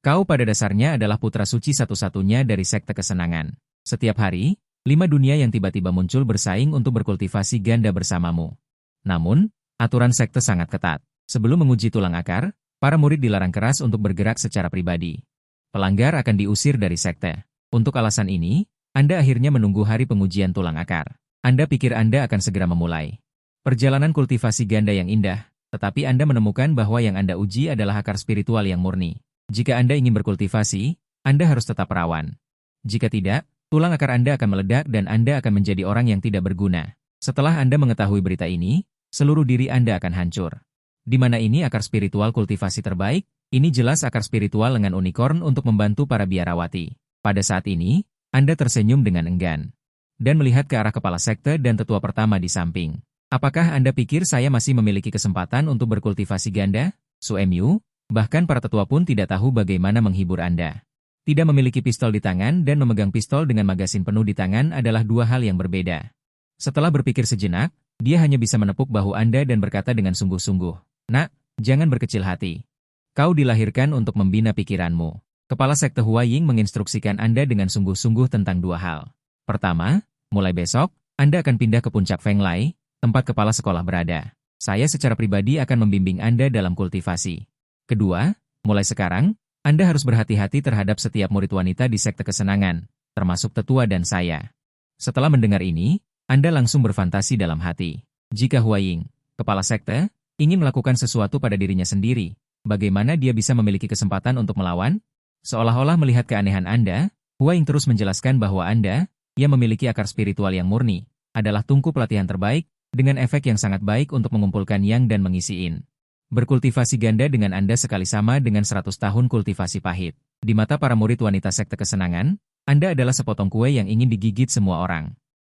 Kau pada dasarnya adalah putra suci satu-satunya dari sekte kesenangan. Setiap hari, 5 dunia yang tiba-tiba muncul bersaing untuk berkultivasi ganda bersamamu. Namun, aturan sekte sangat ketat. Sebelum menguji tulang akar, para murid dilarang keras untuk bergerak secara pribadi. Pelanggar akan diusir dari sekte. Untuk alasan ini, Anda akhirnya menunggu hari pengujian tulang akar. Anda pikir Anda akan segera memulai perjalanan kultivasi ganda yang indah, tetapi Anda menemukan bahwa yang Anda uji adalah akar spiritual yang murni. Jika Anda ingin berkultivasi, Anda harus tetap perawan. Jika tidak, tulang akar Anda akan meledak dan Anda akan menjadi orang yang tidak berguna. Setelah Anda mengetahui berita ini, seluruh diri Anda akan hancur. Di mana ini akar spiritual kultivasi terbaik? Ini jelas akar spiritual lengan unicorn untuk membantu para biarawati. Pada saat ini, Anda tersenyum dengan enggan dan melihat ke arah kepala sekte dan tetua pertama di samping. Apakah Anda pikir saya masih memiliki kesempatan untuk berkultivasi ganda? Suemyu, bahkan para tetua pun tidak tahu bagaimana menghibur Anda. Tidak memiliki pistol di tangan dan memegang pistol dengan magasin penuh di tangan adalah dua hal yang berbeda. Setelah berpikir sejenak, dia hanya bisa menepuk bahu Anda dan berkata dengan sungguh-sungguh, "Nak, jangan berkecil hati. Kau dilahirkan untuk membina pikiranmu." Kepala sekte Huaying menginstruksikan Anda dengan sungguh-sungguh tentang dua hal. Pertama, mulai besok, Anda akan pindah ke puncak Feng Lai, tempat kepala sekolah berada. Saya secara pribadi akan membimbing Anda dalam kultivasi. Kedua, mulai sekarang, Anda harus berhati-hati terhadap setiap murid wanita di sekte kesenangan, termasuk tetua dan saya. Setelah mendengar ini, Anda langsung berfantasi dalam hati. Jika Huaying, kepala sekte, ingin melakukan sesuatu pada dirinya sendiri, bagaimana dia bisa memiliki kesempatan untuk melawan? Seolah-olah melihat keanehan Anda, Huaying terus menjelaskan bahwa Anda, yang memiliki akar spiritual yang murni, adalah tungku pelatihan terbaik, dengan efek yang sangat baik untuk mengumpulkan yang dan mengisi in. Berkultivasi ganda dengan Anda sekali sama dengan 100 tahun kultivasi pahit. Di mata para murid wanita sekte kesenangan, Anda adalah sepotong kue yang ingin digigit semua orang.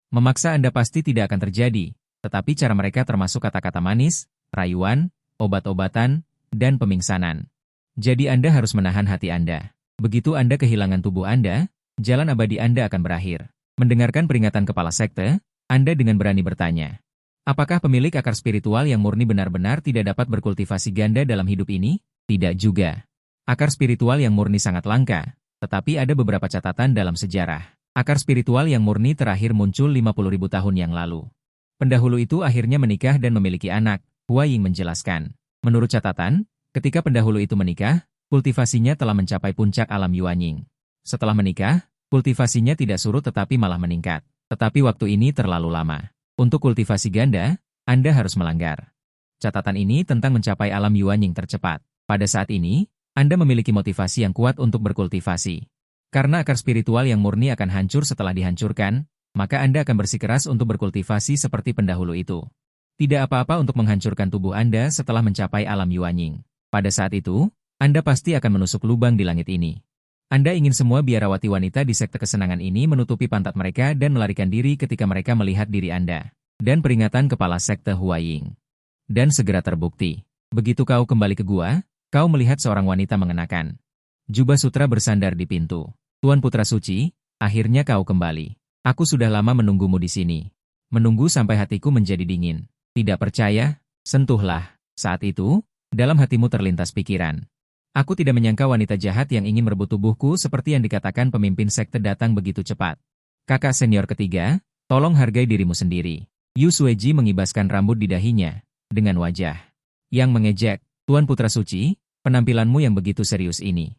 Memaksa Anda pasti tidak akan terjadi, tetapi cara mereka termasuk kata-kata manis, rayuan, obat-obatan, dan pemingsanan. Jadi Anda harus menahan hati Anda. Begitu Anda kehilangan tubuh Anda, jalan abadi Anda akan berakhir. Mendengarkan peringatan kepala sekte, Anda dengan berani bertanya, apakah pemilik akar spiritual yang murni benar-benar tidak dapat berkultivasi ganda dalam hidup ini? Tidak juga. Akar spiritual yang murni sangat langka, tetapi ada beberapa catatan dalam sejarah. Akar spiritual yang murni terakhir muncul 50.000 tahun yang lalu. Pendahulu itu akhirnya menikah dan memiliki anak, Huaying menjelaskan. Menurut catatan, ketika pendahulu itu menikah, kultivasinya telah mencapai puncak alam Yuanying. Setelah menikah, kultivasinya tidak surut tetapi malah meningkat. Tetapi waktu ini terlalu lama. Untuk kultivasi ganda, Anda harus melanggar. Catatan ini tentang mencapai alam Yuanying tercepat. Pada saat ini, Anda memiliki motivasi yang kuat untuk berkultivasi. Karena akar spiritual yang murni akan hancur setelah dihancurkan, maka Anda akan bersikeras untuk berkultivasi seperti pendahulu itu. Tidak apa-apa untuk menghancurkan tubuh Anda setelah mencapai alam Yuanying. Pada saat itu, Anda pasti akan menusuk lubang di langit ini. Anda ingin semua biarawati wanita di sekte kesenangan ini menutupi pantat mereka dan melarikan diri ketika mereka melihat diri Anda. Dan peringatan kepala sekte Huaying. Dan segera terbukti. Begitu kau kembali ke gua, kau melihat seorang wanita mengenakan jubah sutra bersandar di pintu. Tuan Putra Suci, akhirnya kau kembali. Aku sudah lama menunggumu di sini. Menunggu sampai hatiku menjadi dingin. Tidak percaya? Sentuhlah. Saat itu, dalam hatimu terlintas pikiran. Aku tidak menyangka wanita jahat yang ingin merebut tubuhku seperti yang dikatakan pemimpin sekte datang begitu cepat. Kakak senior ketiga, tolong hargai dirimu sendiri. Yu Sueji mengibaskan rambut di dahinya, dengan wajah yang mengejek. Tuan Putra Suci, penampilanmu yang begitu serius ini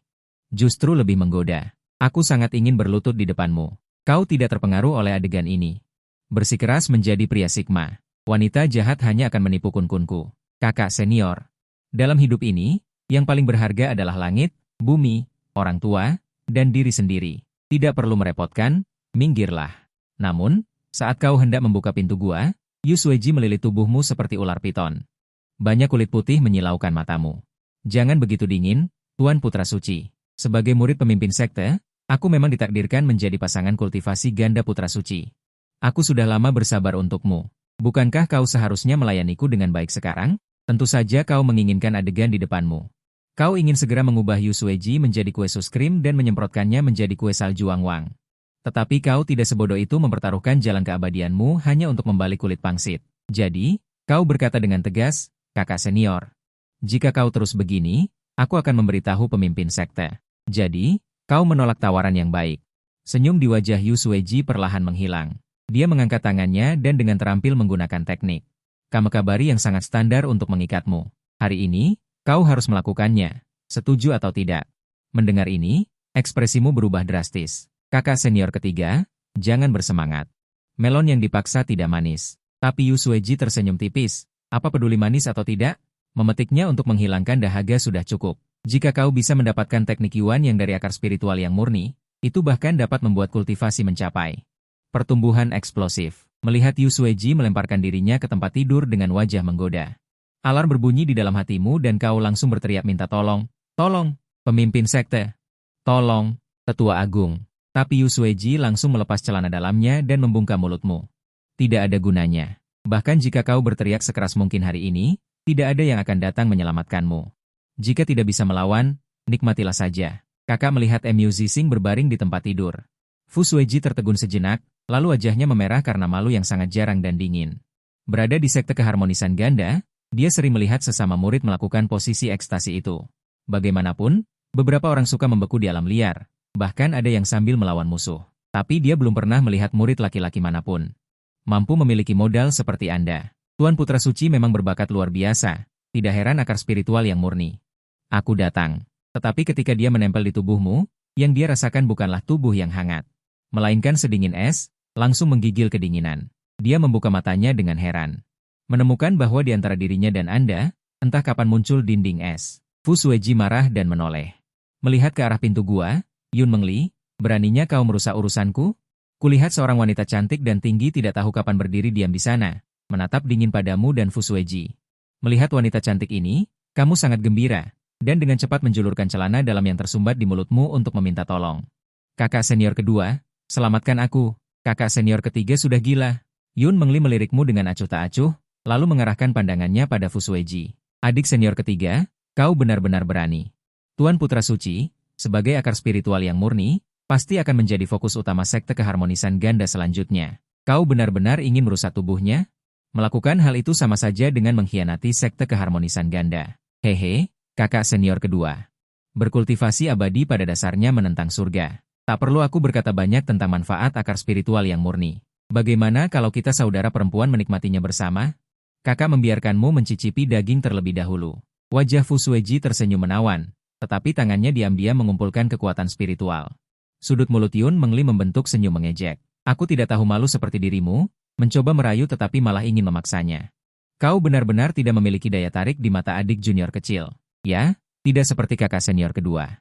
justru lebih menggoda. Aku sangat ingin berlutut di depanmu. Kau tidak terpengaruh oleh adegan ini. Bersikeras menjadi pria Sigma. Wanita jahat hanya akan menipu kunkunku. Kakak senior. Dalam hidup ini, yang paling berharga adalah langit, bumi, orang tua, dan diri sendiri. Tidak perlu merepotkan, minggirlah. Namun, saat kau hendak membuka pintu gua, Yu Sueji melilit tubuhmu seperti ular piton. Banyak kulit putih menyilaukan matamu. Jangan begitu dingin, Tuan Putra Suci. Sebagai murid pemimpin sekte, aku memang ditakdirkan menjadi pasangan kultivasi ganda Putra Suci. Aku sudah lama bersabar untukmu. Bukankah kau seharusnya melayaniku dengan baik sekarang? Tentu saja kau menginginkan adegan di depanmu. Kau ingin segera mengubah Yu Sueji menjadi kue sus krim dan menyemprotkannya menjadi kue salju wang-wang. Tetapi kau tidak sebodoh itu mempertaruhkan jalan keabadianmu hanya untuk membalik kulit pangsit. Jadi, kau berkata dengan tegas, kakak senior. Jika kau terus begini, aku akan memberitahu pemimpin sekte. Jadi, kau menolak tawaran yang baik. Senyum di wajah Yu Sueji perlahan menghilang. Dia mengangkat tangannya dan dengan terampil menggunakan teknik Kamakabari yang sangat standar untuk mengikatmu. Hari ini, kau harus melakukannya. Setuju atau tidak? Mendengar ini, ekspresimu berubah drastis. Kakak senior ketiga, jangan bersemangat. Melon yang dipaksa tidak manis. Tapi Yu Sueji tersenyum tipis. Apa peduli manis atau tidak? Memetiknya untuk menghilangkan dahaga sudah cukup. Jika kau bisa mendapatkan teknik Yuan yang dari akar spiritual yang murni, itu bahkan dapat membuat kultivasi mencapai pertumbuhan eksplosif. Melihat Yu Sueji melemparkan dirinya ke tempat tidur dengan wajah menggoda. Alarm berbunyi di dalam hatimu dan kau langsung berteriak minta tolong. Tolong, pemimpin sekte. Tolong, tetua agung. Tapi Yu Sueji langsung melepas celana dalamnya dan membungkam mulutmu. Tidak ada gunanya. Bahkan jika kau berteriak sekeras mungkin hari ini, tidak ada yang akan datang menyelamatkanmu. Jika tidak bisa melawan, nikmatilah saja. Kakak melihat Mu Zixing berbaring di tempat tidur. Fu Sueji tertegun sejenak, lalu wajahnya memerah karena malu yang sangat jarang dan dingin. Berada di sekte keharmonisan ganda, dia sering melihat sesama murid melakukan posisi ekstasi itu. Bagaimanapun, beberapa orang suka membeku di alam liar, bahkan ada yang sambil melawan musuh. Tapi dia belum pernah melihat murid laki-laki manapun mampu memiliki modal seperti Anda. Tuan Putra Suci memang berbakat luar biasa, tidak heran akar spiritual yang murni. Aku datang. Tetapi ketika dia menempel di tubuhmu, yang dia rasakan bukanlah tubuh yang hangat, melainkan sedingin es, langsung menggigil kedinginan. Dia membuka matanya dengan heran. Menemukan bahwa di antara dirinya dan Anda, entah kapan muncul dinding es. Fu Sueji marah dan menoleh. Melihat ke arah pintu gua, Yun Mengli, beraninya kau merusak urusanku? Kulihat seorang wanita cantik dan tinggi tidak tahu kapan berdiri diam di sana, menatap dingin padamu dan Fu Sueji. Melihat wanita cantik ini, kamu sangat gembira, dan dengan cepat menjulurkan celana dalam yang tersumbat di mulutmu untuk meminta tolong. Kakak senior kedua, selamatkan aku. Kakak senior ketiga sudah gila. Yun Mengli melirikmu dengan acuh tak acuh, lalu mengarahkan pandangannya pada Fu Sueji. Adik senior ketiga, kau benar-benar berani. Tuan Putra Suci, sebagai akar spiritual yang murni, pasti akan menjadi fokus utama sekte keharmonisan ganda selanjutnya. Kau benar-benar ingin merusak tubuhnya? Melakukan hal itu sama saja dengan mengkhianati sekte keharmonisan ganda. Hehe, kakak senior kedua. Berkultivasi abadi pada dasarnya menentang surga. Tak perlu aku berkata banyak tentang manfaat akar spiritual yang murni. Bagaimana kalau kita saudara perempuan menikmatinya bersama? Kakak membiarkanmu mencicipi daging terlebih dahulu. Wajah Fu Sueji tersenyum menawan, tetapi tangannya diam-diam mengumpulkan kekuatan spiritual. Sudut mulut Yun Mengli membentuk senyum mengejek. Aku tidak tahu malu seperti dirimu, mencoba merayu tetapi malah ingin memaksanya. Kau benar-benar tidak memiliki daya tarik di mata adik junior kecil. Ya, tidak seperti kakak senior kedua.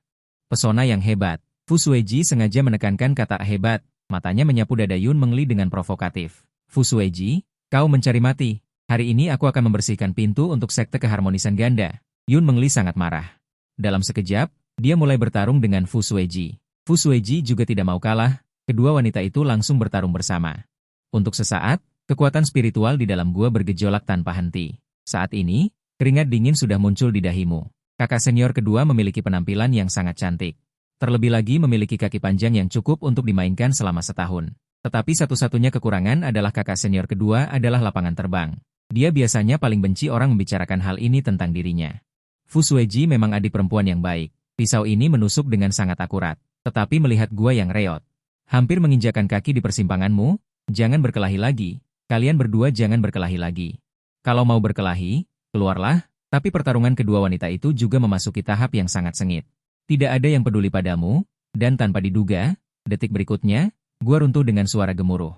Pesona yang hebat. Fu Sueji sengaja menekankan kata hebat, matanya menyapu dada Yun Mengli dengan provokatif. Fu Sueji, kau mencari mati. Hari ini aku akan membersihkan pintu untuk sekte keharmonisan ganda. Yun Mengli sangat marah. Dalam sekejap, dia mulai bertarung dengan Fu Sueji. Fu Sueji juga tidak mau kalah, kedua wanita itu langsung bertarung bersama. Untuk sesaat, kekuatan spiritual di dalam gua bergejolak tanpa henti. Saat ini, keringat dingin sudah muncul di dahimu. Kakak senior kedua memiliki penampilan yang sangat cantik. Terlebih lagi memiliki kaki panjang yang cukup untuk dimainkan selama setahun. Tetapi satu-satunya kekurangan adalah kakak senior kedua adalah lapangan terbang. Dia biasanya paling benci orang membicarakan hal ini tentang dirinya. Fu Sueji memang adik perempuan yang baik. Pisau ini menusuk dengan sangat akurat. Tetapi melihat gua yang reot, hampir menginjakan kaki di persimpanganmu, jangan berkelahi lagi, kalian berdua jangan berkelahi lagi. Kalau mau berkelahi, keluarlah, tapi pertarungan kedua wanita itu juga memasuki tahap yang sangat sengit. Tidak ada yang peduli padamu, dan tanpa diduga, detik berikutnya, gua runtuh dengan suara gemuruh.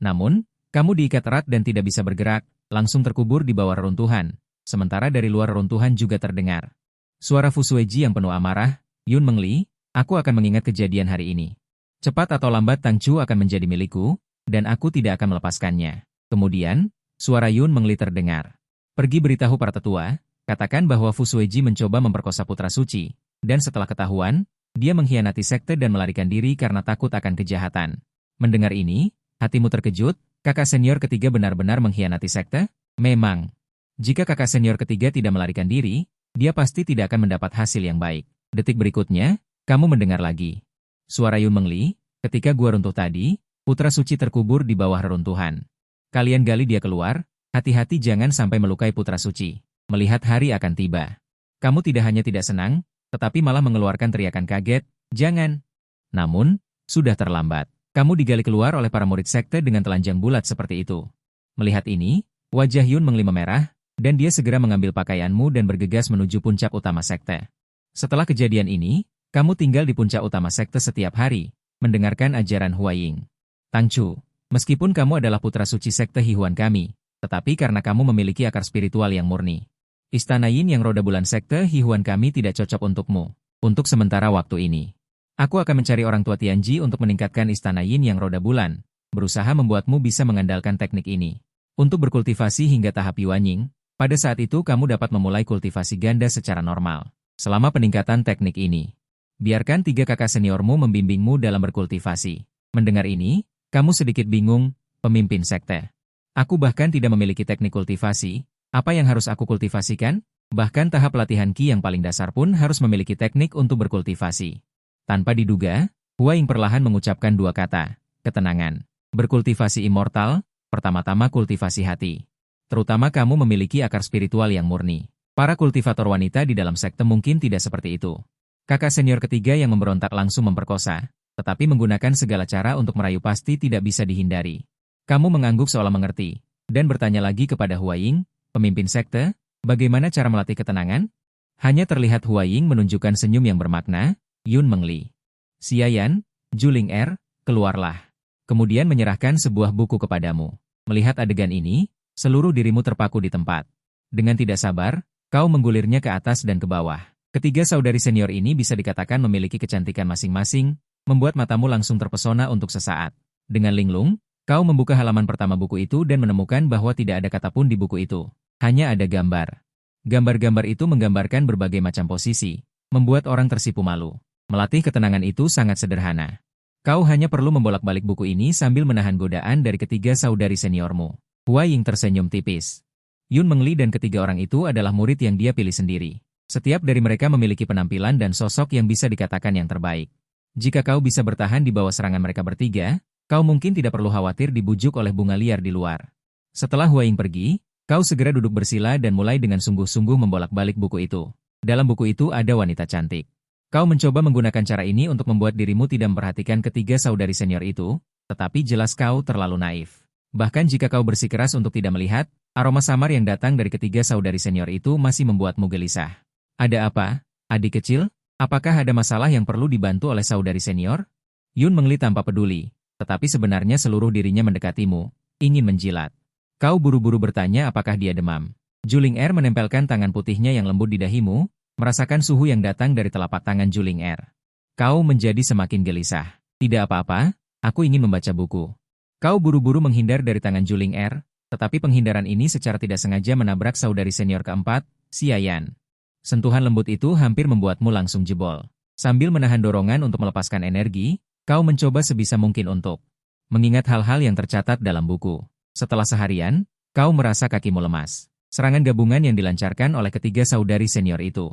Namun, kamu diikat erat dan tidak bisa bergerak, langsung terkubur di bawah reruntuhan, sementara dari luar reruntuhan juga terdengar suara Fu Sueji yang penuh amarah, Yun Mengli, aku akan mengingat kejadian hari ini. Cepat atau lambat Tang Chu akan menjadi milikku, dan aku tidak akan melepaskannya. Kemudian, suara Yun Mengli terdengar. Pergi beritahu para tetua, katakan bahwa Fu Sueji mencoba memperkosa putra suci, dan setelah ketahuan, dia mengkhianati sekte dan melarikan diri karena takut akan kejahatan. Mendengar ini, hatimu terkejut, kakak senior ketiga benar-benar mengkhianati sekte? Memang. Jika kakak senior ketiga tidak melarikan diri, dia pasti tidak akan mendapat hasil yang baik. Detik berikutnya, kamu mendengar lagi suara Yun Mengli, ketika gua runtuh tadi, putra suci terkubur di bawah reruntuhan. Kalian gali dia keluar, hati-hati jangan sampai melukai putra suci. Melihat hari akan tiba. Kamu tidak hanya tidak senang, tetapi malah mengeluarkan teriakan kaget, Jangan. Namun, sudah terlambat. Kamu digali keluar oleh para murid sekte dengan telanjang bulat seperti itu. Melihat ini, wajah Yun Mengli memerah, dan dia segera mengambil pakaianmu dan bergegas menuju puncak utama sekte. Setelah kejadian ini, kamu tinggal di puncak utama sekte setiap hari, mendengarkan ajaran Huaying. Tangchu, meskipun kamu adalah putra suci sekte Hihuan kami, tetapi karena kamu memiliki akar spiritual yang murni, Istana Yin yang roda bulan sekte Hihuan kami tidak cocok untukmu, untuk sementara waktu ini. Aku akan mencari orang tua Tianji untuk meningkatkan Istana Yin yang roda bulan, berusaha membuatmu bisa mengandalkan teknik ini. Untuk berkultivasi hingga tahap Yuanying, pada saat itu kamu dapat memulai kultivasi ganda secara normal. Selama peningkatan teknik ini, biarkan 3 kakak seniormu membimbingmu dalam berkultivasi. Mendengar ini, kamu sedikit bingung, pemimpin sekte. Aku bahkan tidak memiliki teknik kultivasi, apa yang harus aku kultivasikan? Bahkan tahap latihan Qi yang paling dasar pun harus memiliki teknik untuk berkultivasi. Tanpa diduga, Huaying perlahan mengucapkan 2 kata, ketenangan. Berkultivasi immortal, pertama-tama kultivasi hati. Terutama kamu memiliki akar spiritual yang murni. Para kultivator wanita di dalam sekte mungkin tidak seperti itu. Kakak senior ketiga yang memberontak langsung memperkosa, tetapi menggunakan segala cara untuk merayu pasti tidak bisa dihindari. Kamu mengangguk seolah mengerti, dan bertanya lagi kepada Huaying, pemimpin sekte, bagaimana cara melatih ketenangan? Hanya terlihat Huaying menunjukkan senyum yang bermakna, Yun Mengli. Xiayan, Juling Er, keluarlah. Kemudian menyerahkan sebuah buku kepadamu. Melihat adegan ini, seluruh dirimu terpaku di tempat. Dengan tidak sabar, kau menggulirnya ke atas dan ke bawah. Ketiga saudari senior ini bisa dikatakan memiliki kecantikan masing-masing, membuat matamu langsung terpesona untuk sesaat. Dengan linglung, kau membuka halaman pertama buku itu dan menemukan bahwa tidak ada kata pun di buku itu. Hanya ada gambar. Gambar-gambar itu menggambarkan berbagai macam posisi, membuat orang tersipu malu. Melatih ketenangan itu sangat sederhana. Kau hanya perlu membolak-balik buku ini sambil menahan godaan dari ketiga saudari seniormu. Huaying tersenyum tipis. Yun Mengli dan ketiga orang itu adalah murid yang dia pilih sendiri. Setiap dari mereka memiliki penampilan dan sosok yang bisa dikatakan yang terbaik. Jika kau bisa bertahan di bawah serangan mereka bertiga, kau mungkin tidak perlu khawatir dibujuk oleh bunga liar di luar. Setelah Huaying pergi, kau segera duduk bersila dan mulai dengan sungguh-sungguh membolak-balik buku itu. Dalam buku itu ada wanita cantik. Kau mencoba menggunakan cara ini untuk membuat dirimu tidak memperhatikan ketiga saudari senior itu, tetapi jelas kau terlalu naif. Bahkan jika kau bersikeras untuk tidak melihat, aroma samar yang datang dari ketiga saudari senior itu masih membuatmu gelisah. Ada apa, adik kecil? Apakah ada masalah yang perlu dibantu oleh saudari senior? Yun Mengli tanpa peduli, tetapi sebenarnya seluruh dirinya mendekatimu, ingin menjilat. Kau buru-buru bertanya apakah dia demam. Juling Er menempelkan tangan putihnya yang lembut di dahimu, merasakan suhu yang datang dari telapak tangan Juling Er. Kau menjadi semakin gelisah. Tidak apa-apa, aku ingin membaca buku. Kau buru-buru menghindar dari tangan Juling Er, tetapi penghindaran ini secara tidak sengaja menabrak saudari senior keempat, Xiayan. Sentuhan lembut itu hampir membuatmu langsung jebol. Sambil menahan dorongan untuk melepaskan energi, kau mencoba sebisa mungkin untuk mengingat hal-hal yang tercatat dalam buku. Setelah seharian, kau merasa kakimu lemas. Serangan gabungan yang dilancarkan oleh ketiga saudari senior itu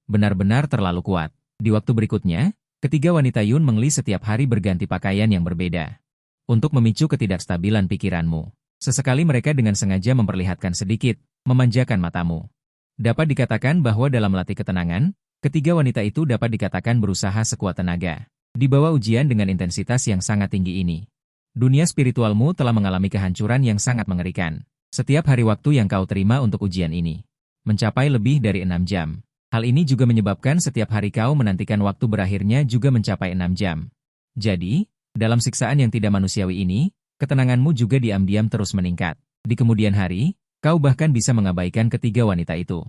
benar-benar terlalu kuat. Di waktu berikutnya, ketiga wanita Yun Mengli setiap hari berganti pakaian yang berbeda. Untuk memicu ketidakstabilan pikiranmu, sesekali mereka dengan sengaja memperlihatkan sedikit, memanjakan matamu. Dapat dikatakan bahwa dalam melatih ketenangan, ketiga wanita itu dapat dikatakan berusaha sekuat tenaga. Di bawah ujian dengan intensitas yang sangat tinggi ini, dunia spiritualmu telah mengalami kehancuran yang sangat mengerikan. Setiap hari waktu yang kau terima untuk ujian ini mencapai lebih dari 6 jam. Hal ini juga menyebabkan setiap hari kau menantikan waktu berakhirnya juga mencapai 6 jam. Jadi, dalam siksaan yang tidak manusiawi ini, ketenanganmu juga diam-diam terus meningkat. Di kemudian hari, kau bahkan bisa mengabaikan ketiga wanita itu.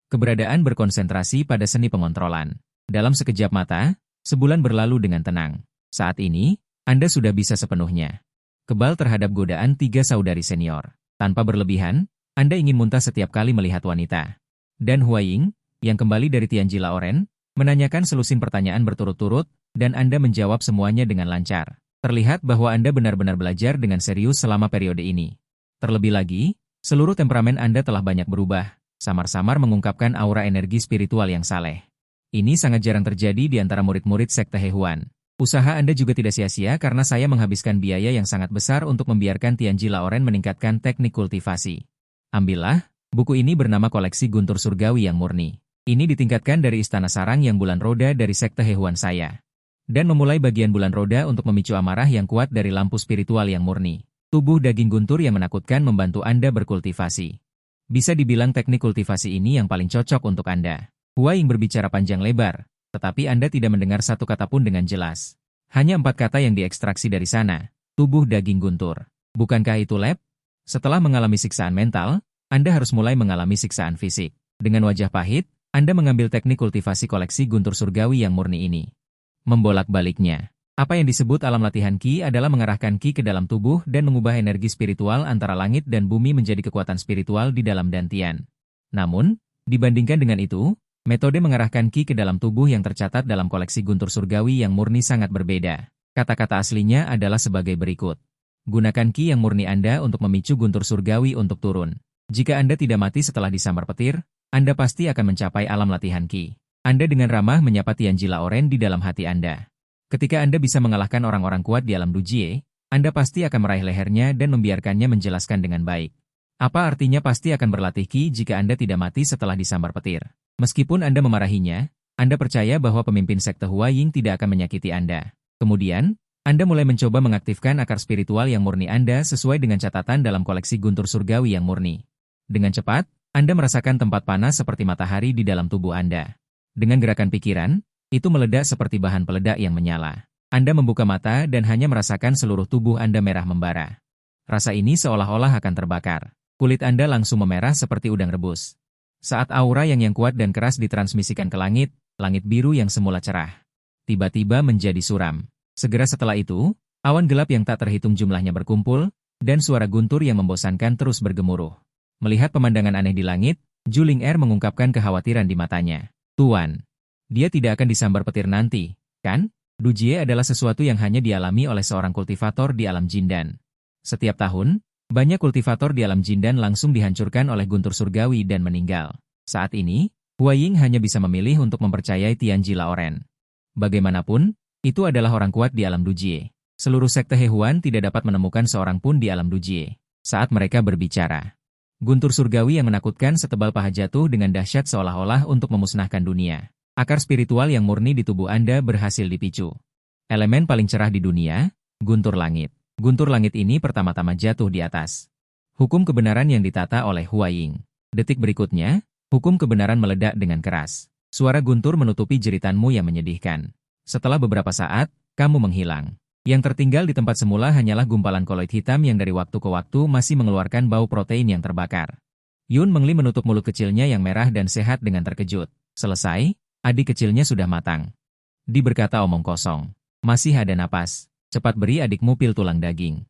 Keberadaan berkonsentrasi pada seni pengontrolan. Dalam sekejap mata, sebulan berlalu dengan tenang. Saat ini, Anda sudah bisa sepenuhnya kebal terhadap godaan tiga saudari senior. Tanpa berlebihan, Anda ingin muntah setiap kali melihat wanita. Dan Huaying, yang kembali dari Tianji Laoren, menanyakan selusin pertanyaan berturut-turut, dan Anda menjawab semuanya dengan lancar. Terlihat bahwa Anda benar-benar belajar dengan serius selama periode ini. Terlebih lagi, seluruh temperamen Anda telah banyak berubah, samar-samar mengungkapkan aura energi spiritual yang saleh. Ini sangat jarang terjadi di antara murid-murid sekte Hehuan. Usaha Anda juga tidak sia-sia karena saya menghabiskan biaya yang sangat besar untuk membiarkan Tianji Laoren meningkatkan teknik kultivasi. Ambillah, buku ini bernama Koleksi Guntur Surgawi yang Murni. Ini ditingkatkan dari Istana Sarang yang bulan roda dari sekte Hehuan saya. dan memulai bagian bulan roda untuk memicu amarah yang kuat dari lampu spiritual yang murni. Tubuh daging guntur yang menakutkan membantu Anda berkultivasi. Bisa dibilang teknik kultivasi ini yang paling cocok untuk Anda. Huaying berbicara panjang lebar, tetapi Anda tidak mendengar satu kata pun dengan jelas. Hanya 4 kata yang diekstraksi dari sana. Tubuh daging guntur. Bukankah itu lab? Setelah mengalami siksaan mental, Anda harus mulai mengalami siksaan fisik. Dengan wajah pahit, Anda mengambil teknik kultivasi koleksi guntur surgawi yang murni ini. Membolak-baliknya. Apa yang disebut alam latihan Qi adalah mengarahkan Qi ke dalam tubuh dan mengubah energi spiritual antara langit dan bumi menjadi kekuatan spiritual di dalam dantian. Namun, dibandingkan dengan itu, metode mengarahkan Qi ke dalam tubuh yang tercatat dalam koleksi guntur surgawi yang murni sangat berbeda. Kata-kata aslinya adalah sebagai berikut. Gunakan Qi yang murni Anda untuk memicu guntur surgawi untuk turun. Jika Anda tidak mati setelah disambar petir, Anda pasti akan mencapai alam latihan Qi. Anda dengan ramah menyapa Tianji Laoren di dalam hati Anda. Ketika Anda bisa mengalahkan orang-orang kuat di alam Dujie, Anda pasti akan meraih lehernya dan membiarkannya menjelaskan dengan baik. Apa artinya pasti akan berlatih Qi jika Anda tidak mati setelah disambar petir? Meskipun Anda memarahinya, Anda percaya bahwa pemimpin sekte Huaying tidak akan menyakiti Anda. Kemudian, Anda mulai mencoba mengaktifkan akar spiritual yang murni Anda sesuai dengan catatan dalam koleksi guntur surgawi yang murni. Dengan cepat, Anda merasakan tempat panas seperti matahari di dalam tubuh Anda. Dengan gerakan pikiran, itu meledak seperti bahan peledak yang menyala. Anda membuka mata dan hanya merasakan seluruh tubuh Anda merah membara. Rasa ini seolah-olah akan terbakar. Kulit Anda langsung memerah seperti udang rebus. Saat aura yang kuat dan keras ditransmisikan ke langit, langit biru yang semula cerah tiba-tiba menjadi suram. Segera setelah itu, awan gelap yang tak terhitung jumlahnya berkumpul, dan suara guntur yang membosankan terus bergemuruh. Melihat pemandangan aneh di langit, Juling Er mengungkapkan kekhawatiran di matanya. Tuan, dia tidak akan disambar petir nanti, kan? Dujie adalah sesuatu yang hanya dialami oleh seorang kultivator di alam Jindan. Setiap tahun, banyak kultivator di alam Jindan langsung dihancurkan oleh guntur surgawi dan meninggal. Saat ini, Huaying hanya bisa memilih untuk mempercayai Tianji Laoren. Bagaimanapun, itu adalah orang kuat di alam Dujie. Seluruh sekte Hehuan tidak dapat menemukan seorang pun di alam Dujie. Saat mereka berbicara, guntur surgawi yang menakutkan setebal paha jatuh dengan dahsyat seolah-olah untuk memusnahkan dunia. Akar spiritual yang murni di tubuh Anda berhasil dipicu. Elemen paling cerah di dunia, guntur langit. Guntur langit ini pertama-tama jatuh di atas. Hukum kebenaran yang ditata oleh Huaying. Detik berikutnya, hukum kebenaran meledak dengan keras. Suara guntur menutupi jeritanmu yang menyedihkan. Setelah beberapa saat, kamu menghilang. Yang tertinggal di tempat semula hanyalah gumpalan koloid hitam yang dari waktu ke waktu masih mengeluarkan bau protein yang terbakar. Yun Mengli menutup mulut kecilnya yang merah dan sehat dengan terkejut. Selesai, adik kecilnya sudah matang. Di berkata omong kosong. Masih ada napas. Cepat beri adikmu pil tulang daging.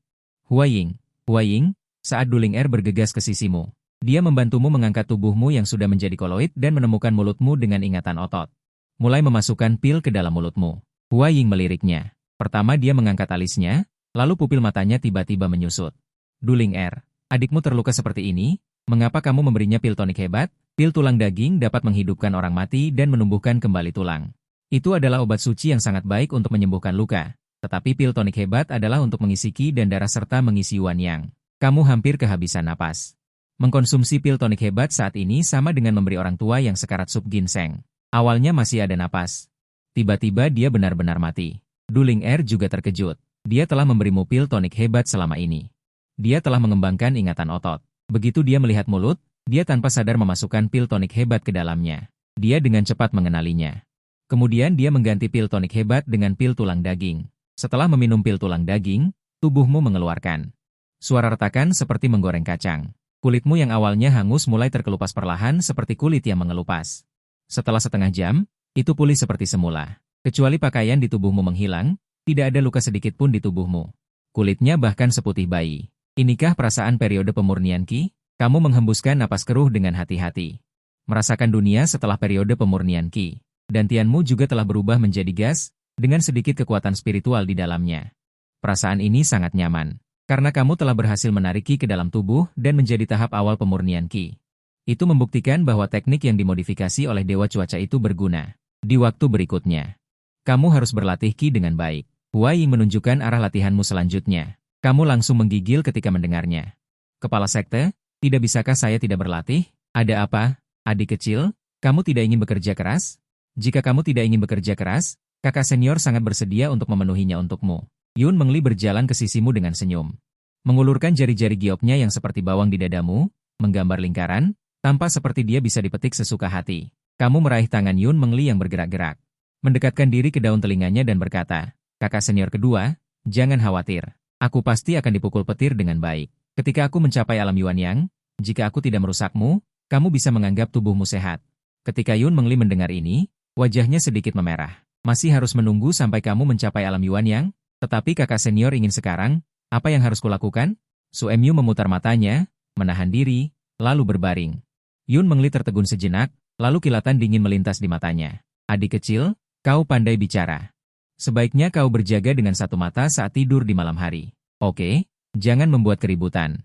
Huaying, saat Duling Er bergegas ke sisimu. Dia membantumu mengangkat tubuhmu yang sudah menjadi koloid dan menemukan mulutmu dengan ingatan otot. Mulai memasukkan pil ke dalam mulutmu. Huaying meliriknya. Pertama dia mengangkat alisnya, lalu pupil matanya tiba-tiba menyusut. Duling Er, adikmu terluka seperti ini, mengapa kamu memberinya pil tonik hebat? Pil tulang daging dapat menghidupkan orang mati dan menumbuhkan kembali tulang. Itu adalah obat suci yang sangat baik untuk menyembuhkan luka. Tetapi pil tonik hebat adalah untuk mengisi Qi dan darah serta mengisi Yuan Yang. Kamu hampir kehabisan napas. Mengkonsumsi pil tonik hebat saat ini sama dengan memberi orang tua yang sekarat sup ginseng. Awalnya masih ada napas. Tiba-tiba dia benar-benar mati. Duling Er juga terkejut. Dia telah memberimu pil tonik hebat selama ini. Dia telah mengembangkan ingatan otot. Begitu dia melihat mulut, dia tanpa sadar memasukkan pil tonik hebat ke dalamnya. Dia dengan cepat mengenalinya. Kemudian dia mengganti pil tonik hebat dengan pil tulang daging. Setelah meminum pil tulang daging, tubuhmu mengeluarkan suara retakan seperti menggoreng kacang. Kulitmu yang awalnya hangus mulai terkelupas perlahan seperti kulit yang mengelupas. Setelah setengah jam, itu pulih seperti semula. Kecuali pakaian di tubuhmu menghilang, tidak ada luka sedikit pun di tubuhmu. Kulitnya bahkan seputih bayi. Inikah perasaan periode pemurnian Qi? Kamu menghembuskan napas keruh dengan hati-hati. Merasakan dunia setelah periode pemurnian Qi. Dantianmu juga telah berubah menjadi gas, dengan sedikit kekuatan spiritual di dalamnya. Perasaan ini sangat nyaman, karena kamu telah berhasil menarik Qi ke dalam tubuh dan menjadi tahap awal pemurnian Qi. Itu membuktikan bahwa teknik yang dimodifikasi oleh Dewa Cuaca itu berguna. Di waktu berikutnya, kamu harus berlatih Qi dengan baik. Huaying menunjukkan arah latihanmu selanjutnya. Kamu langsung menggigil ketika mendengarnya. Kepala sekte, tidak bisakah saya tidak berlatih? Ada apa? Adik kecil, kamu tidak ingin bekerja keras? Jika kamu tidak ingin bekerja keras, Kakak senior sangat bersedia untuk memenuhinya untukmu. Yun Mengli berjalan ke sisimu dengan senyum. Mengulurkan jari-jari gioknya yang seperti bawang di dadamu, menggambar lingkaran, tampak seperti dia bisa dipetik sesuka hati. Kamu meraih tangan Yun Mengli yang bergerak-gerak. Mendekatkan diri ke daun telinganya dan berkata, kakak senior kedua, jangan khawatir. Aku pasti akan dipukul petir dengan baik. Ketika aku mencapai alam Yuanyang, jika aku tidak merusakmu, kamu bisa menganggap tubuhmu sehat. Ketika Yun Mengli mendengar ini, wajahnya sedikit memerah. Masih harus menunggu sampai kamu mencapai alam Yuanyang? Tetapi kakak senior ingin sekarang, apa yang harus kulakukan? Su Emyu memutar matanya, menahan diri, lalu berbaring. Yun Mengli tertegun sejenak, lalu kilatan dingin melintas di matanya. Adik kecil, kau pandai bicara. Sebaiknya kau berjaga dengan satu mata saat tidur di malam hari. Oke, jangan membuat keributan.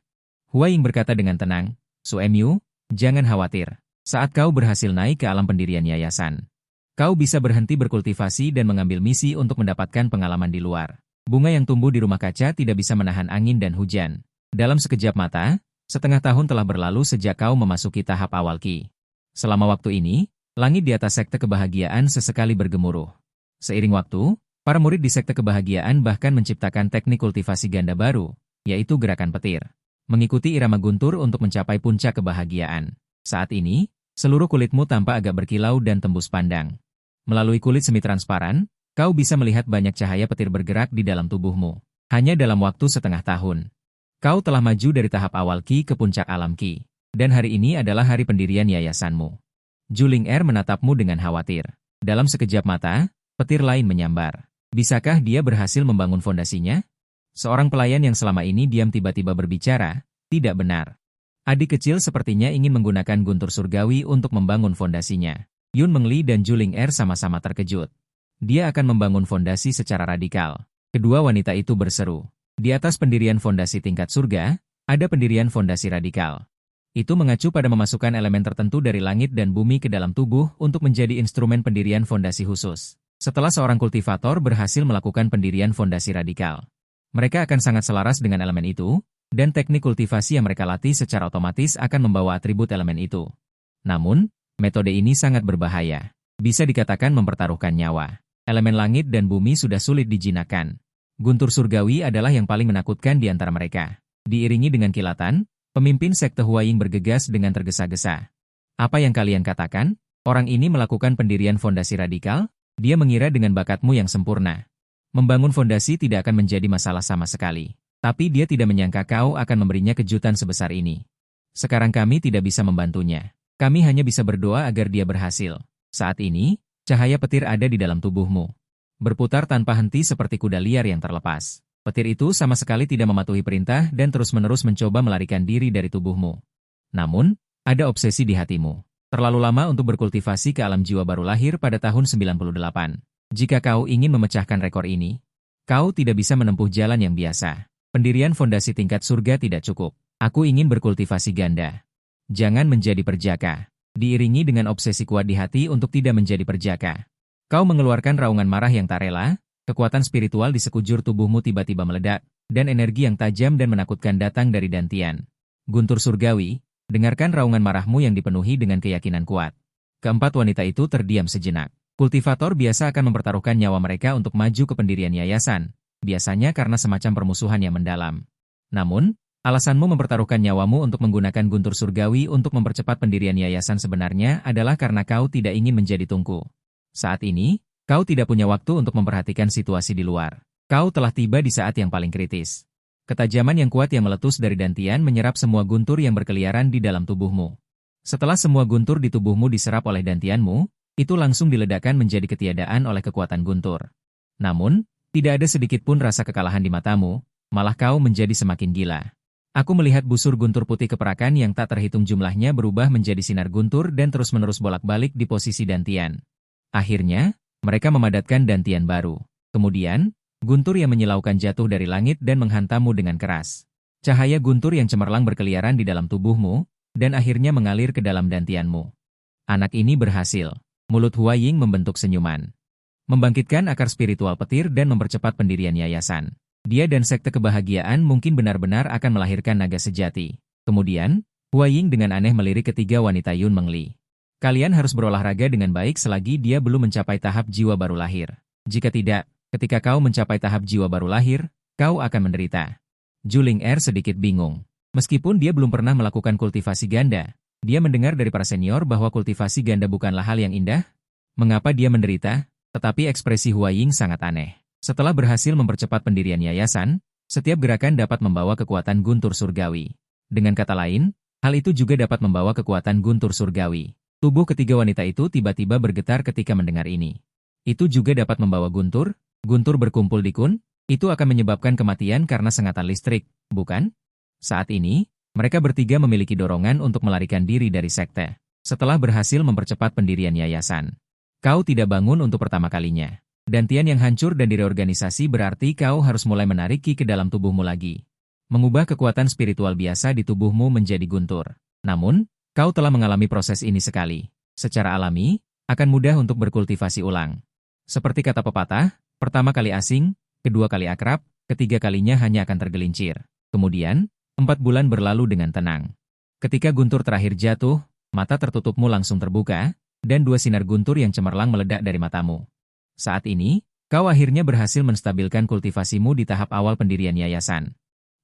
Hua Ying berkata dengan tenang, Su Emyu, jangan khawatir. Saat kau berhasil naik ke alam pendirian yayasan, kau bisa berhenti berkultivasi dan mengambil misi untuk mendapatkan pengalaman di luar. Bunga yang tumbuh di rumah kaca tidak bisa menahan angin dan hujan. Dalam sekejap mata, setengah tahun telah berlalu sejak kau memasuki tahap awal Qi. Selama waktu ini, langit di atas sekte kebahagiaan sesekali bergemuruh. Seiring waktu, para murid di sekte kebahagiaan bahkan menciptakan teknik kultivasi ganda baru, yaitu gerakan petir. Mengikuti irama guntur untuk mencapai puncak kebahagiaan. Saat ini, seluruh kulitmu tampak agak berkilau dan tembus pandang. Melalui kulit semi transparan, kau bisa melihat banyak cahaya petir bergerak di dalam tubuhmu. Hanya dalam waktu setengah tahun. Kau telah maju dari tahap awal Qi ke puncak alam Qi. Dan hari ini adalah hari pendirian yayasanmu. Juling Er menatapmu dengan khawatir. Dalam sekejap mata, petir lain menyambar. Bisakah dia berhasil membangun fondasinya? Seorang pelayan yang selama ini diam tiba-tiba berbicara, tidak benar. Adik kecil sepertinya ingin menggunakan guntur surgawi untuk membangun fondasinya. Yun Mengli dan Juling Er sama-sama terkejut. Dia akan membangun fondasi secara radikal. Kedua wanita itu berseru. Di atas pendirian fondasi tingkat surga, ada pendirian fondasi radikal. Itu mengacu pada memasukkan elemen tertentu dari langit dan bumi ke dalam tubuh untuk menjadi instrumen pendirian fondasi khusus. Setelah seorang kultivator berhasil melakukan pendirian fondasi radikal, mereka akan sangat selaras dengan elemen itu, dan teknik kultivasi yang mereka latih secara otomatis akan membawa atribut elemen itu. Namun, metode ini sangat berbahaya. Bisa dikatakan mempertaruhkan nyawa. Elemen langit dan bumi sudah sulit dijinakkan. Guntur surgawi adalah yang paling menakutkan di antara mereka. Diiringi dengan kilatan, pemimpin sekte Hua Ying bergegas dengan tergesa-gesa. Apa yang kalian katakan? Orang ini melakukan pendirian fondasi radikal? Dia mengira dengan bakatmu yang sempurna. Membangun fondasi tidak akan menjadi masalah sama sekali. Tapi dia tidak menyangka kau akan memberinya kejutan sebesar ini. Sekarang kami tidak bisa membantunya. Kami hanya bisa berdoa agar dia berhasil. Saat ini, cahaya petir ada di dalam tubuhmu. Berputar tanpa henti seperti kuda liar yang terlepas. Petir itu sama sekali tidak mematuhi perintah dan terus-menerus mencoba melarikan diri dari tubuhmu. Namun, ada obsesi di hatimu. Terlalu lama untuk berkultivasi ke alam jiwa baru lahir pada tahun 98. Jika kau ingin memecahkan rekor ini, kau tidak bisa menempuh jalan yang biasa. Pendirian fondasi tingkat surga tidak cukup. Aku ingin berkultivasi ganda. Jangan menjadi perjaka. Diiringi dengan obsesi kuat di hati untuk tidak menjadi perjaka. Kau mengeluarkan raungan marah yang tak rela, kekuatan spiritual di sekujur tubuhmu tiba-tiba meledak, dan energi yang tajam dan menakutkan datang dari Dantian. Guntur surgawi, dengarkan raungan marahmu yang dipenuhi dengan keyakinan kuat. Keempat wanita itu terdiam sejenak. Kultivator biasa akan mempertaruhkan nyawa mereka untuk maju ke pendirian yayasan, biasanya karena semacam permusuhan yang mendalam. Namun, alasanmu mempertaruhkan nyawamu untuk menggunakan guntur surgawi untuk mempercepat pendirian yayasan sebenarnya adalah karena kau tidak ingin menjadi tungku. Saat ini, kau tidak punya waktu untuk memperhatikan situasi di luar. Kau telah tiba di saat yang paling kritis. Ketajaman yang kuat yang meletus dari Dantian menyerap semua guntur yang berkeliaran di dalam tubuhmu. Setelah semua guntur di tubuhmu diserap oleh Dantianmu, itu langsung diledakkan menjadi ketiadaan oleh kekuatan guntur. Namun, tidak ada sedikit pun rasa kekalahan di matamu, malah kau menjadi semakin gila. Aku melihat busur guntur putih keperakan yang tak terhitung jumlahnya berubah menjadi sinar guntur dan terus-menerus bolak-balik di posisi Dantian. Akhirnya, mereka memadatkan Dantian baru. Kemudian, guntur yang menyilaukan jatuh dari langit dan menghantammu dengan keras. Cahaya guntur yang cemerlang berkeliaran di dalam tubuhmu, dan akhirnya mengalir ke dalam Dantianmu. Anak ini berhasil. Mulut Hua Ying membentuk senyuman. Membangkitkan akar spiritual petir dan mempercepat pendirian yayasan. Dia dan sekte kebahagiaan mungkin benar-benar akan melahirkan naga sejati. Kemudian, Hua Ying dengan aneh melirik ketiga wanita Yun Mengli. Kalian harus berolahraga dengan baik selagi dia belum mencapai tahap jiwa baru lahir. Jika tidak, ketika kau mencapai tahap jiwa baru lahir, kau akan menderita. Juling Er sedikit bingung. Meskipun dia belum pernah melakukan kultivasi ganda, dia mendengar dari para senior bahwa kultivasi ganda bukanlah hal yang indah. Mengapa dia menderita? Tetapi ekspresi Hua Ying sangat aneh. Setelah berhasil mempercepat pendirian yayasan, setiap gerakan dapat membawa kekuatan guntur surgawi. Dengan kata lain, hal itu juga dapat membawa kekuatan guntur surgawi. Tubuh ketiga wanita itu tiba-tiba bergetar ketika mendengar ini. Itu juga dapat membawa guntur berkumpul di Kun, itu akan menyebabkan kematian karena sengatan listrik, bukan? Saat ini, mereka bertiga memiliki dorongan untuk melarikan diri dari sekte. Setelah berhasil mempercepat pendirian yayasan. Kau tidak bangun untuk pertama kalinya. Dantian yang hancur dan direorganisasi berarti kau harus mulai menarik ki ke dalam tubuhmu lagi. Mengubah kekuatan spiritual biasa di tubuhmu menjadi guntur. Namun, kau telah mengalami proses ini sekali. Secara alami, akan mudah untuk berkultivasi ulang. Seperti kata pepatah, pertama kali asing, kedua kali akrab, ketiga kalinya hanya akan tergelincir. Kemudian, 4 bulan berlalu dengan tenang. Ketika guntur terakhir jatuh, mata tertutupmu langsung terbuka, dan 2 sinar guntur yang cemerlang meledak dari matamu. Saat ini, kau akhirnya berhasil menstabilkan kultivasimu di tahap awal pendirian yayasan.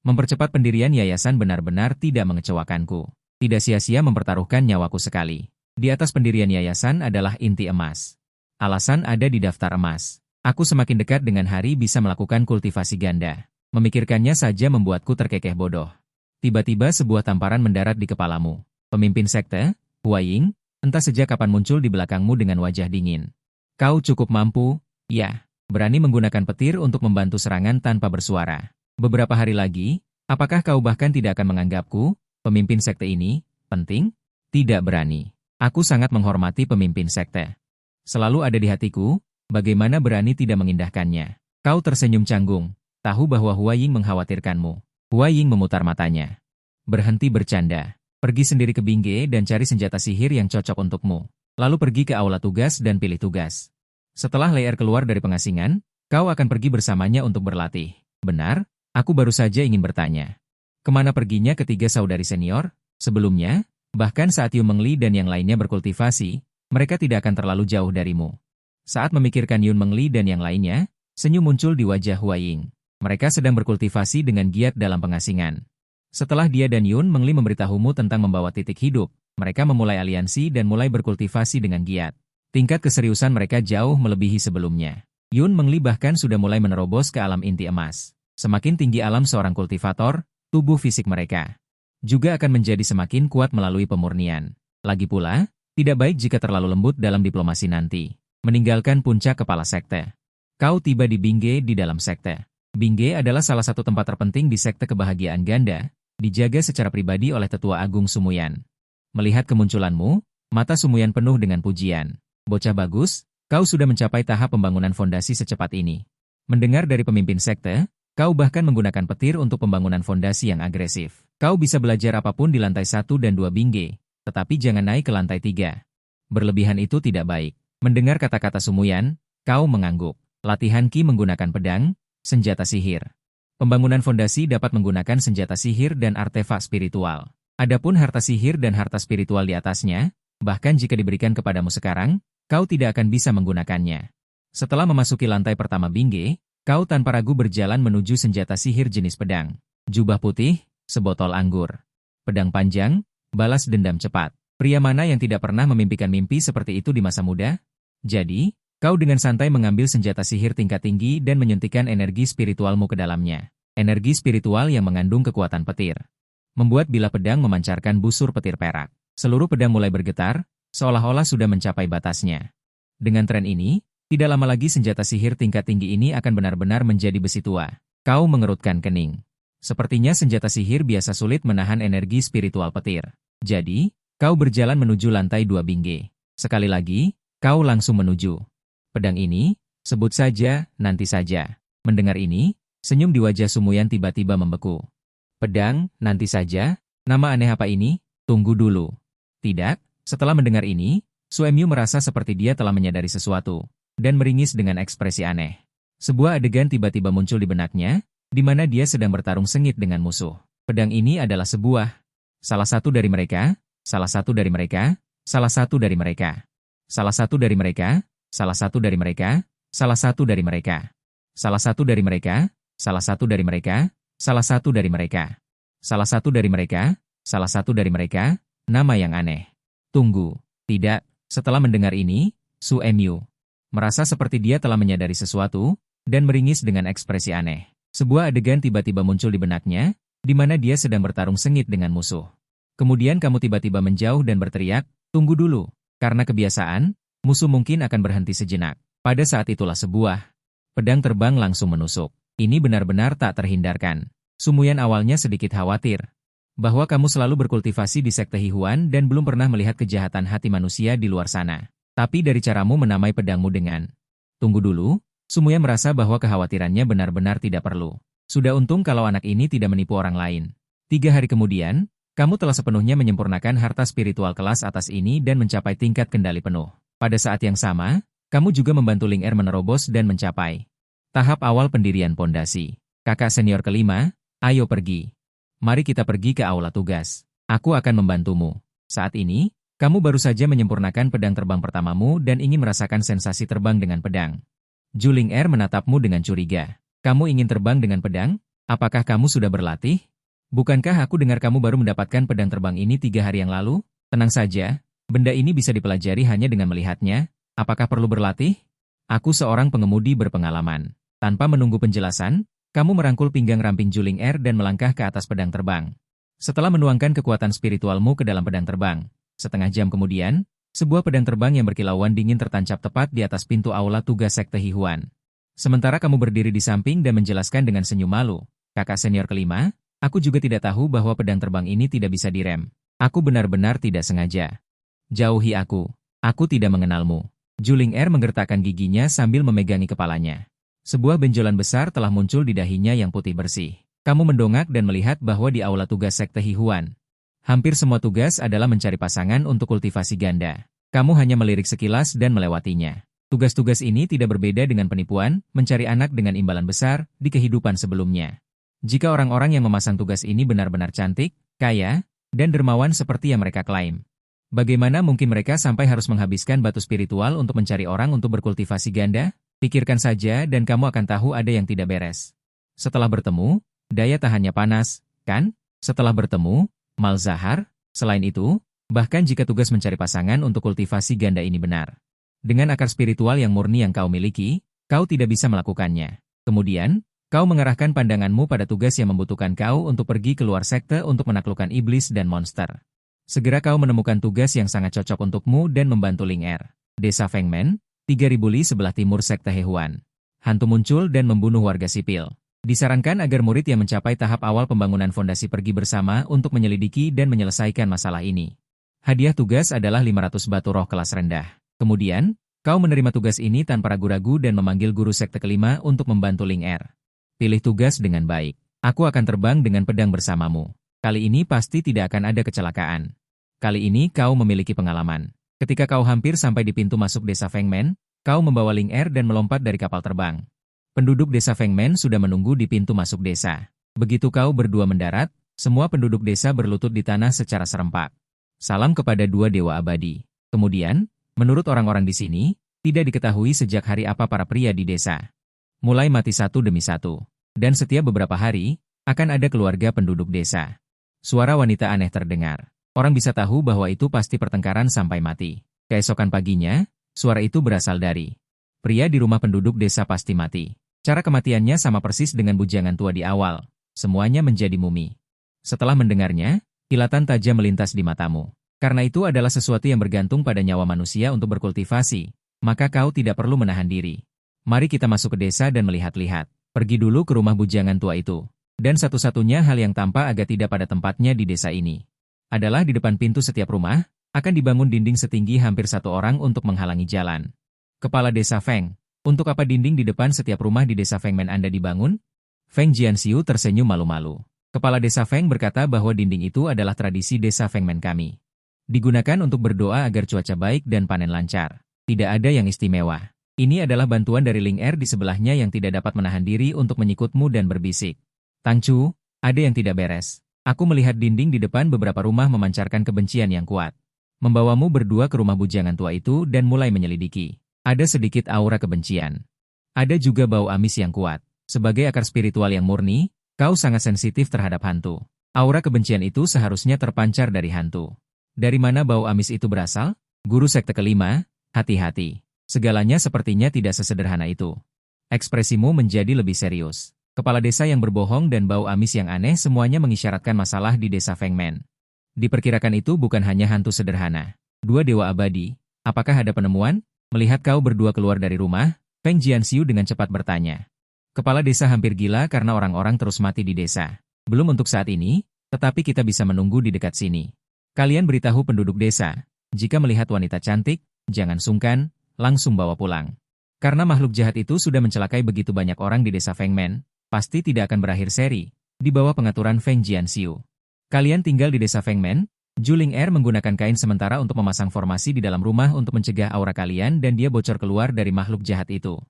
Mempercepat pendirian yayasan benar-benar tidak mengecewakanku. Tidak sia-sia mempertaruhkan nyawaku sekali. Di atas pendirian yayasan adalah inti emas. Alasan ada di daftar emas. Aku semakin dekat dengan hari bisa melakukan kultivasi ganda. Memikirkannya saja membuatku terkekeh bodoh. Tiba-tiba sebuah tamparan mendarat di kepalamu. Pemimpin sekte, Hua Ying, entah sejak kapan muncul di belakangmu dengan wajah dingin. Kau cukup mampu, ya, berani menggunakan petir untuk membantu serangan tanpa bersuara. Beberapa hari lagi, apakah kau bahkan tidak akan menganggapku, pemimpin sekte ini, penting? Tidak berani. Aku sangat menghormati pemimpin sekte. Selalu ada di hatiku, bagaimana berani tidak mengindahkannya. Kau tersenyum canggung, tahu bahwa Hua Ying mengkhawatirkanmu. Hua Ying memutar matanya. Berhenti bercanda. Pergi sendiri ke Bingge dan cari senjata sihir yang cocok untukmu. Lalu pergi ke aula tugas dan pilih tugas. Setelah Leer keluar dari pengasingan, kau akan pergi bersamanya untuk berlatih. Benar? Aku baru saja ingin bertanya. Kemana perginya ketiga saudari senior? Sebelumnya, bahkan saat Yu Mengli dan yang lainnya berkultivasi, mereka tidak akan terlalu jauh darimu. Saat memikirkan Yun Mengli dan yang lainnya, senyum muncul di wajah Hua Ying. Mereka sedang berkultivasi dengan giat dalam pengasingan. Setelah dia dan Yun Mengli memberitahumu tentang membawa titik hidup, mereka memulai aliansi dan mulai berkultivasi dengan giat. Tingkat keseriusan mereka jauh melebihi sebelumnya. Yun Mengli bahkan sudah mulai menerobos ke alam inti emas. Semakin tinggi alam seorang kultivator, tubuh fisik mereka juga akan menjadi semakin kuat melalui pemurnian. Lagi pula, tidak baik jika terlalu lembut dalam diplomasi nanti. Meninggalkan puncak kepala sekte. Kau tiba di Bingge di dalam sekte. Bingge adalah salah satu tempat terpenting di sekte kebahagiaan ganda, dijaga secara pribadi oleh Tetua Agung Sumuyan. Melihat kemunculanmu, mata Sumuyan penuh dengan pujian. Bocah bagus, kau sudah mencapai tahap pembangunan fondasi secepat ini. Mendengar dari pemimpin sekte, kau bahkan menggunakan petir untuk pembangunan fondasi yang agresif. Kau bisa belajar apapun di lantai 1 dan 2 Bingge, tetapi jangan naik ke lantai 3. Berlebihan itu tidak baik. Mendengar kata-kata Sumuyan, kau mengangguk. Latihan Ki menggunakan pedang, senjata sihir. Pembangunan fondasi dapat menggunakan senjata sihir dan artefak spiritual. Adapun harta sihir dan harta spiritual di atasnya, bahkan jika diberikan kepadamu sekarang, kau tidak akan bisa menggunakannya. Setelah memasuki lantai pertama Bingge, kau tanpa ragu berjalan menuju senjata sihir jenis pedang. Jubah putih, sebotol anggur. Pedang panjang, balas dendam cepat. Pria mana yang tidak pernah memimpikan mimpi seperti itu di masa muda? Jadi, kau dengan santai mengambil senjata sihir tingkat tinggi dan menyuntikkan energi spiritualmu ke dalamnya. Energi spiritual yang mengandung kekuatan petir. Membuat bilah pedang memancarkan busur petir perak. Seluruh pedang mulai bergetar, seolah-olah sudah mencapai batasnya. Dengan tren ini, tidak lama lagi senjata sihir tingkat tinggi ini akan benar-benar menjadi besi tua. Kau mengerutkan kening. Sepertinya senjata sihir biasa sulit menahan energi spiritual petir. Jadi, kau berjalan menuju lantai 2 Bingge. Sekali lagi, kau langsung menuju. Pedang ini, sebut saja, nanti saja. Mendengar ini, senyum di wajah Sumuyan tiba-tiba membeku. Pedang, nanti saja? Nama aneh apa ini? Tunggu dulu. Tidak, setelah mendengar ini, Suemyu merasa seperti dia telah menyadari sesuatu, dan meringis dengan ekspresi aneh. Sebuah adegan tiba-tiba muncul di benaknya, di mana dia sedang bertarung sengit dengan musuh. Pedang ini adalah salah satu dari mereka, salah satu dari mereka, salah satu dari mereka, salah satu dari mereka, salah satu dari mereka, Salah satu dari mereka. Salah satu dari mereka. Salah satu dari mereka. Salah satu dari mereka. Salah satu dari mereka. Salah satu dari mereka. Nama yang aneh. Tunggu. Tidak. Setelah mendengar ini, Su Emyu merasa seperti dia telah menyadari sesuatu, dan meringis dengan ekspresi aneh. Sebuah adegan tiba-tiba muncul di benaknya, di mana dia sedang bertarung sengit dengan musuh. Kemudian kamu tiba-tiba menjauh dan berteriak, "Tunggu dulu." Karena kebiasaan, musuh mungkin akan berhenti sejenak. Pada saat itulah sebuah pedang terbang langsung menusuk. Ini benar-benar tak terhindarkan. Sumuyan awalnya sedikit khawatir bahwa kamu selalu berkultivasi di sekte Hihuan dan belum pernah melihat kejahatan hati manusia di luar sana. Tapi dari caramu menamai pedangmu dengan "Tunggu dulu," Sumuya merasa bahwa kekhawatirannya benar-benar tidak perlu. Sudah untung kalau anak ini tidak menipu orang lain. 3 hari kemudian, kamu telah sepenuhnya menyempurnakan harta spiritual kelas atas ini dan mencapai tingkat kendali penuh. Pada saat yang sama, kamu juga membantu Ling Er menerobos dan mencapai tahap awal pendirian pondasi. Kakak senior kelima, ayo pergi. Mari kita pergi ke aula tugas. Aku akan membantumu. Saat ini, kamu baru saja menyempurnakan pedang terbang pertamamu dan ingin merasakan sensasi terbang dengan pedang. Zhu Ling Er menatapmu dengan curiga. Kamu ingin terbang dengan pedang? Apakah kamu sudah berlatih? Bukankah aku dengar kamu baru mendapatkan pedang terbang ini 3 hari yang lalu? Tenang saja, benda ini bisa dipelajari hanya dengan melihatnya. Apakah perlu berlatih? Aku seorang pengemudi berpengalaman. Tanpa menunggu penjelasan, kamu merangkul pinggang ramping Zhu Ling Er dan melangkah ke atas pedang terbang. Setelah menuangkan kekuatan spiritualmu ke dalam pedang terbang, setengah jam kemudian, sebuah pedang terbang yang berkilauan dingin tertancap tepat di atas pintu aula tugas sekte Hihuan. Sementara kamu berdiri di samping dan menjelaskan dengan senyum malu, kakak senior kelima, aku juga tidak tahu bahwa pedang terbang ini tidak bisa direm. Aku benar-benar tidak sengaja. Jauhi aku. Aku tidak mengenalmu. Zhu Ling Er menggertakkan giginya sambil memegangi kepalanya. Sebuah benjolan besar telah muncul di dahinya yang putih bersih. Kamu mendongak dan melihat bahwa di aula tugas sekte Hihuan, hampir semua tugas adalah mencari pasangan untuk kultivasi ganda. Kamu hanya melirik sekilas dan melewatinya. Tugas-tugas ini tidak berbeda dengan penipuan, mencari anak dengan imbalan besar di kehidupan sebelumnya. Jika orang-orang yang memasang tugas ini benar-benar cantik, kaya, dan dermawan seperti yang mereka klaim, bagaimana mungkin mereka sampai harus menghabiskan batu spiritual untuk mencari orang untuk berkultivasi ganda? Pikirkan saja dan kamu akan tahu ada yang tidak beres. Setelah bertemu, daya tahannya panas, kan? Setelah bertemu, Malzahar, selain itu, bahkan jika tugas mencari pasangan untuk kultivasi ganda ini benar, dengan akar spiritual yang murni yang kau miliki, kau tidak bisa melakukannya. Kemudian, kau mengarahkan pandanganmu pada tugas yang membutuhkan kau untuk pergi keluar sekte untuk menaklukkan iblis dan monster. Segera kau menemukan tugas yang sangat cocok untukmu dan membantu Ling Er. Desa Fengmen, 3000 li sebelah timur sekte Hehuan. Hantu muncul dan membunuh warga sipil. Disarankan agar murid yang mencapai tahap awal pembangunan fondasi pergi bersama untuk menyelidiki dan menyelesaikan masalah ini. Hadiah tugas adalah 500 batu roh kelas rendah. Kemudian, kau menerima tugas ini tanpa ragu-ragu dan memanggil guru sekte kelima untuk membantu Ling Er. Pilih tugas dengan baik. Aku akan terbang dengan pedang bersamamu. Kali ini pasti tidak akan ada kecelakaan. Kali ini kau memiliki pengalaman. Ketika kau hampir sampai di pintu masuk desa Fengmen, kau membawa Ling Er dan melompat dari kapal terbang. Penduduk desa Fengmen sudah menunggu di pintu masuk desa. Begitu kau berdua mendarat, semua penduduk desa berlutut di tanah secara serempak. Salam kepada dua dewa abadi. Kemudian, menurut orang-orang di sini, tidak diketahui sejak hari apa para pria di desa mulai mati satu demi satu. Dan setiap beberapa hari, akan ada keluarga penduduk desa. Suara wanita aneh terdengar. Orang bisa tahu bahwa itu pasti pertengkaran sampai mati. Keesokan paginya, suara itu berasal dari pria di rumah penduduk desa pasti mati. Cara kematiannya sama persis dengan bujangan tua di awal. Semuanya menjadi mumi. Setelah mendengarnya, kilatan tajam melintas di matamu. Karena itu adalah sesuatu yang bergantung pada nyawa manusia untuk berkultivasi, maka kau tidak perlu menahan diri. Mari kita masuk ke desa dan melihat-lihat. Pergi dulu ke rumah bujangan tua itu. Dan satu-satunya hal yang tampak agak tidak pada tempatnya di desa ini adalah di depan pintu setiap rumah, akan dibangun dinding setinggi hampir 1 orang untuk menghalangi jalan. Kepala desa Feng, untuk apa dinding di depan setiap rumah di desa Fengmen Anda dibangun? Feng Jianxiu tersenyum malu-malu. Kepala desa Feng berkata bahwa dinding itu adalah tradisi desa Fengmen kami. Digunakan untuk berdoa agar cuaca baik dan panen lancar. Tidak ada yang istimewa. Ini adalah bantuan dari Ling Er di sebelahnya yang tidak dapat menahan diri untuk menyikutmu dan berbisik. Tangcu, ada yang tidak beres. Aku melihat dinding di depan beberapa rumah memancarkan kebencian yang kuat. Membawamu berdua ke rumah bujangan tua itu dan mulai menyelidiki. Ada sedikit aura kebencian. Ada juga bau amis yang kuat. Sebagai akar spiritual yang murni, kau sangat sensitif terhadap hantu. Aura kebencian itu seharusnya terpancar dari hantu. Dari mana bau amis itu berasal? Guru sekte kelima, hati-hati. Segalanya sepertinya tidak sesederhana itu. Ekspresimu menjadi lebih serius. Kepala desa yang berbohong dan bau amis yang aneh semuanya mengisyaratkan masalah di desa Fengmen. Diperkirakan itu bukan hanya hantu sederhana. Dua dewa abadi. Apakah ada penemuan? Melihat kau berdua keluar dari rumah, Feng Jianxiu dengan cepat bertanya. Kepala desa hampir gila karena orang-orang terus mati di desa. Belum untuk saat ini, tetapi kita bisa menunggu di dekat sini. Kalian beritahu penduduk desa, jika melihat wanita cantik, jangan sungkan, langsung bawa pulang. Karena makhluk jahat itu sudah mencelakai begitu banyak orang di desa Fengmen, pasti tidak akan berakhir seri, di bawah pengaturan Feng Jianxiu. Kalian tinggal di desa Fengmen, Juling Er menggunakan kain sementara untuk memasang formasi di dalam rumah untuk mencegah aura kalian dan dia bocor keluar dari makhluk jahat itu.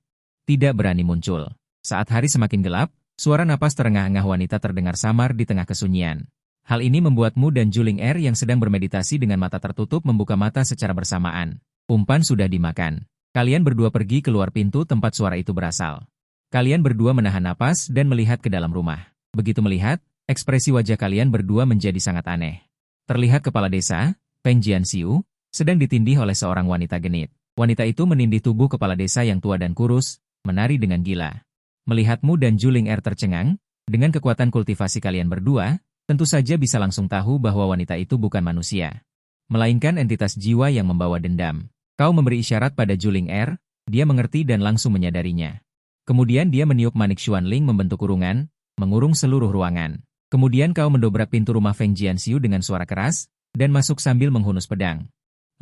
Tidak berani muncul. Saat hari semakin gelap, suara napas terengah-engah wanita terdengar samar di tengah kesunyian. Hal ini membuatmu dan Juling Er yang sedang bermeditasi dengan mata tertutup membuka mata secara bersamaan. Umpan sudah dimakan. Kalian berdua pergi keluar pintu tempat suara itu berasal. Kalian berdua menahan napas dan melihat ke dalam rumah. Begitu melihat, ekspresi wajah kalian berdua menjadi sangat aneh. Terlihat kepala desa, Feng Jianxiu, sedang ditindih oleh seorang wanita genit. Wanita itu menindih tubuh kepala desa yang tua dan kurus, menari dengan gila. Melihatmu dan Juling Er tercengang, dengan kekuatan kultivasi kalian berdua, tentu saja bisa langsung tahu bahwa wanita itu bukan manusia, melainkan entitas jiwa yang membawa dendam. Kau memberi isyarat pada Juling Er, dia mengerti dan langsung menyadarinya. Kemudian dia meniup manik Xuanling membentuk kurungan, mengurung seluruh ruangan. Kemudian kau mendobrak pintu rumah Feng Jianxiu dengan suara keras, dan masuk sambil menghunus pedang.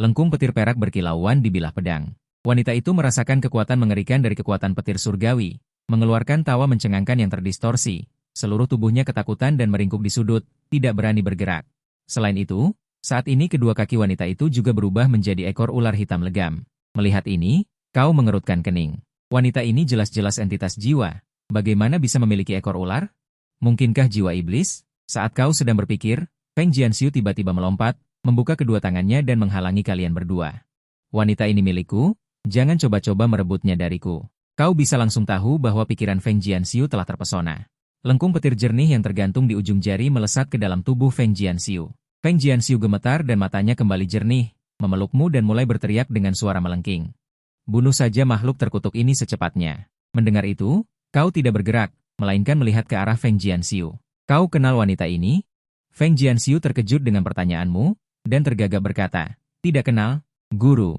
Lengkung petir perak berkilauan di bilah pedang. Wanita itu merasakan kekuatan mengerikan dari kekuatan petir surgawi, mengeluarkan tawa mencengangkan yang terdistorsi. Seluruh tubuhnya ketakutan dan meringkuk di sudut, tidak berani bergerak. Selain itu, saat ini kedua kaki wanita itu juga berubah menjadi ekor ular hitam legam. Melihat ini, kau mengerutkan kening. Wanita ini jelas-jelas entitas jiwa. Bagaimana bisa memiliki ekor ular? Mungkinkah jiwa iblis? Saat kau sedang berpikir, Feng Jianxiu tiba-tiba melompat, membuka kedua tangannya dan menghalangi kalian berdua. Wanita ini milikku, jangan coba-coba merebutnya dariku. Kau bisa langsung tahu bahwa pikiran Feng Jianxiu telah terpesona. Lengkung petir jernih yang tergantung di ujung jari melesat ke dalam tubuh Feng Jianxiu. Feng Jianxiu gemetar dan matanya kembali jernih, memelukmu dan mulai berteriak dengan suara melengking. Bunuh saja makhluk terkutuk ini secepatnya. Mendengar itu, kau tidak bergerak, melainkan melihat ke arah Feng Jianxiu. Kau kenal wanita ini? Feng Jianxiu terkejut dengan pertanyaanmu, dan tergagap berkata, tidak kenal, guru.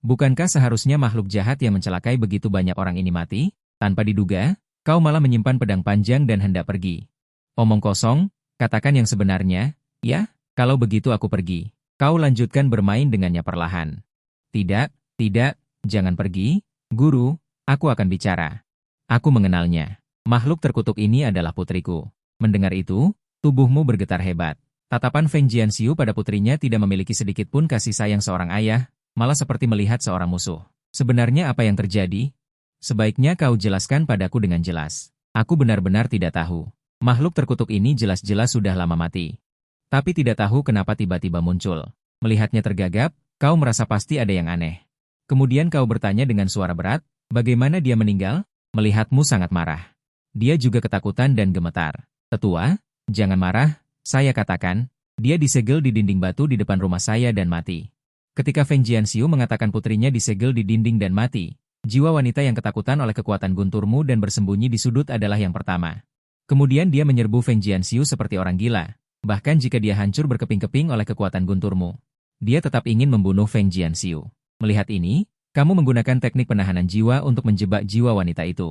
Bukankah seharusnya makhluk jahat yang mencelakai begitu banyak orang ini mati? Tanpa diduga, kau malah menyimpan pedang panjang dan hendak pergi. Omong kosong, katakan yang sebenarnya, ya, kalau begitu aku pergi. Kau lanjutkan bermain dengannya perlahan. Tidak, jangan pergi, guru, aku akan bicara. Aku mengenalnya. Makhluk terkutuk ini adalah putriku. Mendengar itu, tubuhmu bergetar hebat. Tatapan Feng Jianxiu pada putrinya tidak memiliki sedikit pun kasih sayang seorang ayah, malah seperti melihat seorang musuh. Sebenarnya apa yang terjadi? Sebaiknya kau jelaskan padaku dengan jelas. Aku benar-benar tidak tahu. Makhluk terkutuk ini jelas-jelas sudah lama mati. Tapi tidak tahu kenapa tiba-tiba muncul. Melihatnya tergagap, kau merasa pasti ada yang aneh. Kemudian kau bertanya dengan suara berat, bagaimana dia meninggal? Melihatmu sangat marah. Dia juga ketakutan dan gemetar. Tetua, jangan marah, saya katakan, dia disegel di dinding batu di depan rumah saya dan mati. Ketika Feng Jianxiu mengatakan putrinya disegel di dinding dan mati, jiwa wanita yang ketakutan oleh kekuatan gunturmu dan bersembunyi di sudut adalah yang pertama. Kemudian dia menyerbu Feng Jianxiu seperti orang gila, bahkan jika dia hancur berkeping-keping oleh kekuatan gunturmu. Dia tetap ingin membunuh Feng Jianxiu. Melihat ini, kamu menggunakan teknik penahanan jiwa untuk menjebak jiwa wanita itu.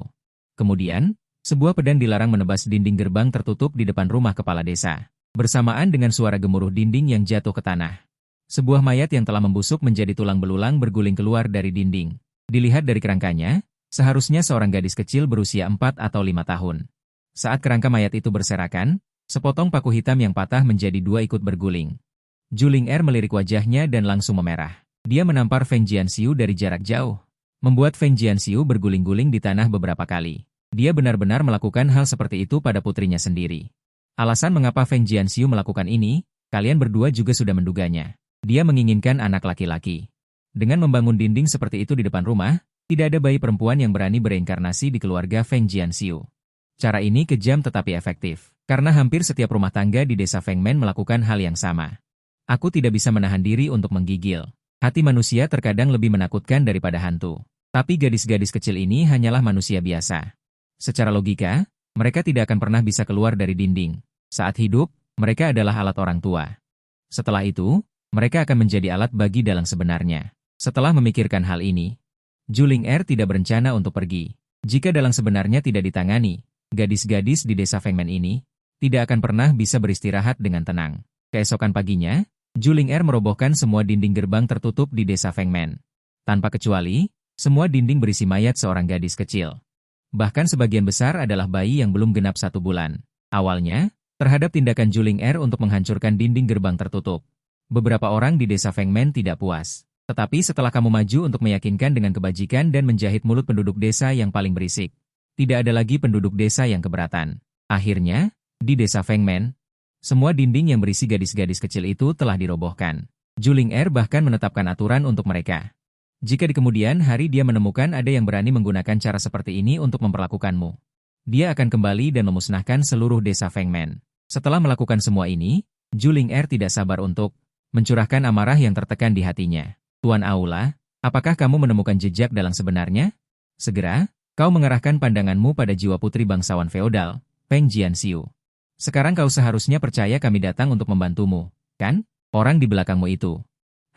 Kemudian, sebuah pedang dilarang menebas dinding gerbang tertutup di depan rumah kepala desa, bersamaan dengan suara gemuruh dinding yang jatuh ke tanah. Sebuah mayat yang telah membusuk menjadi tulang belulang berguling keluar dari dinding. Dilihat dari kerangkanya, seharusnya seorang gadis kecil berusia 4 atau 5 tahun. Saat kerangka mayat itu berserakan, sepotong paku hitam yang patah menjadi 2 ikut berguling. Juling Er melirik wajahnya dan langsung memerah. Dia menampar Feng Jianxiu dari jarak jauh, membuat Feng Jianxiu berguling-guling di tanah beberapa kali. Dia benar-benar melakukan hal seperti itu pada putrinya sendiri. Alasan mengapa Feng Jianxiu melakukan ini, kalian berdua juga sudah menduganya. Dia menginginkan anak laki-laki. Dengan membangun dinding seperti itu di depan rumah, Tidak ada bayi perempuan yang berani bereinkarnasi di keluarga Feng Jianxiu. Cara ini kejam tetapi efektif, karena hampir setiap rumah tangga di desa Fengmen melakukan hal yang sama. Aku tidak bisa menahan diri untuk menggigil. Hati manusia terkadang lebih menakutkan daripada hantu. Tapi gadis-gadis kecil ini hanyalah manusia biasa. Secara logika, mereka tidak akan pernah bisa keluar dari dinding. Saat hidup, mereka adalah alat orang tua. Setelah itu, mereka akan menjadi alat bagi dalang sebenarnya. Setelah memikirkan hal ini, Juling Er tidak berencana untuk pergi. Jika dalang sebenarnya tidak ditangani, gadis-gadis di desa Fengmen ini tidak akan pernah bisa beristirahat dengan tenang. Keesokan paginya, Juling Er merobohkan semua dinding gerbang tertutup di desa Fengmen. Tanpa kecuali, semua dinding berisi mayat seorang gadis kecil. Bahkan sebagian besar adalah bayi yang belum genap 1 bulan. Awalnya, terhadap tindakan Juling Er untuk menghancurkan dinding gerbang tertutup, beberapa orang di desa Fengmen tidak puas. Tetapi setelah kamu maju untuk meyakinkan dengan kebajikan dan menjahit mulut penduduk desa yang paling berisik, tidak ada lagi penduduk desa yang keberatan. Akhirnya, di desa Fengmen, semua dinding yang berisi gadis-gadis kecil itu telah dirobohkan. Juling Er bahkan menetapkan aturan untuk mereka. Jika di kemudian hari dia menemukan ada yang berani menggunakan cara seperti ini untuk memperlakukanmu, dia akan kembali dan memusnahkan seluruh desa Fengmen. Setelah melakukan semua ini, Juling Er tidak sabar untuk mencurahkan amarah yang tertekan di hatinya. Tuan Aula, apakah kamu menemukan jejak dalang sebenarnya? Segera, kau mengarahkan pandanganmu pada jiwa putri bangsawan feodal, Feng Jianxiu. Sekarang kau seharusnya percaya kami datang untuk membantumu, kan? Orang di belakangmu itu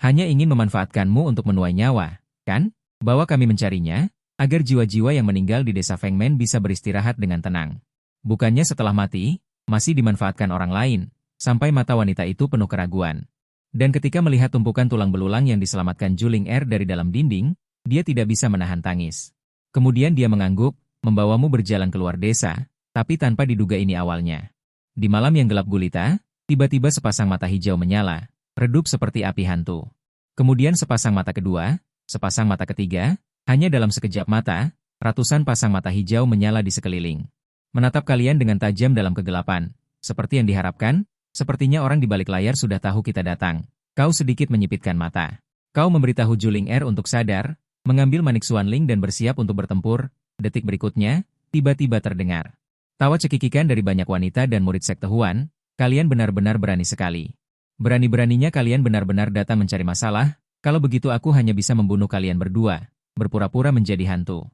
hanya ingin memanfaatkanmu untuk menuai nyawa, kan? Bawa kami mencarinya, agar jiwa-jiwa yang meninggal di desa Fengmen bisa beristirahat dengan tenang. Bukannya setelah mati, masih dimanfaatkan orang lain, sampai mata wanita itu penuh keraguan. Dan ketika melihat tumpukan tulang belulang yang diselamatkan Juling Er dari dalam dinding, dia tidak bisa menahan tangis. Kemudian dia mengangguk, membawamu berjalan keluar desa, tapi tanpa diduga ini awalnya. Di malam yang gelap gulita, tiba-tiba sepasang mata hijau menyala, redup seperti api hantu. Kemudian sepasang mata kedua, sepasang mata ketiga, hanya dalam sekejap mata, ratusan pasang mata hijau menyala di sekeliling. Menatap kalian dengan tajam dalam kegelapan. Seperti yang diharapkan, sepertinya orang di balik layar sudah tahu kita datang. Kau sedikit menyipitkan mata. Kau memberitahu Juling Er untuk sadar, mengambil manik Xuanling dan bersiap untuk bertempur. Detik berikutnya, tiba-tiba terdengar tawa cekikikan dari banyak wanita dan murid sekte Huan. Kalian benar-benar berani sekali. Berani-beraninya kalian benar-benar datang mencari masalah. Kalau begitu aku hanya bisa membunuh kalian berdua, berpura-pura menjadi hantu.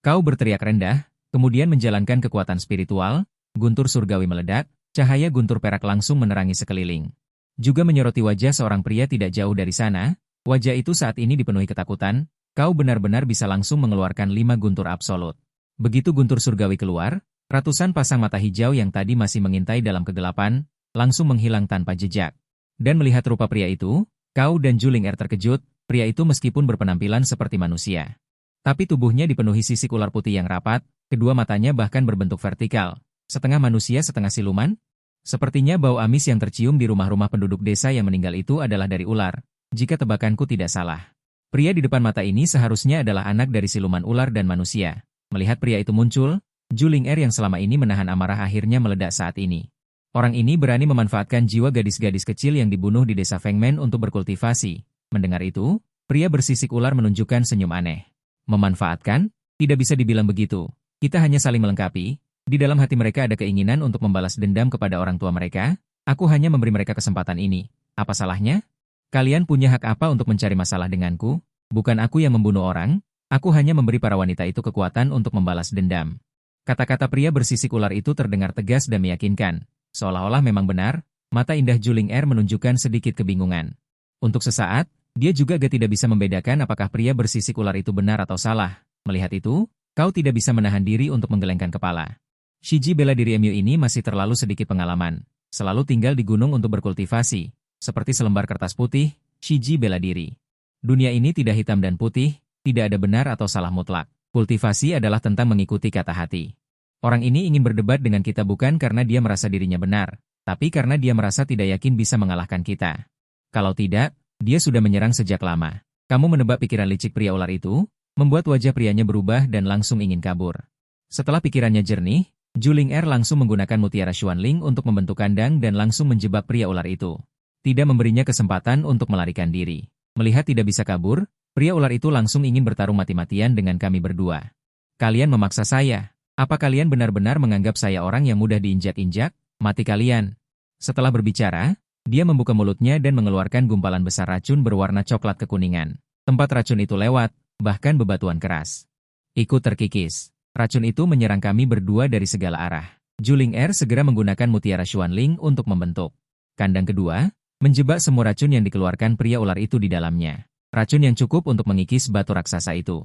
Kau berteriak rendah, kemudian menjalankan kekuatan spiritual. Guntur surgawi meledak, cahaya guntur perak langsung menerangi sekeliling. Juga menyoroti wajah seorang pria tidak jauh dari sana. Wajah itu saat ini dipenuhi ketakutan. Kau benar-benar bisa langsung mengeluarkan 5 guntur absolut. Begitu guntur surgawi keluar, ratusan pasang mata hijau yang tadi masih mengintai dalam kegelapan, langsung menghilang tanpa jejak. Dan melihat rupa pria itu, kau dan Juling Er terkejut. Pria itu meskipun berpenampilan seperti manusia, tapi tubuhnya dipenuhi sisik ular putih yang rapat, kedua matanya bahkan berbentuk vertikal, setengah manusia setengah siluman. Sepertinya bau amis yang tercium di rumah-rumah penduduk desa yang meninggal itu adalah dari ular, jika tebakanku tidak salah. Pria di depan mata ini seharusnya adalah anak dari siluman ular dan manusia. Melihat pria itu muncul, Juling Er yang selama ini menahan amarah akhirnya meledak saat ini. Orang ini berani memanfaatkan jiwa gadis-gadis kecil yang dibunuh di desa Fengmen untuk berkultivasi. Mendengar itu, pria bersisik ular menunjukkan senyum aneh. Memanfaatkan? Tidak bisa dibilang begitu. Kita hanya saling melengkapi. Di dalam hati mereka ada keinginan untuk membalas dendam kepada orang tua mereka. Aku hanya memberi mereka kesempatan ini. Apa salahnya? Kalian punya hak apa untuk mencari masalah denganku? Bukan aku yang membunuh orang. Aku hanya memberi para wanita itu kekuatan untuk membalas dendam. Kata-kata pria bersisik ular itu terdengar tegas dan meyakinkan. Seolah-olah memang benar, mata indah Juling Er menunjukkan sedikit kebingungan. Untuk sesaat, dia juga tidak bisa membedakan apakah pria bersisik ular itu benar atau salah. Melihat itu, kau tidak bisa menahan diri untuk menggelengkan kepala. Shiji bela diri Emu ini masih terlalu sedikit pengalaman. Selalu tinggal di gunung untuk berkultivasi. Seperti selembar kertas putih, Shiji bela diri. Dunia ini tidak hitam dan putih, tidak ada benar atau salah mutlak. Kultivasi adalah tentang mengikuti kata hati. Orang ini ingin berdebat dengan kita bukan karena dia merasa dirinya benar, tapi karena dia merasa tidak yakin bisa mengalahkan kita. Kalau tidak, dia sudah menyerang sejak lama. Kamu menebak pikiran licik pria ular itu, membuat wajah prianya berubah dan langsung ingin kabur. Setelah pikirannya jernih, Juling Er langsung menggunakan mutiara Xuanling untuk membentuk kandang dan langsung menjebak pria ular itu. Tidak memberinya kesempatan untuk melarikan diri. Melihat tidak bisa kabur, Pria ular itu langsung ingin bertarung mati-matian dengan kami berdua. Kalian memaksa saya. Apa kalian benar-benar menganggap saya orang yang mudah diinjak-injak? Mati kalian. Setelah berbicara, dia membuka mulutnya dan mengeluarkan gumpalan besar racun berwarna coklat kekuningan. Tempat racun itu lewat, bahkan bebatuan keras. Ikut terkikis. Racun itu menyerang kami berdua dari segala arah. Juling Er segera menggunakan mutiara Xuanling untuk membentuk kandang kedua, menjebak semua racun yang dikeluarkan pria ular itu di dalamnya. Racun yang cukup untuk mengikis batu raksasa itu.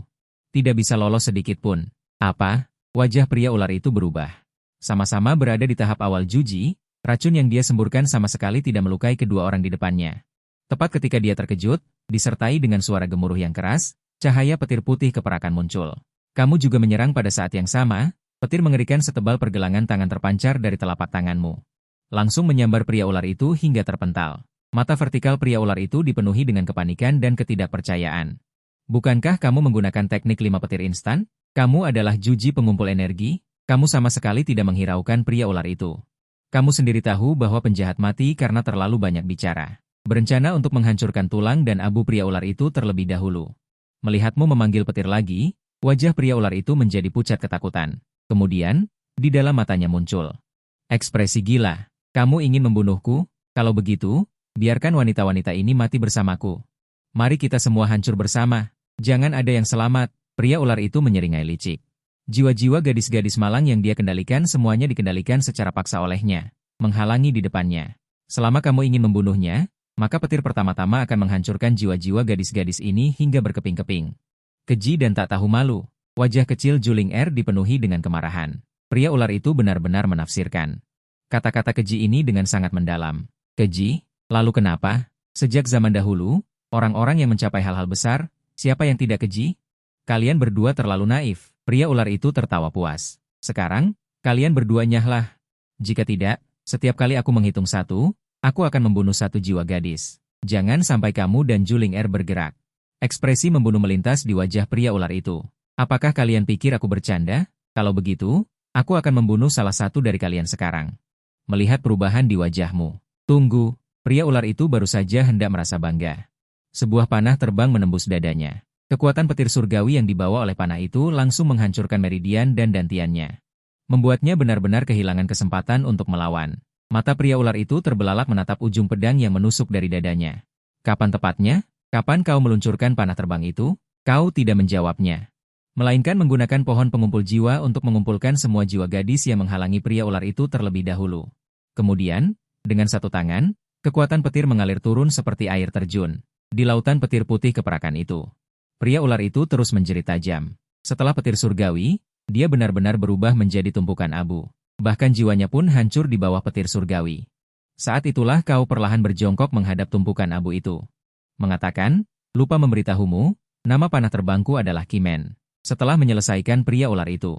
Tidak bisa lolos sedikit pun. Apa? Wajah pria ular itu berubah. Sama-sama berada di tahap awal juji, racun yang dia semburkan sama sekali tidak melukai kedua orang di depannya. Tepat ketika dia terkejut, disertai dengan suara gemuruh yang keras, cahaya petir putih keperakan muncul. Kamu juga menyerang pada saat yang sama, petir mengerikan setebal pergelangan tangan terpancar dari telapak tanganmu. Langsung menyambar pria ular itu hingga terpental. Mata vertikal pria ular itu dipenuhi dengan kepanikan dan ketidakpercayaan. Bukankah kamu menggunakan teknik 5 petir instan? Kamu adalah juji pengumpul energi, kamu sama sekali tidak menghiraukan pria ular itu. Kamu sendiri tahu bahwa penjahat mati karena terlalu banyak bicara. Berencana untuk menghancurkan tulang dan abu pria ular itu terlebih dahulu. Melihatmu memanggil petir lagi, wajah pria ular itu menjadi pucat ketakutan. Kemudian, di dalam matanya muncul ekspresi gila. Kamu ingin membunuhku? Kalau begitu, biarkan wanita-wanita ini mati bersamaku. Mari kita semua hancur bersama. Jangan ada yang selamat. Pria ular itu menyeringai licik. Jiwa-jiwa gadis-gadis malang yang dia kendalikan semuanya dikendalikan secara paksa olehnya, menghalangi di depannya. Selama kamu ingin membunuhnya, maka petir pertama-tama akan menghancurkan jiwa-jiwa gadis-gadis ini hingga berkeping-keping. Keji dan tak tahu malu, wajah kecil Juling Er dipenuhi dengan kemarahan. Pria ular itu benar-benar menafsirkan kata-kata keji ini dengan sangat mendalam. Keji? Lalu kenapa? Sejak zaman dahulu, orang-orang yang mencapai hal-hal besar, siapa yang tidak keji? Kalian berdua terlalu naif. Pria ular itu tertawa puas. Sekarang, kalian berdua nyahlah. Jika tidak, setiap kali aku menghitung 1, aku akan membunuh 1 jiwa gadis. Jangan sampai kamu dan Juling Er bergerak. Ekspresi membunuh melintas di wajah pria ular itu. Apakah kalian pikir aku bercanda? Kalau begitu, aku akan membunuh salah satu dari kalian sekarang. Melihat perubahan di wajahmu. Tunggu, pria ular itu baru saja hendak merasa bangga. Sebuah panah terbang menembus dadanya. Kekuatan petir surgawi yang dibawa oleh panah itu langsung menghancurkan meridian dan dantiannya. Membuatnya benar-benar kehilangan kesempatan untuk melawan. Mata pria ular itu terbelalak menatap ujung pedang yang menusuk dari dadanya. Kapan tepatnya? Kapan kau meluncurkan panah terbang itu? Kau tidak menjawabnya. Melainkan menggunakan pohon pengumpul jiwa untuk mengumpulkan semua jiwa gadis yang menghalangi pria ular itu terlebih dahulu. Kemudian, dengan satu tangan, kekuatan petir mengalir turun seperti air terjun di lautan petir putih keperakan itu. Pria ular itu terus menjerit tajam. Setelah petir surgawi, dia benar-benar berubah menjadi tumpukan abu. Bahkan jiwanya pun hancur di bawah petir surgawi. Saat itulah kau perlahan berjongkok menghadap tumpukan abu itu. Mengatakan, lupa memberitahumu, nama panah terbangku adalah Kimen. Setelah menyelesaikan pria ular itu,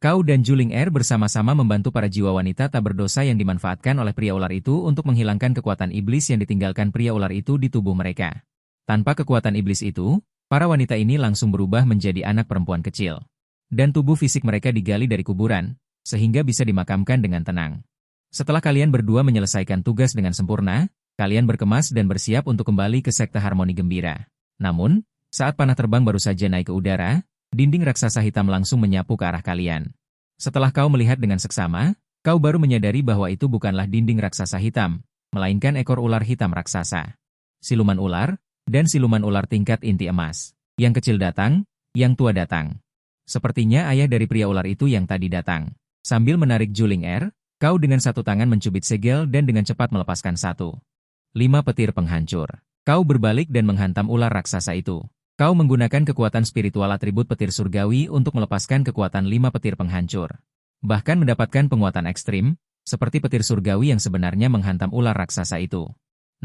kau dan Juling Er bersama-sama membantu para jiwa wanita tak berdosa yang dimanfaatkan oleh pria ular itu untuk menghilangkan kekuatan iblis yang ditinggalkan pria ular itu di tubuh mereka. Tanpa kekuatan iblis itu, para wanita ini langsung berubah menjadi anak perempuan kecil. Dan tubuh fisik mereka digali dari kuburan, sehingga bisa dimakamkan dengan tenang. Setelah kalian berdua menyelesaikan tugas dengan sempurna, kalian berkemas dan bersiap untuk kembali ke sekte harmoni gembira. Namun, saat panah terbang baru saja naik ke udara, dinding raksasa hitam langsung menyapu ke arah kalian. Setelah kau melihat dengan seksama, kau baru menyadari bahwa itu bukanlah dinding raksasa hitam, melainkan ekor ular hitam raksasa. Siluman ular, dan siluman ular tingkat inti emas. Yang kecil datang, yang tua datang. Sepertinya ayah dari pria ular itu yang tadi datang. Sambil menarik Juling Er, kau dengan satu tangan mencubit segel dan dengan cepat melepaskan 1. 5 petir penghancur. Kau berbalik dan menghantam ular raksasa itu. Kau menggunakan kekuatan spiritual atribut petir surgawi untuk melepaskan kekuatan 5 petir penghancur. Bahkan mendapatkan penguatan ekstrim, seperti petir surgawi yang sebenarnya menghantam ular raksasa itu.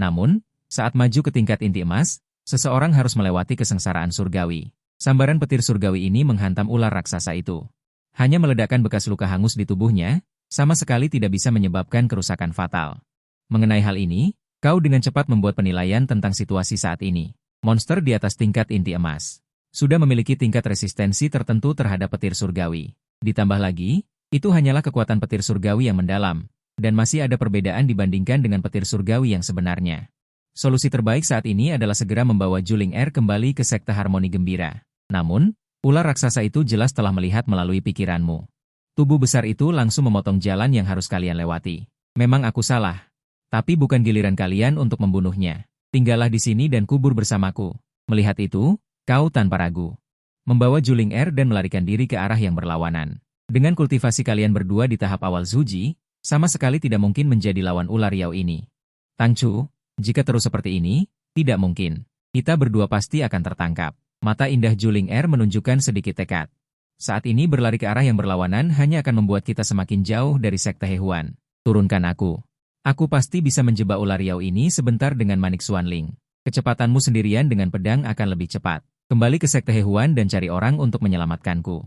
Namun, saat maju ke tingkat inti emas, seseorang harus melewati kesengsaraan surgawi. Sambaran petir surgawi ini menghantam ular raksasa itu. Hanya meledakkan bekas luka hangus di tubuhnya, sama sekali tidak bisa menyebabkan kerusakan fatal. Mengenai hal ini, kau dengan cepat membuat penilaian tentang situasi saat ini. Monster di atas tingkat inti emas sudah memiliki tingkat resistensi tertentu terhadap petir surgawi. Ditambah lagi, itu hanyalah kekuatan petir surgawi yang mendalam, dan masih ada perbedaan dibandingkan dengan petir surgawi yang sebenarnya. Solusi terbaik saat ini adalah segera membawa Juling Er kembali ke Sekte Harmoni Gembira. Namun, ular raksasa itu jelas telah melihat melalui pikiranmu. Tubuh besar itu langsung memotong jalan yang harus kalian lewati. Memang aku salah. Tapi bukan giliran kalian untuk membunuhnya. Tinggallah di sini dan kubur bersamaku. Melihat itu, kau tanpa ragu membawa Juling Er dan melarikan diri ke arah yang berlawanan. Dengan kultivasi kalian berdua di tahap awal Zuji, sama sekali tidak mungkin menjadi lawan ular Yao ini. Tang Chu, jika terus seperti ini, tidak mungkin. Kita berdua pasti akan tertangkap. Mata indah Juling Er menunjukkan sedikit tekad. Saat ini berlari ke arah yang berlawanan hanya akan membuat kita semakin jauh dari Sekte Hehuan. Turunkan aku. Aku pasti bisa menjebak ular Yao ini sebentar dengan manik Xuanling. Kecepatanmu sendirian dengan pedang akan lebih cepat. Kembali ke Sekte Hehuan dan cari orang untuk menyelamatkanku.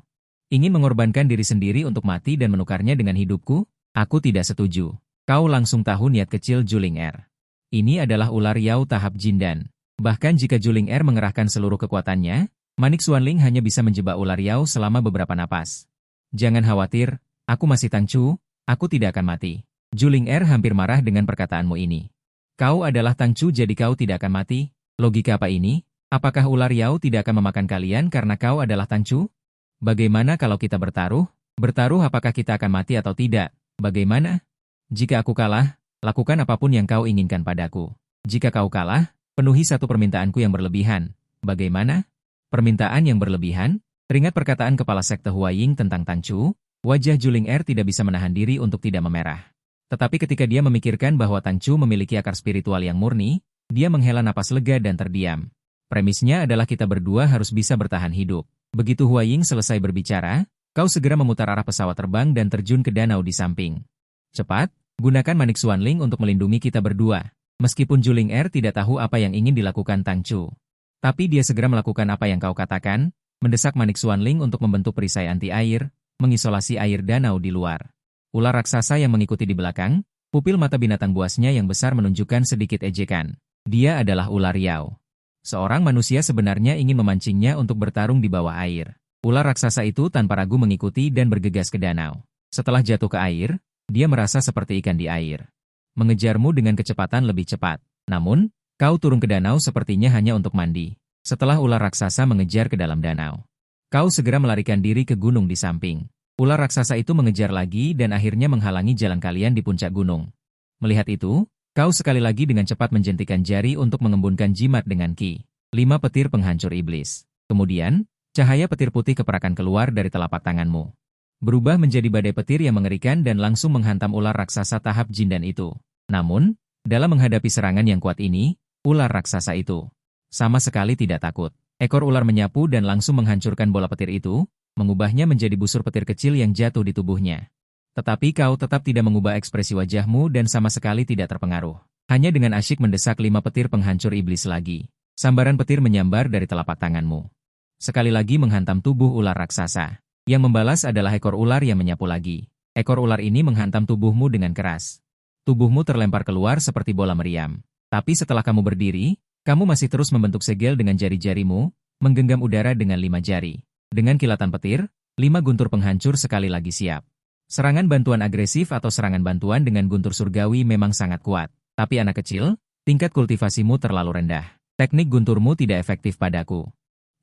Ingin mengorbankan diri sendiri untuk mati dan menukarnya dengan hidupku? Aku tidak setuju. Kau langsung tahu niat kecil Juling Er. Ini adalah ular Yao tahap Jindan. Bahkan jika Juling Er mengerahkan seluruh kekuatannya, manik Xuanling hanya bisa menjebak ular Yao selama beberapa napas. Jangan khawatir, aku masih Tang Chu, aku tidak akan mati. Juling Er hampir marah dengan perkataanmu ini. Kau adalah Tang Chu jadi kau tidak akan mati? Logika apa ini? Apakah ular Yao tidak akan memakan kalian karena kau adalah Tang Chu? Bagaimana kalau kita bertaruh? Bertaruh apakah kita akan mati atau tidak? Bagaimana? Jika aku kalah, lakukan apapun yang kau inginkan padaku. Jika kau kalah, penuhi satu permintaanku yang berlebihan. Bagaimana? Permintaan yang berlebihan? Teringat perkataan kepala sekte Huaying tentang Tang Chu, wajah Juling Er tidak bisa menahan diri untuk tidak memerah. Tetapi ketika dia memikirkan bahwa Tang Chu memiliki akar spiritual yang murni, dia menghela napas lega dan terdiam. Premisnya adalah kita berdua harus bisa bertahan hidup. Begitu Huaying selesai berbicara, kau segera memutar arah pesawat terbang dan terjun ke danau di samping. Cepat, gunakan manik Xuanling untuk melindungi kita berdua. Meskipun Juling Er tidak tahu apa yang ingin dilakukan Tang Chu. Tapi dia segera melakukan apa yang kau katakan, mendesak manik Xuanling untuk membentuk perisai anti-air, mengisolasi air danau di luar. Ular raksasa yang mengikuti di belakang, pupil mata binatang buasnya yang besar menunjukkan sedikit ejekan. Dia adalah ular Yao. Seorang manusia sebenarnya ingin memancingnya untuk bertarung di bawah air. Ular raksasa itu tanpa ragu mengikuti dan bergegas ke danau. Setelah jatuh ke air, dia merasa seperti ikan di air. Mengejarmu dengan kecepatan lebih cepat. Namun, kau turun ke danau sepertinya hanya untuk mandi. Setelah ular raksasa mengejar ke dalam danau, kau segera melarikan diri ke gunung di samping. Ular raksasa itu mengejar lagi dan akhirnya menghalangi jalan kalian di puncak gunung. Melihat itu, kau sekali lagi dengan cepat menjentikan jari untuk mengembunkan jimat dengan ki. 5 petir penghancur iblis. Kemudian, cahaya petir putih keperakan keluar dari telapak tanganmu. Berubah menjadi badai petir yang mengerikan dan langsung menghantam ular raksasa tahap Jindan itu. Namun, dalam menghadapi serangan yang kuat ini, ular raksasa itu sama sekali tidak takut. Ekor ular menyapu dan langsung menghancurkan bola petir itu, mengubahnya menjadi busur petir kecil yang jatuh di tubuhnya. Tetapi kau tetap tidak mengubah ekspresi wajahmu dan sama sekali tidak terpengaruh. Hanya dengan asyik mendesak 5 petir penghancur iblis lagi. Sambaran petir menyambar dari telapak tanganmu. Sekali lagi menghantam tubuh ular raksasa. Yang membalas adalah ekor ular yang menyapu lagi. Ekor ular ini menghantam tubuhmu dengan keras. Tubuhmu terlempar keluar seperti bola meriam. Tapi setelah kamu berdiri, kamu masih terus membentuk segel dengan jari-jarimu, menggenggam udara dengan 5 jari. Dengan kilatan petir, 5 guntur penghancur sekali lagi siap. Serangan bantuan agresif atau serangan bantuan dengan guntur surgawi memang sangat kuat. Tapi anak kecil, tingkat kultivasimu terlalu rendah. Teknik gunturmu tidak efektif padaku.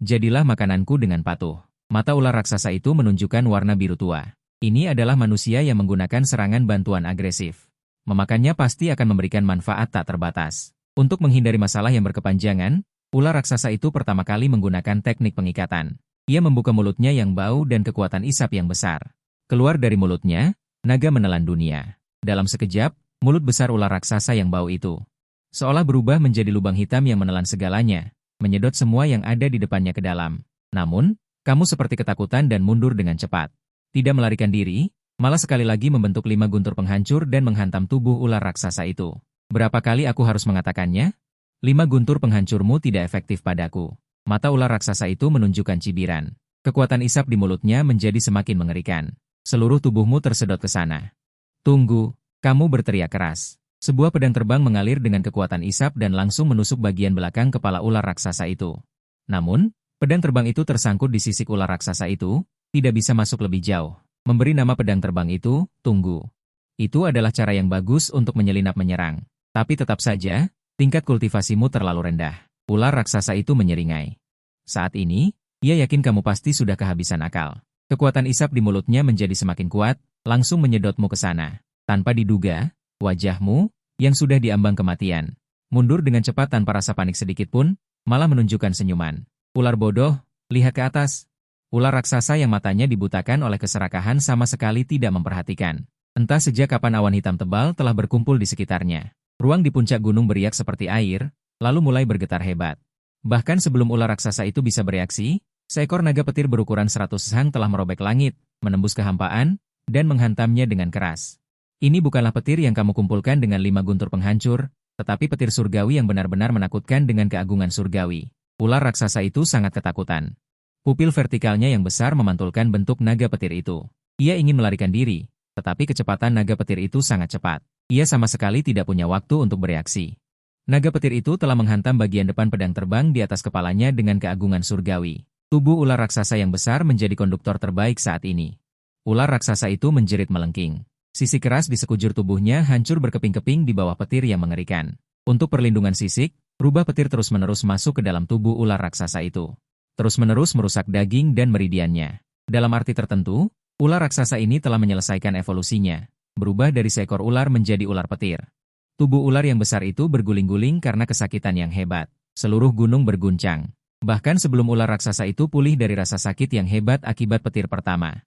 Jadilah makananku dengan patuh. Mata ular raksasa itu menunjukkan warna biru tua. Ini adalah manusia yang menggunakan serangan bantuan agresif. Memakannya pasti akan memberikan manfaat tak terbatas. Untuk menghindari masalah yang berkepanjangan, ular raksasa itu pertama kali menggunakan teknik pengikatan. Ia membuka mulutnya yang bau dan kekuatan isap yang besar. Keluar dari mulutnya, naga menelan dunia. Dalam sekejap, mulut besar ular raksasa yang bau itu seolah berubah menjadi lubang hitam yang menelan segalanya, menyedot semua yang ada di depannya ke dalam. Namun, kamu seperti ketakutan dan mundur dengan cepat. Tidak melarikan diri, malah sekali lagi membentuk 5 guntur penghancur dan menghantam tubuh ular raksasa itu. Berapa kali aku harus mengatakannya? 5 guntur penghancurmu tidak efektif padaku. Mata ular raksasa itu menunjukkan cibiran. Kekuatan isap di mulutnya menjadi semakin mengerikan. Seluruh tubuhmu tersedot ke sana. Tunggu, kamu berteriak keras. Sebuah pedang terbang mengalir dengan kekuatan isap dan langsung menusuk bagian belakang kepala ular raksasa itu. Namun, pedang terbang itu tersangkut di sisik ular raksasa itu, tidak bisa masuk lebih jauh. Memberi nama pedang terbang itu, tunggu. Itu adalah cara yang bagus untuk menyelinap menyerang. Tapi tetap saja, Tingkat kultivasimu terlalu rendah. Ular raksasa itu menyeringai. Saat ini, ia yakin kamu pasti sudah kehabisan akal. Kekuatan isap di mulutnya menjadi semakin kuat, langsung menyedotmu ke sana. Tanpa diduga, wajahmu, yang sudah diambang kematian, mundur dengan cepat tanpa rasa panik sedikit pun, malah menunjukkan senyuman. Ular bodoh, lihat ke atas. Ular raksasa yang matanya dibutakan oleh keserakahan sama sekali tidak memperhatikan. Entah sejak kapan awan hitam tebal telah berkumpul di sekitarnya. Ruang di puncak gunung beriak seperti air, lalu mulai bergetar hebat. Bahkan sebelum ular raksasa itu bisa bereaksi, seekor naga petir berukuran 100 sang telah merobek langit, menembus kehampaan, dan menghantamnya dengan keras. Ini bukanlah petir yang kamu kumpulkan dengan 5 guntur penghancur, tetapi petir surgawi yang benar-benar menakutkan dengan keagungan surgawi. Ular raksasa itu sangat ketakutan. Pupil vertikalnya yang besar memantulkan bentuk naga petir itu. Ia ingin melarikan diri, tetapi kecepatan naga petir itu sangat cepat. Ia sama sekali tidak punya waktu untuk bereaksi. Naga petir itu telah menghantam bagian depan pedang terbang di atas kepalanya dengan keagungan surgawi. Tubuh ular raksasa yang besar menjadi konduktor terbaik saat ini. Ular raksasa itu menjerit melengking. Sisi keras di sekujur tubuhnya hancur berkeping-keping di bawah petir yang mengerikan. Untuk perlindungan sisik, rubah petir terus-menerus masuk ke dalam tubuh ular raksasa itu. Terus-menerus merusak daging dan meridiannya. Dalam arti tertentu, ular raksasa ini telah menyelesaikan evolusinya. Berubah dari seekor ular menjadi ular petir. Tubuh ular yang besar itu berguling-guling karena kesakitan yang hebat. Seluruh gunung berguncang. Bahkan sebelum ular raksasa itu pulih dari rasa sakit yang hebat akibat petir pertama.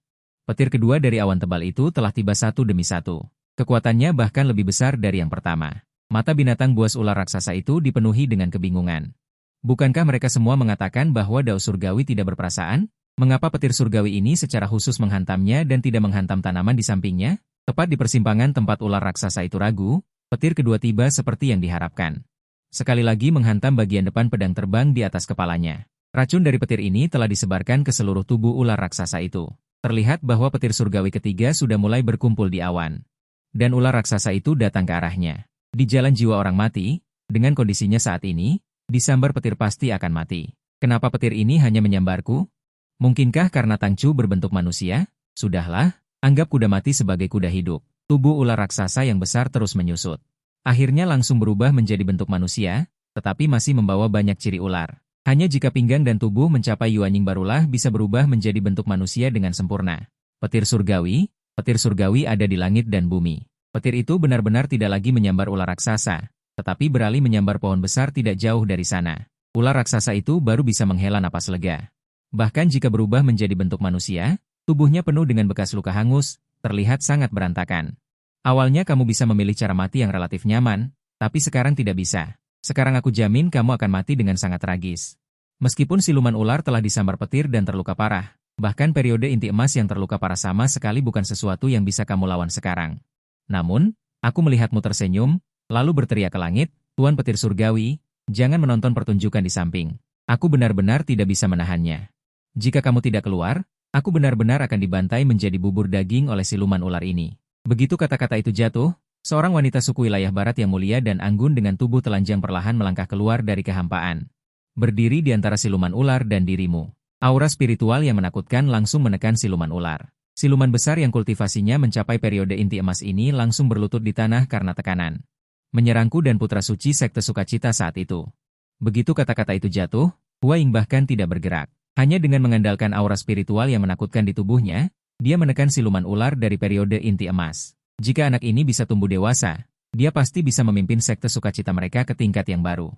Petir kedua dari awan tebal itu telah tiba satu demi satu. Kekuatannya bahkan lebih besar dari yang pertama. Mata binatang buas ular raksasa itu dipenuhi dengan kebingungan. Bukankah mereka semua mengatakan bahwa dao surgawi tidak berperasaan? Mengapa petir surgawi ini secara khusus menghantamnya dan tidak menghantam tanaman di sampingnya? Tepat di persimpangan tempat ular raksasa itu ragu, petir kedua tiba seperti yang diharapkan. Sekali lagi menghantam bagian depan pedang terbang di atas kepalanya. Racun dari petir ini telah disebarkan ke seluruh tubuh ular raksasa itu. Terlihat bahwa petir surgawi ketiga sudah mulai berkumpul di awan. Dan ular raksasa itu datang ke arahnya. Di jalan jiwa orang mati, dengan kondisinya saat ini, disambar petir pasti akan mati. Kenapa petir ini hanya menyambarku? Mungkinkah karena Tangcu berbentuk manusia? Sudahlah. Anggap kuda mati sebagai kuda hidup. Tubuh ular raksasa yang besar terus menyusut. Akhirnya langsung berubah menjadi bentuk manusia, tetapi masih membawa banyak ciri ular. Hanya jika pinggang dan tubuh mencapai Yuanying barulah bisa berubah menjadi bentuk manusia dengan sempurna. Petir surgawi ada di langit dan bumi. Petir itu benar-benar tidak lagi menyambar ular raksasa, tetapi beralih menyambar pohon besar tidak jauh dari sana. Ular raksasa itu baru bisa menghela napas lega. Bahkan jika berubah menjadi bentuk manusia, tubuhnya penuh dengan bekas luka hangus, terlihat sangat berantakan. Awalnya kamu bisa memilih cara mati yang relatif nyaman, tapi sekarang tidak bisa. Sekarang aku jamin kamu akan mati dengan sangat tragis. Meskipun siluman ular telah disambar petir dan terluka parah, bahkan periode inti emas yang terluka parah sama sekali bukan sesuatu yang bisa kamu lawan sekarang. Namun, aku melihatmu tersenyum, lalu berteriak ke langit, Tuan Petir Surgawi, jangan menonton pertunjukan di samping. Aku benar-benar tidak bisa menahannya. Jika kamu tidak keluar, aku benar-benar akan dibantai menjadi bubur daging oleh siluman ular ini. Begitu kata-kata itu jatuh, seorang wanita suku wilayah barat yang mulia dan anggun dengan tubuh telanjang perlahan melangkah keluar dari kehampaan. Berdiri di antara siluman ular dan dirimu. Aura spiritual yang menakutkan langsung menekan siluman ular. Siluman besar yang kultivasinya mencapai periode inti emas ini langsung berlutut di tanah karena tekanan. Menyerangku dan putra suci sekte sukacita saat itu. Begitu kata-kata itu jatuh, Huaing bahkan tidak bergerak. Hanya dengan mengandalkan aura spiritual yang menakutkan di tubuhnya, dia menekan siluman ular dari periode inti emas. Jika anak ini bisa tumbuh dewasa, dia pasti bisa memimpin sekte sukacita mereka ke tingkat yang baru.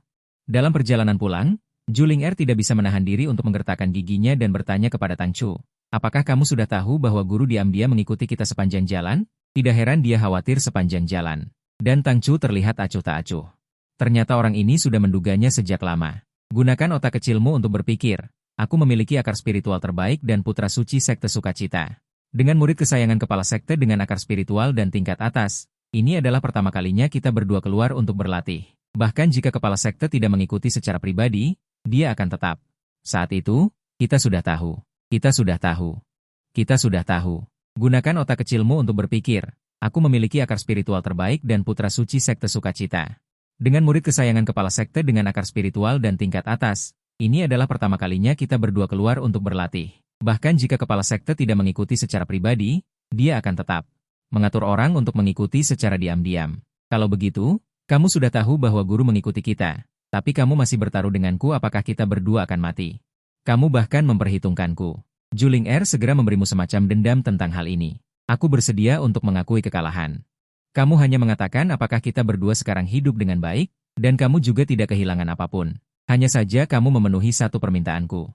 Dalam perjalanan pulang, Juling Er tidak bisa menahan diri untuk menggertakkan giginya dan bertanya kepada Tangcu, apakah kamu sudah tahu bahwa guru diam-diam mengikuti kita sepanjang jalan? Tidak heran dia khawatir sepanjang jalan. Dan Tangcu terlihat acuh tak acuh. Ternyata orang ini sudah menduganya sejak lama. Gunakan otak kecilmu untuk berpikir. Aku memiliki akar spiritual terbaik dan putra suci sekte sukacita. Dengan murid kesayangan kepala sekte dengan akar spiritual dan tingkat atas, ini adalah pertama kalinya kita berdua keluar untuk berlatih. Bahkan jika kepala sekte tidak mengikuti secara pribadi, dia akan tetap. Saat itu, kita sudah tahu. Kita sudah tahu. Kita sudah tahu. Gunakan otak kecilmu untuk berpikir. Aku memiliki akar spiritual terbaik dan putra suci sekte sukacita. Dengan murid kesayangan kepala sekte dengan akar spiritual dan tingkat atas, ini adalah pertama kalinya kita berdua keluar untuk berlatih. Bahkan jika kepala sekte tidak mengikuti secara pribadi, dia akan tetap mengatur orang untuk mengikuti secara diam-diam. Kalau begitu, Kamu sudah tahu bahwa guru mengikuti kita, tapi kamu masih bertaruh denganku apakah kita berdua akan mati. Kamu bahkan memperhitungkanku. Juling Er segera memberimu semacam dendam tentang hal ini. Aku bersedia untuk mengakui kekalahan. Kamu hanya mengatakan apakah kita berdua sekarang hidup dengan baik, dan kamu juga tidak kehilangan apapun. Hanya saja kamu memenuhi satu permintaanku.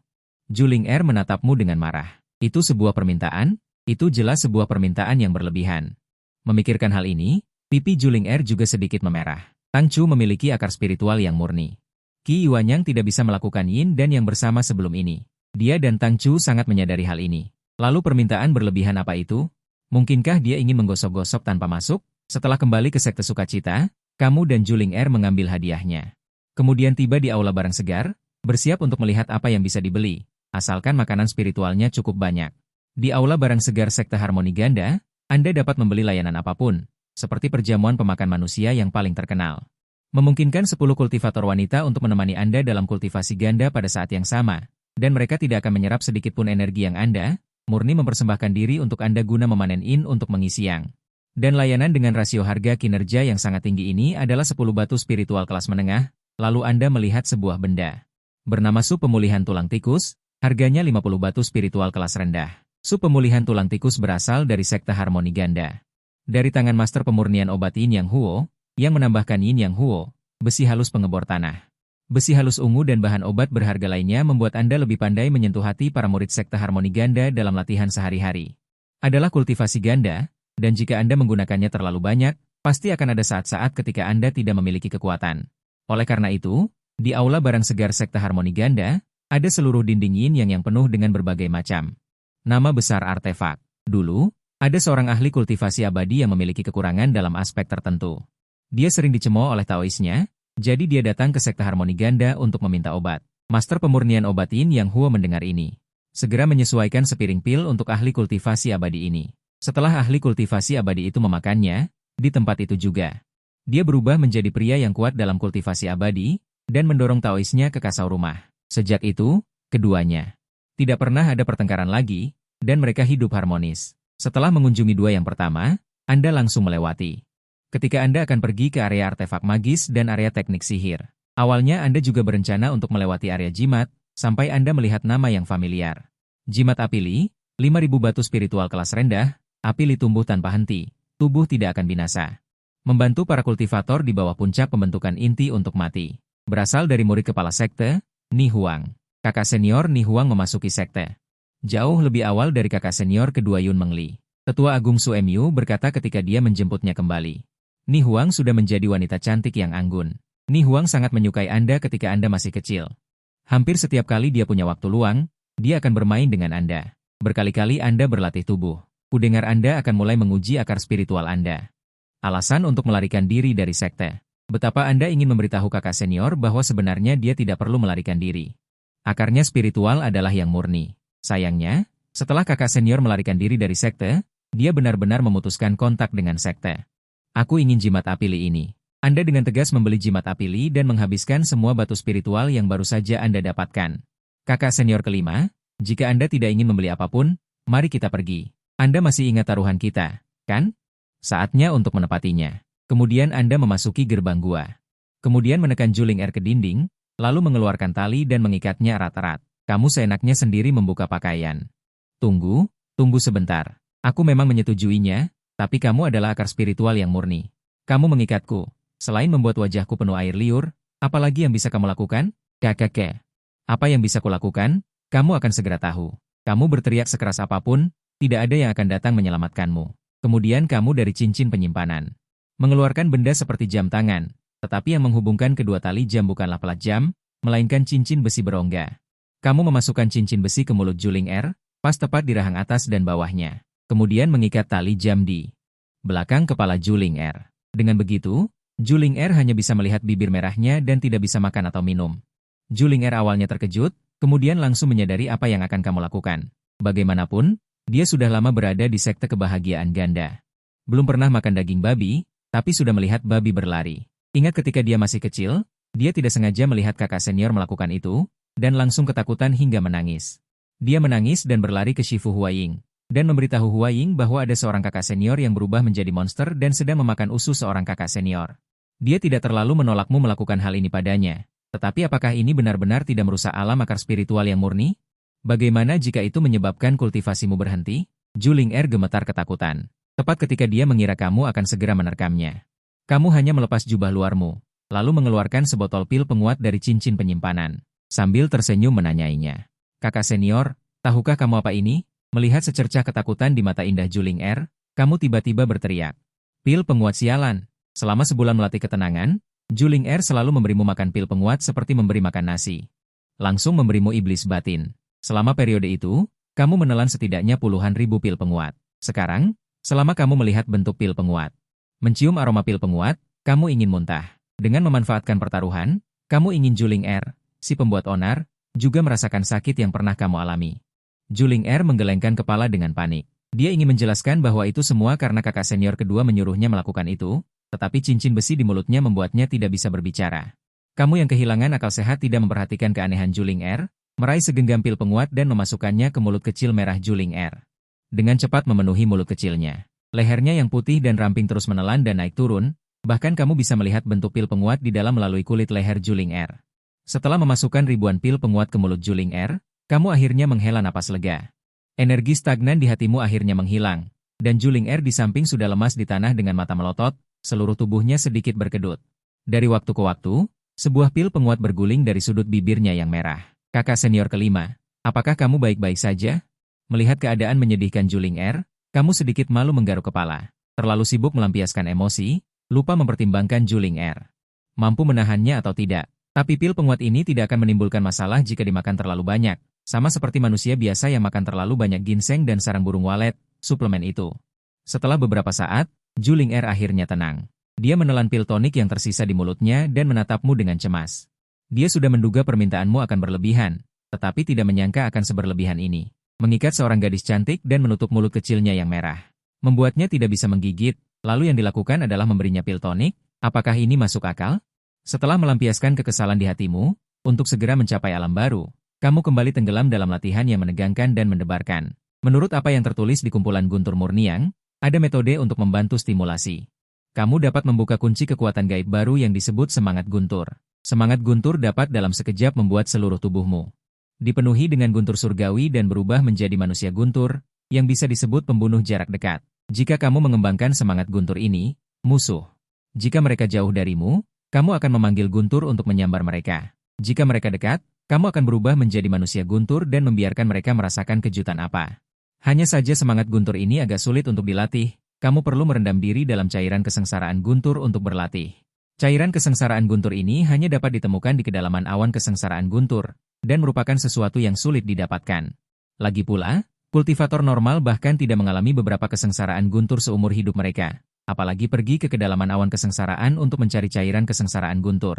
Juling Er menatapmu dengan marah. Itu sebuah permintaan? Itu jelas sebuah permintaan yang berlebihan. Memikirkan hal ini, pipi Juling Er juga sedikit memerah. Tang Chu memiliki akar spiritual yang murni. Qi Yuanyang tidak bisa melakukan yin dan yang bersama sebelum ini. Dia dan Tang Chu sangat menyadari hal ini. Lalu permintaan berlebihan apa itu? Mungkinkah dia ingin menggosok-gosok tanpa masuk? Setelah kembali ke Sekte Sukacita, kamu dan Juling Er mengambil hadiahnya. Kemudian tiba di aula barang segar, bersiap untuk melihat apa yang bisa dibeli, asalkan makanan spiritualnya cukup banyak. Di aula barang segar Sekte Harmoni Ganda, Anda dapat membeli layanan apapun, seperti perjamuan pemakan manusia yang paling terkenal. Memungkinkan 10 kultivator wanita untuk menemani Anda dalam kultivasi ganda pada saat yang sama, dan mereka tidak akan menyerap sedikitpun energi yang Anda, murni mempersembahkan diri untuk Anda guna memanen in untuk mengisi yang. Dan layanan dengan rasio harga kinerja yang sangat tinggi ini adalah 10 batu spiritual kelas menengah, lalu Anda melihat sebuah benda. Bernama Sup Pemulihan Tulang Tikus, harganya 50 batu spiritual kelas rendah. Sup pemulihan tulang tikus berasal dari Sekte Harmoni Ganda. Dari tangan Master Pemurnian Obat Yin Yang Huo, yang menambahkan Yin Yang Huo, besi halus pengebor tanah. Besi halus ungu dan bahan obat berharga lainnya membuat Anda lebih pandai menyentuh hati para murid Sekte Harmoni Ganda dalam latihan sehari-hari. Adalah kultivasi ganda, dan jika Anda menggunakannya terlalu banyak, pasti akan ada saat-saat ketika Anda tidak memiliki kekuatan. Oleh karena itu, di aula barang segar Sekte Harmoni Ganda, ada seluruh dinding yin yang penuh dengan berbagai macam nama besar artefak. Dulu, ada seorang ahli kultivasi abadi yang memiliki kekurangan dalam aspek tertentu. Dia sering dicemooh oleh Taoisnya, jadi dia datang ke Sekte Harmoni Ganda untuk meminta obat. Master Pemurnian Obat Yin Yang Huo mendengar ini. Segera menyesuaikan sepiring pil untuk ahli kultivasi abadi ini. Setelah ahli kultivasi abadi itu memakannya, di tempat itu juga. Dia berubah menjadi pria yang kuat dalam kultivasi abadi, dan mendorong Taoisnya ke kasau rumah. Sejak itu, keduanya tidak pernah ada pertengkaran lagi, dan mereka hidup harmonis. Setelah mengunjungi dua yang pertama, Anda langsung melewati. Ketika Anda akan pergi ke area artefak magis dan area teknik sihir. Awalnya Anda juga berencana untuk melewati area jimat, sampai Anda melihat nama yang familiar. Jimat Apili, 5.000 batu spiritual kelas rendah, Apili tumbuh tanpa henti, tubuh tidak akan binasa. Membantu para kultivator di bawah puncak pembentukan inti untuk mati. Berasal dari murid kepala sekte, Ni Huang. Kakak senior Ni Huang memasuki sekte. Jauh lebih awal dari kakak senior kedua Yun Mengli. Tetua Agung Su Mu berkata ketika dia menjemputnya kembali. Ni Huang sudah menjadi wanita cantik yang anggun. Ni Huang sangat menyukai Anda ketika Anda masih kecil. Hampir setiap kali dia punya waktu luang, dia akan bermain dengan Anda. Berkali-kali Anda berlatih tubuh. Kudengar Anda akan mulai menguji akar spiritual Anda. Alasan untuk melarikan diri dari sekte. Betapa Anda ingin memberitahu kakak senior bahwa sebenarnya dia tidak perlu melarikan diri. Akarnya spiritual adalah yang murni. Sayangnya, setelah kakak senior melarikan diri dari sekte, dia benar-benar memutuskan kontak dengan sekte. Aku ingin jimat Apili ini. Anda dengan tegas membeli jimat Apili dan menghabiskan semua batu spiritual yang baru saja Anda dapatkan. Kakak senior kelima, jika Anda tidak ingin membeli apapun, mari kita pergi. Anda masih ingat taruhan kita, kan? Saatnya untuk menepatinya. Kemudian Anda memasuki gerbang gua. Kemudian menekan juling air ke dinding, lalu mengeluarkan tali dan mengikatnya erat-erat. Kamu seenaknya sendiri membuka pakaian. Tunggu sebentar. Aku memang menyetujuinya, tapi kamu adalah akar spiritual yang murni. Kamu mengikatku. Selain membuat wajahku penuh air liur, apalagi yang bisa kamu lakukan? Kakek. Apa yang bisa kulakukan? Kamu akan segera tahu. Kamu berteriak sekeras apapun, tidak ada yang akan datang menyelamatkanmu. Kemudian kamu dari cincin penyimpanan. Mengeluarkan benda seperti jam tangan, tetapi yang menghubungkan kedua tali jam bukanlah pelat jam, melainkan cincin besi berongga. Kamu memasukkan cincin besi ke mulut juling air, pas tepat di rahang atas dan bawahnya. Kemudian mengikat tali jam di belakang kepala juling air. Dengan begitu, juling air hanya bisa melihat bibir merahnya dan tidak bisa makan atau minum. Juling air awalnya terkejut, kemudian langsung menyadari apa yang akan kamu lakukan. Bagaimanapun, dia sudah lama berada di sekte kebahagiaan ganda. Belum pernah makan daging babi, tapi sudah melihat babi berlari. Ingat ketika dia masih kecil, dia tidak sengaja melihat kakak senior melakukan itu, dan langsung ketakutan hingga menangis. Dia menangis dan berlari ke Shifu Huaying, dan memberitahu Huaying bahwa ada seorang kakak senior yang berubah menjadi monster dan sedang memakan usus seorang kakak senior. Dia tidak terlalu menolakmu melakukan hal ini padanya. Tetapi apakah ini benar-benar tidak merusak alam akar spiritual yang murni? Bagaimana jika itu menyebabkan kultivasimu berhenti? Juling Er gemetar ketakutan. Tepat ketika dia mengira kamu akan segera menerkamnya. Kamu hanya melepas jubah luarmu, lalu mengeluarkan sebotol pil penguat dari cincin penyimpanan. Sambil tersenyum menanyainya. Kakak senior, tahukah kamu apa ini? Melihat secercah ketakutan di mata indah Juling Er, kamu tiba-tiba berteriak. Pil penguat sialan. Selama sebulan melatih ketenangan, Juling Er selalu memberimu makan pil penguat seperti memberi makan nasi. Langsung memberimu iblis batin. Selama periode itu, kamu menelan setidaknya puluhan ribu pil penguat. Sekarang, selama kamu melihat bentuk pil penguat, mencium aroma pil penguat, kamu ingin muntah. Dengan memanfaatkan pertaruhan, kamu ingin Juling Er, si pembuat onar, juga merasakan sakit yang pernah kamu alami. Juling Er menggelengkan kepala dengan panik. Dia ingin menjelaskan bahwa itu semua karena kakak senior kedua menyuruhnya melakukan itu, tetapi cincin besi di mulutnya membuatnya tidak bisa berbicara. Kamu yang kehilangan akal sehat tidak memperhatikan keanehan Juling Er, meraih segenggam pil penguat dan memasukkannya ke mulut kecil merah Juling Er. Dengan cepat memenuhi mulut kecilnya. Lehernya yang putih dan ramping terus menelan dan naik turun, bahkan kamu bisa melihat bentuk pil penguat di dalam melalui kulit leher Juling Er. Setelah memasukkan ribuan pil penguat ke mulut Juling Er, kamu akhirnya menghela napas lega. Energi stagnan di hatimu akhirnya menghilang, dan Juling Er di samping sudah lemas di tanah dengan mata melotot, seluruh tubuhnya sedikit berkedut. Dari waktu ke waktu, sebuah pil penguat berguling dari sudut bibirnya yang merah. Kakak senior kelima, apakah kamu baik-baik saja? Melihat keadaan menyedihkan Juling Er, kamu sedikit malu menggaruk kepala. Terlalu sibuk melampiaskan emosi, lupa mempertimbangkan Juling Er. Mampu menahannya atau tidak, tapi pil penguat ini tidak akan menimbulkan masalah jika dimakan terlalu banyak, sama seperti manusia biasa yang makan terlalu banyak ginseng dan sarang burung walet, suplemen itu. Setelah beberapa saat, Juling Er akhirnya tenang. Dia menelan pil tonik yang tersisa di mulutnya dan menatapmu dengan cemas. Dia sudah menduga permintaanmu akan berlebihan, tetapi tidak menyangka akan seberlebihan ini. Mengikat seorang gadis cantik dan menutup mulut kecilnya yang merah. Membuatnya tidak bisa menggigit, lalu yang dilakukan adalah memberinya pil tonik. Apakah ini masuk akal? Setelah melampiaskan kekesalan di hatimu, untuk segera mencapai alam baru, kamu kembali tenggelam dalam latihan yang menegangkan dan mendebarkan. Menurut apa yang tertulis di kumpulan Guntur Murniang, ada metode untuk membantu stimulasi. Kamu dapat membuka kunci kekuatan gaib baru yang disebut semangat guntur. Semangat guntur dapat dalam sekejap membuat seluruh tubuhmu dipenuhi dengan guntur surgawi dan berubah menjadi manusia guntur, yang bisa disebut pembunuh jarak dekat. Jika kamu mengembangkan semangat guntur ini, musuh. Jika mereka jauh darimu, kamu akan memanggil guntur untuk menyambar mereka. Jika mereka dekat, kamu akan berubah menjadi manusia guntur dan membiarkan mereka merasakan kejutan apa. Hanya saja semangat guntur ini agak sulit untuk dilatih. Kamu perlu merendam diri dalam cairan kesengsaraan guntur untuk berlatih. Cairan kesengsaraan guntur ini hanya dapat ditemukan di kedalaman awan kesengsaraan guntur, dan merupakan sesuatu yang sulit didapatkan. Lagi pula, kultivator normal bahkan tidak mengalami beberapa kesengsaraan guntur seumur hidup mereka, apalagi pergi ke kedalaman awan kesengsaraan untuk mencari cairan kesengsaraan guntur.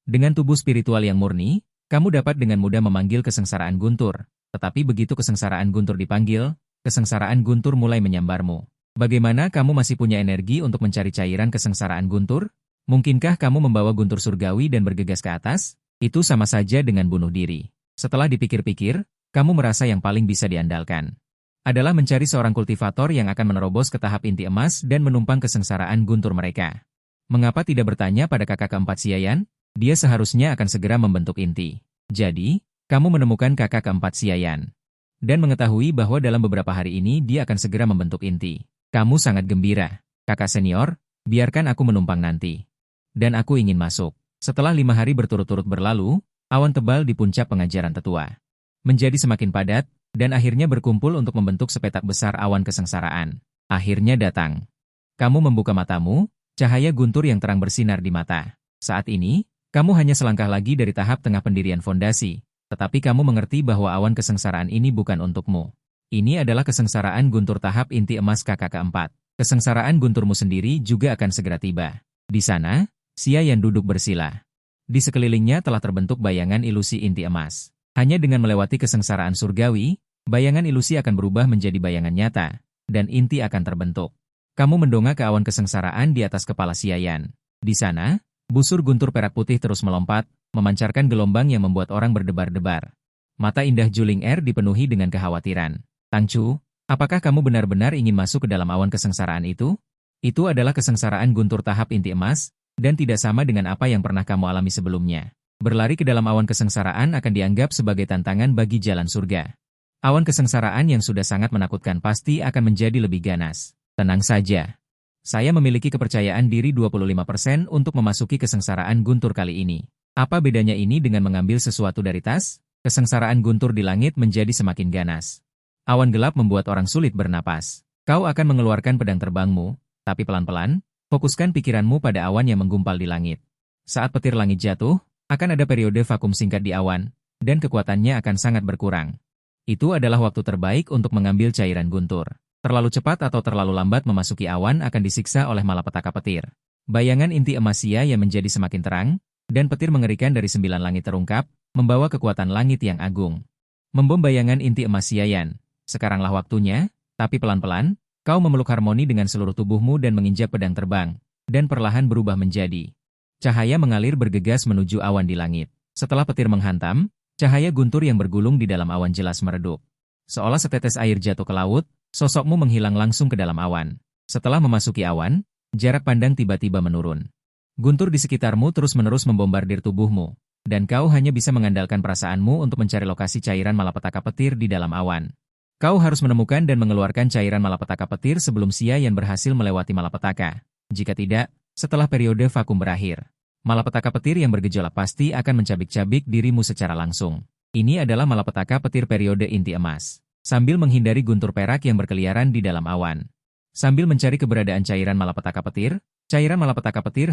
Dengan tubuh spiritual yang murni, kamu dapat dengan mudah memanggil kesengsaraan guntur, tetapi begitu kesengsaraan guntur dipanggil, kesengsaraan guntur mulai menyambarmu. Bagaimana kamu masih punya energi untuk mencari cairan kesengsaraan guntur? Mungkinkah kamu membawa guntur surgawi dan bergegas ke atas? Itu sama saja dengan bunuh diri. Setelah dipikir-pikir, kamu merasa yang paling bisa diandalkan adalah mencari seorang kultivator yang akan menerobos ke tahap inti emas dan menumpang kesengsaraan guntur mereka. Mengapa tidak bertanya pada kakak keempat Siayan? Dia seharusnya akan segera membentuk inti. Jadi, kamu menemukan kakak keempat Siayan dan mengetahui bahwa dalam beberapa hari ini dia akan segera membentuk inti. Kamu sangat gembira. Kakak senior, biarkan aku menumpang nanti. Dan aku ingin masuk. Setelah 5 hari berturut-turut berlalu, awan tebal di puncak pengajaran tetua menjadi semakin padat, dan akhirnya berkumpul untuk membentuk sepetak besar awan kesengsaraan. Akhirnya datang. Kamu membuka matamu, cahaya guntur yang terang bersinar di mata. Saat ini, kamu hanya selangkah lagi dari tahap tengah pendirian fondasi, tetapi kamu mengerti bahwa awan kesengsaraan ini bukan untukmu. Ini adalah kesengsaraan guntur tahap inti emas kakak keempat. Kesengsaraan gunturmu sendiri juga akan segera tiba. Di sana, Siayan duduk bersila. Di sekelilingnya telah terbentuk bayangan ilusi inti emas. Hanya dengan melewati kesengsaraan surgawi, bayangan ilusi akan berubah menjadi bayangan nyata, dan inti akan terbentuk. Kamu mendongak ke awan kesengsaraan di atas kepala Siayan. Di sana, busur guntur perak putih terus melompat, memancarkan gelombang yang membuat orang berdebar-debar. Mata indah Juling Er dipenuhi dengan kekhawatiran. Tangchu, apakah kamu benar-benar ingin masuk ke dalam awan kesengsaraan itu? Itu adalah kesengsaraan guntur tahap inti emas, dan tidak sama dengan apa yang pernah kamu alami sebelumnya. Berlari ke dalam awan kesengsaraan akan dianggap sebagai tantangan bagi jalan surga. Awan kesengsaraan yang sudah sangat menakutkan pasti akan menjadi lebih ganas. Tenang saja. Saya memiliki kepercayaan diri 25% untuk memasuki kesengsaraan guntur kali ini. Apa bedanya ini dengan mengambil sesuatu dari tas? Kesengsaraan guntur di langit menjadi semakin ganas. Awan gelap membuat orang sulit bernapas. Kau akan mengeluarkan pedang terbangmu, tapi pelan-pelan, fokuskan pikiranmu pada awan yang menggumpal di langit. Saat petir langit jatuh, akan ada periode vakum singkat di awan, dan kekuatannya akan sangat berkurang. Itu adalah waktu terbaik untuk mengambil cairan guntur. Terlalu cepat atau terlalu lambat memasuki awan akan disiksa oleh malapetaka petir. Bayangan inti emasia yang menjadi semakin terang, dan petir mengerikan dari 9 langit terungkap, membawa kekuatan langit yang agung. Membom bayangan inti emasia-yan. Sekaranglah waktunya. Tapi pelan-pelan, kau memeluk harmoni dengan seluruh tubuhmu dan menginjak pedang terbang, dan perlahan berubah menjadi. Cahaya mengalir bergegas menuju awan di langit. Setelah petir menghantam, cahaya guntur yang bergulung di dalam awan jelas meredup. Seolah setetes air jatuh ke laut, sosokmu menghilang langsung ke dalam awan. Setelah memasuki awan, jarak pandang tiba-tiba menurun. Guntur di sekitarmu terus-menerus membombardir tubuhmu, dan kau hanya bisa mengandalkan perasaanmu untuk mencari lokasi cairan malapetaka petir di dalam awan. Kau harus menemukan dan mengeluarkan cairan malapetaka petir sebelum Xiayan berhasil melewati malapetaka. Jika tidak, setelah periode vakum berakhir, malapetaka petir yang bergejolak pasti akan mencabik-cabik dirimu secara langsung. Ini adalah malapetaka petir periode inti emas. Sambil menghindari guntur perak yang berkeliaran di dalam awan. Sambil mencari keberadaan cairan malapetaka petir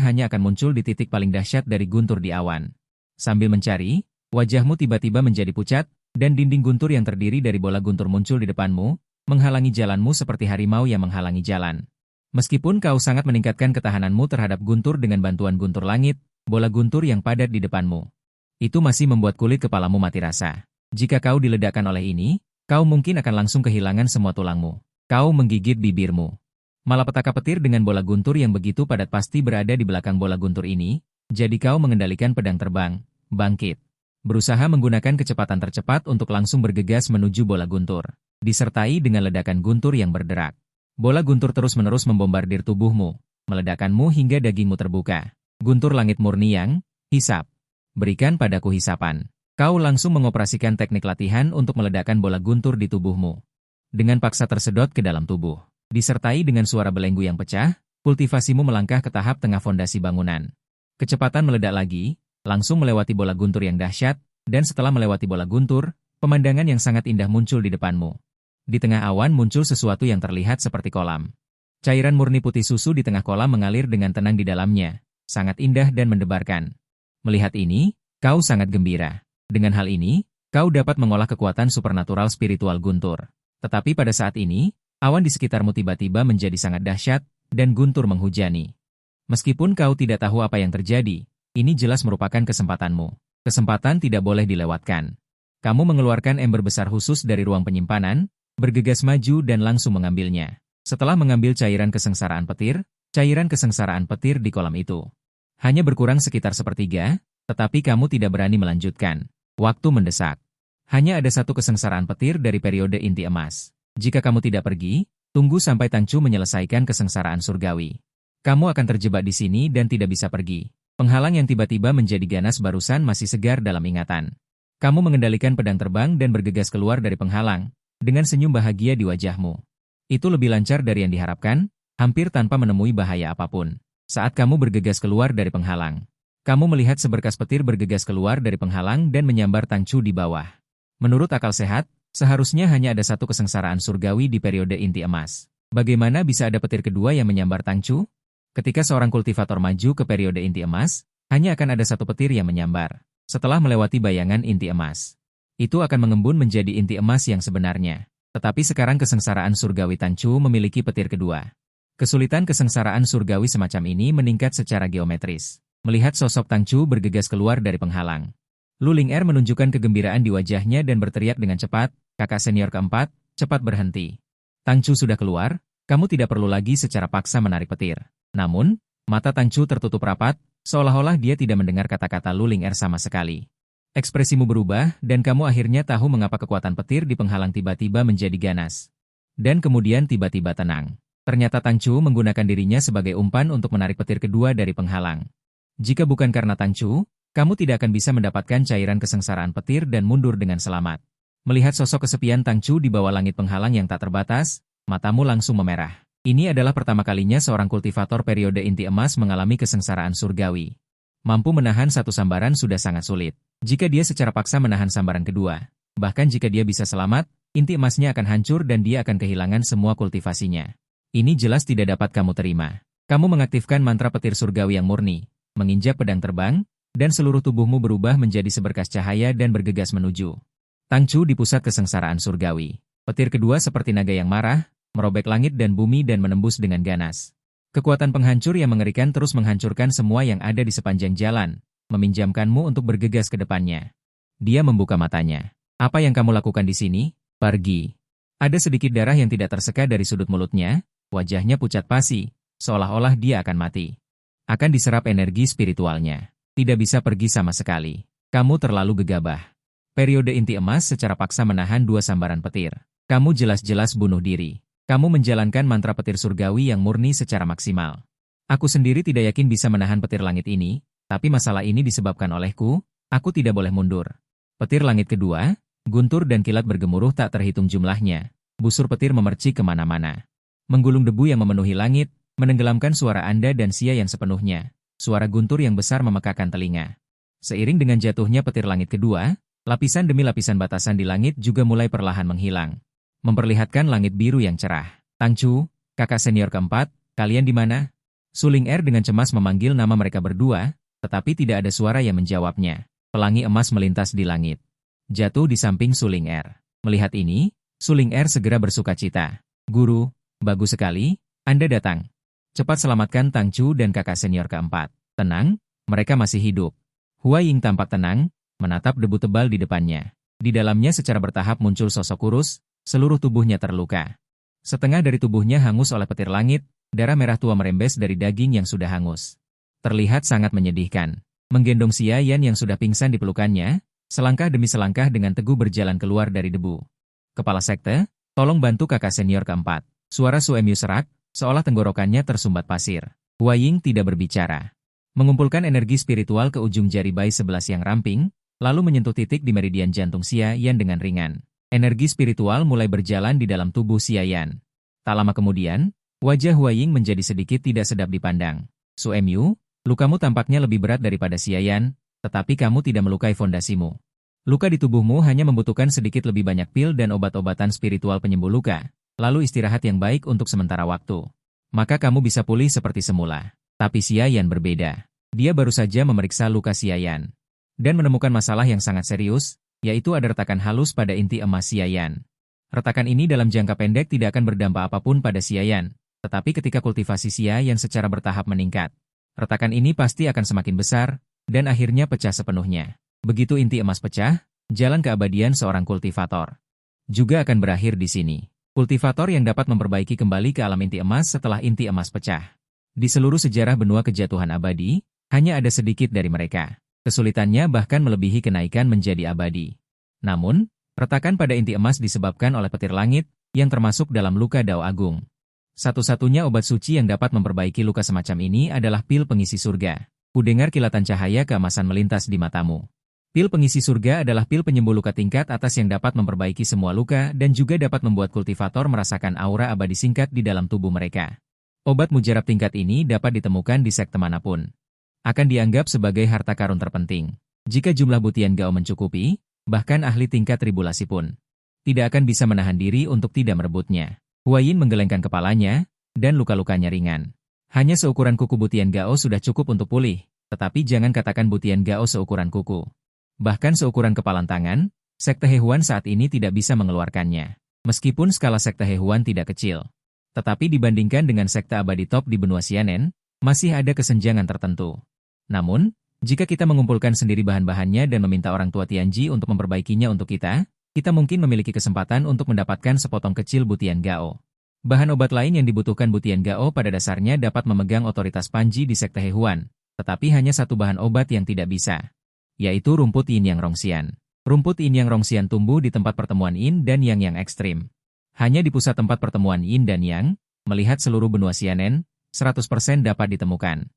hanya akan muncul di titik paling dahsyat dari guntur di awan. Sambil mencari, wajahmu tiba-tiba menjadi pucat, dan dinding guntur yang terdiri dari bola guntur muncul di depanmu, menghalangi jalanmu seperti harimau yang menghalangi jalan. Meskipun kau sangat meningkatkan ketahananmu terhadap guntur dengan bantuan guntur langit, bola guntur yang padat di depanmu, itu masih membuat kulit kepalamu mati rasa. Jika kau diledakkan oleh ini, kau mungkin akan langsung kehilangan semua tulangmu. Kau menggigit bibirmu. Malapetaka petir dengan bola guntur yang begitu padat pasti berada di belakang bola guntur ini, jadi kau mengendalikan pedang terbang, bangkit. Berusaha menggunakan kecepatan tercepat untuk langsung bergegas menuju bola guntur, disertai dengan ledakan guntur yang berderak. Bola guntur terus-menerus membombardir tubuhmu, meledakkanmu hingga dagingmu terbuka. Guntur langit murni yang, hisap. Berikan padaku hisapan. Kau langsung mengoperasikan teknik latihan untuk meledakkan bola guntur di tubuhmu. Dengan paksa tersedot ke dalam tubuh, disertai dengan suara belenggu yang pecah, kultivasimu melangkah ke tahap tengah fondasi bangunan. Kecepatan meledak lagi, langsung melewati bola guntur yang dahsyat, dan setelah melewati bola guntur, pemandangan yang sangat indah muncul di depanmu. Di tengah awan muncul sesuatu yang terlihat seperti kolam. Cairan murni putih susu di tengah kolam mengalir dengan tenang di dalamnya, sangat indah dan mendebarkan. Melihat ini, kau sangat gembira. Dengan hal ini, kau dapat mengolah kekuatan supernatural spiritual guntur. Tetapi pada saat ini, awan di sekitarmu tiba-tiba menjadi sangat dahsyat, dan guntur menghujani. Meskipun kau tidak tahu apa yang terjadi, ini jelas merupakan kesempatanmu. Kesempatan tidak boleh dilewatkan. Kamu mengeluarkan ember besar khusus dari ruang penyimpanan, bergegas maju dan langsung mengambilnya. Setelah mengambil cairan kesengsaraan petir di kolam itu hanya berkurang sekitar sepertiga, tetapi kamu tidak berani melanjutkan. Waktu mendesak. Hanya ada satu kesengsaraan petir dari periode inti emas. Jika kamu tidak pergi, tunggu sampai Tangchu menyelesaikan kesengsaraan surgawi. Kamu akan terjebak di sini dan tidak bisa pergi. Penghalang yang tiba-tiba menjadi ganas barusan masih segar dalam ingatan. Kamu mengendalikan pedang terbang dan bergegas keluar dari penghalang, dengan senyum bahagia di wajahmu. Itu lebih lancar dari yang diharapkan, hampir tanpa menemui bahaya apapun. Saat kamu bergegas keluar dari penghalang, kamu melihat seberkas petir bergegas keluar dari penghalang dan menyambar Tangchu di bawah. Menurut akal sehat, seharusnya hanya ada satu kesengsaraan surgawi di periode inti emas. Bagaimana bisa ada petir kedua yang menyambar Tangchu? Ketika seorang kultivator maju ke periode inti emas, hanya akan ada satu petir yang menyambar. Setelah melewati bayangan inti emas, itu akan mengembun menjadi inti emas yang sebenarnya. Tetapi sekarang kesengsaraan surgawi Tangchu memiliki petir kedua. Kesulitan kesengsaraan surgawi semacam ini meningkat secara geometris. Melihat sosok Tangchu bergegas keluar dari penghalang, Lu Ling menunjukkan kegembiraan di wajahnya dan berteriak dengan cepat, "Kakak senior keempat, cepat berhenti. Tangchu sudah keluar, kamu tidak perlu lagi secara paksa menarik petir." Namun, mata Tangchu tertutup rapat, seolah-olah dia tidak mendengar kata-kata Lu Ling sama sekali. Ekspresimu berubah, dan kamu akhirnya tahu mengapa kekuatan petir di penghalang tiba-tiba menjadi ganas. Dan kemudian tiba-tiba tenang. Ternyata Tang Chu menggunakan dirinya sebagai umpan untuk menarik petir kedua dari penghalang. Jika bukan karena Tang Chu, kamu tidak akan bisa mendapatkan cairan kesengsaraan petir dan mundur dengan selamat. Melihat sosok kesepian Tang Chu di bawah langit penghalang yang tak terbatas, matamu langsung memerah. Ini adalah pertama kalinya seorang kultivator periode inti emas mengalami kesengsaraan surgawi. Mampu menahan satu sambaran sudah sangat sulit. Jika dia secara paksa menahan sambaran kedua, bahkan jika dia bisa selamat, inti emasnya akan hancur dan dia akan kehilangan semua kultivasinya. Ini jelas tidak dapat kamu terima. Kamu mengaktifkan mantra petir surgawi yang murni, menginjak pedang terbang, dan seluruh tubuhmu berubah menjadi seberkas cahaya dan bergegas menuju Tang Chu di pusat kesengsaraan surgawi. Petir kedua seperti naga yang marah, merobek langit dan bumi dan menembus dengan ganas. Kekuatan penghancur yang mengerikan terus menghancurkan semua yang ada di sepanjang jalan, meminjamkanmu untuk bergegas ke depannya. Dia membuka matanya. Apa yang kamu lakukan di sini? Pergi. Ada sedikit darah yang tidak terseka dari sudut mulutnya, wajahnya pucat pasi, seolah-olah dia akan mati. Akan diserap energi spiritualnya. Tidak bisa pergi sama sekali. Kamu terlalu gegabah. Periode inti emas secara paksa menahan dua sambaran petir. Kamu jelas-jelas bunuh diri. Kamu menjalankan mantra petir surgawi yang murni secara maksimal. Aku sendiri tidak yakin bisa menahan petir langit ini, tapi masalah ini disebabkan olehku, aku tidak boleh mundur. Petir langit kedua, guntur dan kilat bergemuruh tak terhitung jumlahnya. Busur petir memercik kemana-mana. Menggulung debu yang memenuhi langit, menenggelamkan suara Anda dan Xiayan sepenuhnya. Suara guntur yang besar memekakan telinga. Seiring dengan jatuhnya petir langit kedua, lapisan demi lapisan batasan di langit juga mulai perlahan menghilang. Memperlihatkan langit biru yang cerah. Tang Chu, kakak senior keempat, kalian di mana? Su Ling'er dengan cemas memanggil nama mereka berdua, tetapi tidak ada suara yang menjawabnya. Pelangi emas melintas di langit. Jatuh di samping Su Ling'er. Melihat ini, Su Ling'er segera bersukacita. Guru, bagus sekali, Anda datang. Cepat selamatkan Tang Chu dan kakak senior keempat. Tenang, mereka masih hidup. Hua Ying tampak tenang, menatap debu tebal di depannya. Di dalamnya secara bertahap muncul sosok kurus, seluruh tubuhnya terluka. Setengah dari tubuhnya hangus oleh petir langit, darah merah tua merembes dari daging yang sudah hangus. Terlihat sangat menyedihkan. Menggendong Xiayan yang sudah pingsan di pelukannya, selangkah demi selangkah dengan teguh berjalan keluar dari debu. Kepala sekte, tolong bantu kakak senior keempat. Suara Su Emyu serak, seolah tenggorokannya tersumbat pasir. Hua Ying tidak berbicara. Mengumpulkan energi spiritual ke ujung jari bayi 11 yang ramping, lalu menyentuh titik di meridian jantung Xiayan dengan ringan. Energi spiritual mulai berjalan di dalam tubuh Xiayan. Tak lama kemudian, wajah Hua Ying menjadi sedikit tidak sedap dipandang. Su Emyu, lukamu tampaknya lebih berat daripada Xiayan, tetapi kamu tidak melukai fondasimu. Luka di tubuhmu hanya membutuhkan sedikit lebih banyak pil dan obat-obatan spiritual penyembuh luka, lalu istirahat yang baik untuk sementara waktu. Maka kamu bisa pulih seperti semula. Tapi Xiayan berbeda. Dia baru saja memeriksa luka Xiayan dan menemukan masalah yang sangat serius, yaitu ada retakan halus pada inti emas Xiayan. Retakan ini dalam jangka pendek tidak akan berdampak apapun pada Xiayan, tetapi ketika kultivasi Xiayan secara bertahap meningkat, retakan ini pasti akan semakin besar, dan akhirnya pecah sepenuhnya. Begitu inti emas pecah, jalan keabadian seorang kultivator juga akan berakhir di sini. Kultivator yang dapat memperbaiki kembali ke alam inti emas setelah inti emas pecah. Di seluruh sejarah benua kejatuhan abadi, hanya ada sedikit dari mereka. Kesulitannya bahkan melebihi kenaikan menjadi abadi. Namun, retakan pada inti emas disebabkan oleh petir langit, yang termasuk dalam luka Dao Agung. Satu-satunya obat suci yang dapat memperbaiki luka semacam ini adalah pil pengisi surga. Kudengar kilatan cahaya keemasan melintas di matamu. Pil pengisi surga adalah pil penyembuh luka tingkat atas yang dapat memperbaiki semua luka dan juga dapat membuat kultivator merasakan aura abadi singkat di dalam tubuh mereka. Obat mujarab tingkat ini dapat ditemukan di sekte manapun. Akan dianggap sebagai harta karun terpenting. Jika jumlah butian Gao mencukupi, bahkan ahli tingkat tribulasi pun tidak akan bisa menahan diri untuk tidak merebutnya. Hua Yin menggelengkan kepalanya, dan luka-lukanya ringan. Hanya seukuran kuku butian Gao sudah cukup untuk pulih, tetapi jangan katakan butian Gao seukuran kuku. Bahkan seukuran kepalan tangan, sekte Hehuan saat ini tidak bisa mengeluarkannya. Meskipun skala sekte Hehuan tidak kecil. Tetapi dibandingkan dengan sekte abadi top di benua Xianen, masih ada kesenjangan tertentu. Namun, jika kita mengumpulkan sendiri bahan-bahannya dan meminta orang tua Tianji untuk memperbaikinya untuk kita mungkin memiliki kesempatan untuk mendapatkan sepotong kecil butian Gao. Bahan obat lain yang dibutuhkan butian Gao pada dasarnya dapat memegang otoritas Panji di sekte Hehuan, tetapi hanya satu bahan obat yang tidak bisa, yaitu rumput Yin Yang Rongxian. Rumput Yin Yang Rongxian tumbuh di tempat pertemuan Yin dan Yang ekstrim. Hanya di pusat tempat pertemuan Yin dan Yang, Melihat seluruh benua Xianen, 100% dapat ditemukan.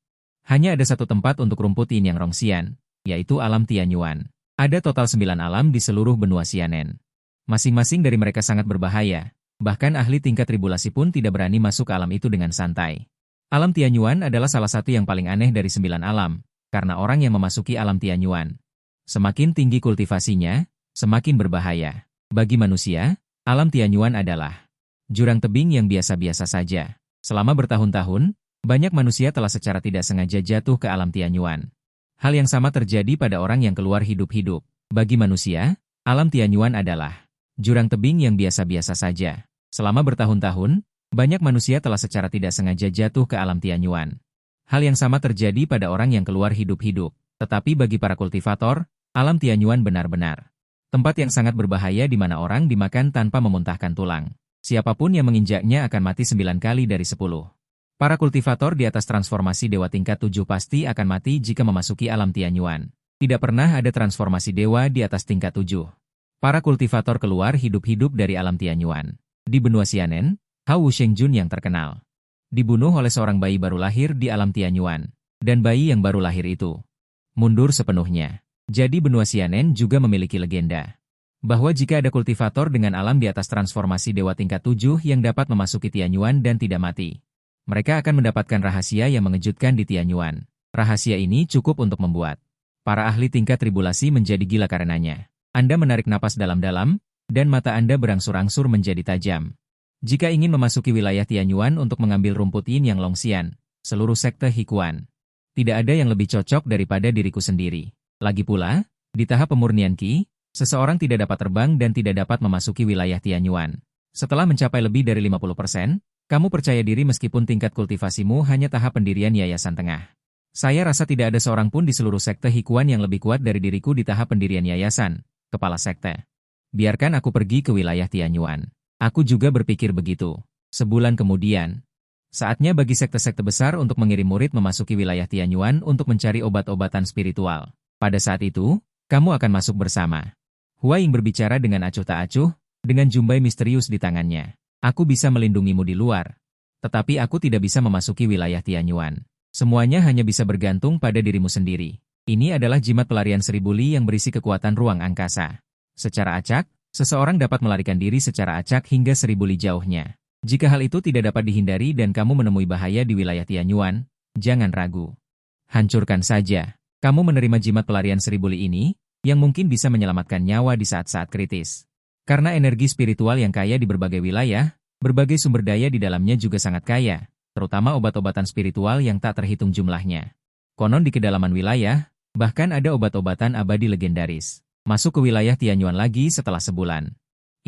Hanya ada satu tempat untuk rumput yin yang Rongxian, yaitu alam Tianyuan. Ada total 9 alam di seluruh benua Xianen. Masing-masing dari mereka sangat berbahaya, bahkan ahli tingkat tribulasi pun tidak berani masuk ke alam itu dengan santai. Alam Tianyuan adalah salah satu yang paling aneh dari 9 alam, karena orang yang memasuki alam Tianyuan. Semakin tinggi kultivasinya, semakin berbahaya. Bagi manusia, alam Tianyuan adalah jurang tebing yang biasa-biasa saja. Selama bertahun-tahun, banyak manusia telah secara tidak sengaja jatuh ke alam Tianyuan. Hal yang sama terjadi pada orang yang keluar hidup-hidup. Bagi manusia, alam Tianyuan adalah jurang tebing yang biasa-biasa saja. Selama bertahun-tahun, banyak manusia telah secara tidak sengaja jatuh ke alam Tianyuan. Hal yang sama terjadi pada orang yang keluar hidup-hidup. Tetapi bagi para kultivator, alam Tianyuan benar-benar tempat yang sangat berbahaya di mana orang dimakan tanpa memuntahkan tulang. Siapapun yang menginjaknya akan mati 9 kali dari 10. Para kultivator di atas transformasi dewa tingkat 7 pasti akan mati jika memasuki alam Tianyuan. Tidak pernah ada transformasi dewa di atas tingkat 7. Para kultivator keluar hidup-hidup dari alam Tianyuan. Di benua Xianen, Hao Wushengjun yang terkenal dibunuh oleh seorang bayi baru lahir di alam Tianyuan. Dan bayi yang baru lahir itu mundur sepenuhnya. Jadi benua Xianen juga memiliki legenda bahwa jika ada kultivator dengan alam di atas transformasi dewa tingkat 7 yang dapat memasuki Tianyuan dan tidak mati, mereka akan mendapatkan rahasia yang mengejutkan di Tianyuan. Rahasia ini cukup untuk membuat para ahli tingkat tribulasi menjadi gila karenanya. Anda menarik napas dalam-dalam, dan mata Anda berangsur-angsur menjadi tajam. Jika ingin memasuki wilayah Tianyuan untuk mengambil rumput yin yang Longxian, seluruh sekte Hikuan, tidak ada yang lebih cocok daripada diriku sendiri. Lagi pula, di tahap pemurnian Qi, seseorang tidak dapat terbang dan tidak dapat memasuki wilayah Tianyuan. Setelah mencapai lebih dari 50%, kamu percaya diri meskipun tingkat kultivasimu hanya tahap pendirian yayasan tengah. Saya rasa tidak ada seorang pun di seluruh sekte Hikuan yang lebih kuat dari diriku di tahap pendirian yayasan, kepala sekte. Biarkan aku pergi ke wilayah Tianyuan. Aku juga berpikir begitu. Sebulan kemudian, saatnya bagi sekte-sekte besar untuk mengirim murid memasuki wilayah Tianyuan untuk mencari obat-obatan spiritual. Pada saat itu, kamu akan masuk bersama. Hua Ying berbicara dengan acuh tak acuh, dengan jumbai misterius di tangannya. Aku bisa melindungimu di luar, tetapi aku tidak bisa memasuki wilayah Tianyuan. Semuanya hanya bisa bergantung pada dirimu sendiri. Ini adalah jimat pelarian 1000 li yang berisi kekuatan ruang angkasa. Secara acak, seseorang dapat melarikan diri secara acak hingga 1000 li jauhnya. Jika hal itu tidak dapat dihindari dan kamu menemui bahaya di wilayah Tianyuan, jangan ragu. Hancurkan saja. Kamu menerima jimat pelarian 1000 li ini, yang mungkin bisa menyelamatkan nyawa di saat-saat kritis. Karena energi spiritual yang kaya di berbagai wilayah, berbagai sumber daya di dalamnya juga sangat kaya, terutama obat-obatan spiritual yang tak terhitung jumlahnya. Konon di kedalaman wilayah, bahkan ada obat-obatan abadi legendaris. Masuk ke wilayah Tianyuan lagi setelah sebulan.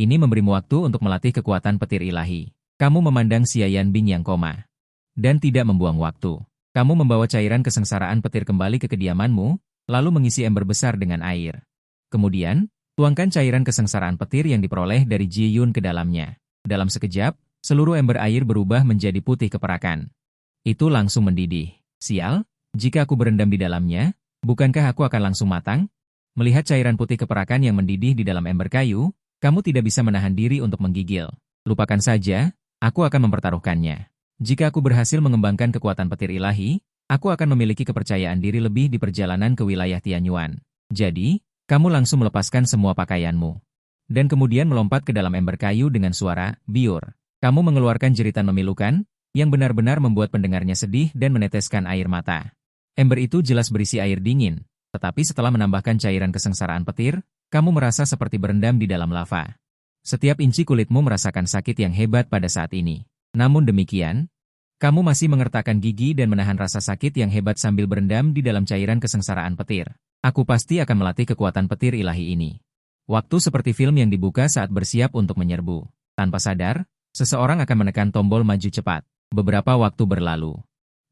Ini memberimu waktu untuk melatih kekuatan petir ilahi. Kamu memandang Xia Yanbing yang koma. Dan tidak membuang waktu. Kamu membawa cairan kesengsaraan petir kembali ke kediamanmu, lalu mengisi ember besar dengan air. Kemudian, tuangkan cairan kesengsaraan petir yang diperoleh dari Ji Yun ke dalamnya. Dalam sekejap, seluruh ember air berubah menjadi putih keperakan. Itu langsung mendidih. Sial, jika aku berendam di dalamnya, bukankah aku akan langsung matang? Melihat cairan putih keperakan yang mendidih di dalam ember kayu, kamu tidak bisa menahan diri untuk menggigil. Lupakan saja, aku akan mempertaruhkannya. Jika aku berhasil mengembangkan kekuatan petir ilahi, aku akan memiliki kepercayaan diri lebih di perjalanan ke wilayah Tianyuan. Jadi, kamu langsung melepaskan semua pakaianmu. Dan kemudian melompat ke dalam ember kayu dengan suara biur. Kamu mengeluarkan jeritan memilukan, yang benar-benar membuat pendengarnya sedih dan meneteskan air mata. Ember itu jelas berisi air dingin, tetapi setelah menambahkan cairan kesengsaraan petir, kamu merasa seperti berendam di dalam lava. Setiap inci kulitmu merasakan sakit yang hebat pada saat ini. Namun demikian, kamu masih mengertakkan gigi dan menahan rasa sakit yang hebat sambil berendam di dalam cairan kesengsaraan petir. Aku pasti akan melatih kekuatan petir ilahi ini. Waktu seperti film yang dibuka saat bersiap untuk menyerbu. Tanpa sadar, seseorang akan menekan tombol maju cepat. Beberapa waktu berlalu.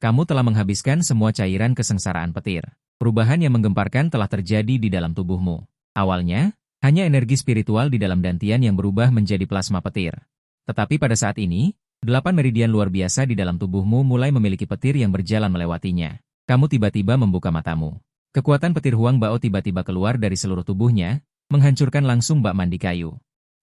Kamu telah menghabiskan semua cairan kesengsaraan petir. Perubahan yang menggemparkan telah terjadi di dalam tubuhmu. Awalnya, hanya energi spiritual di dalam dantian yang berubah menjadi plasma petir. Tetapi pada saat ini, 8 meridian luar biasa di dalam tubuhmu mulai memiliki petir yang berjalan melewatinya. Kamu tiba-tiba membuka matamu. Kekuatan petir Huang Bao tiba-tiba keluar dari seluruh tubuhnya, menghancurkan langsung bak mandi kayu.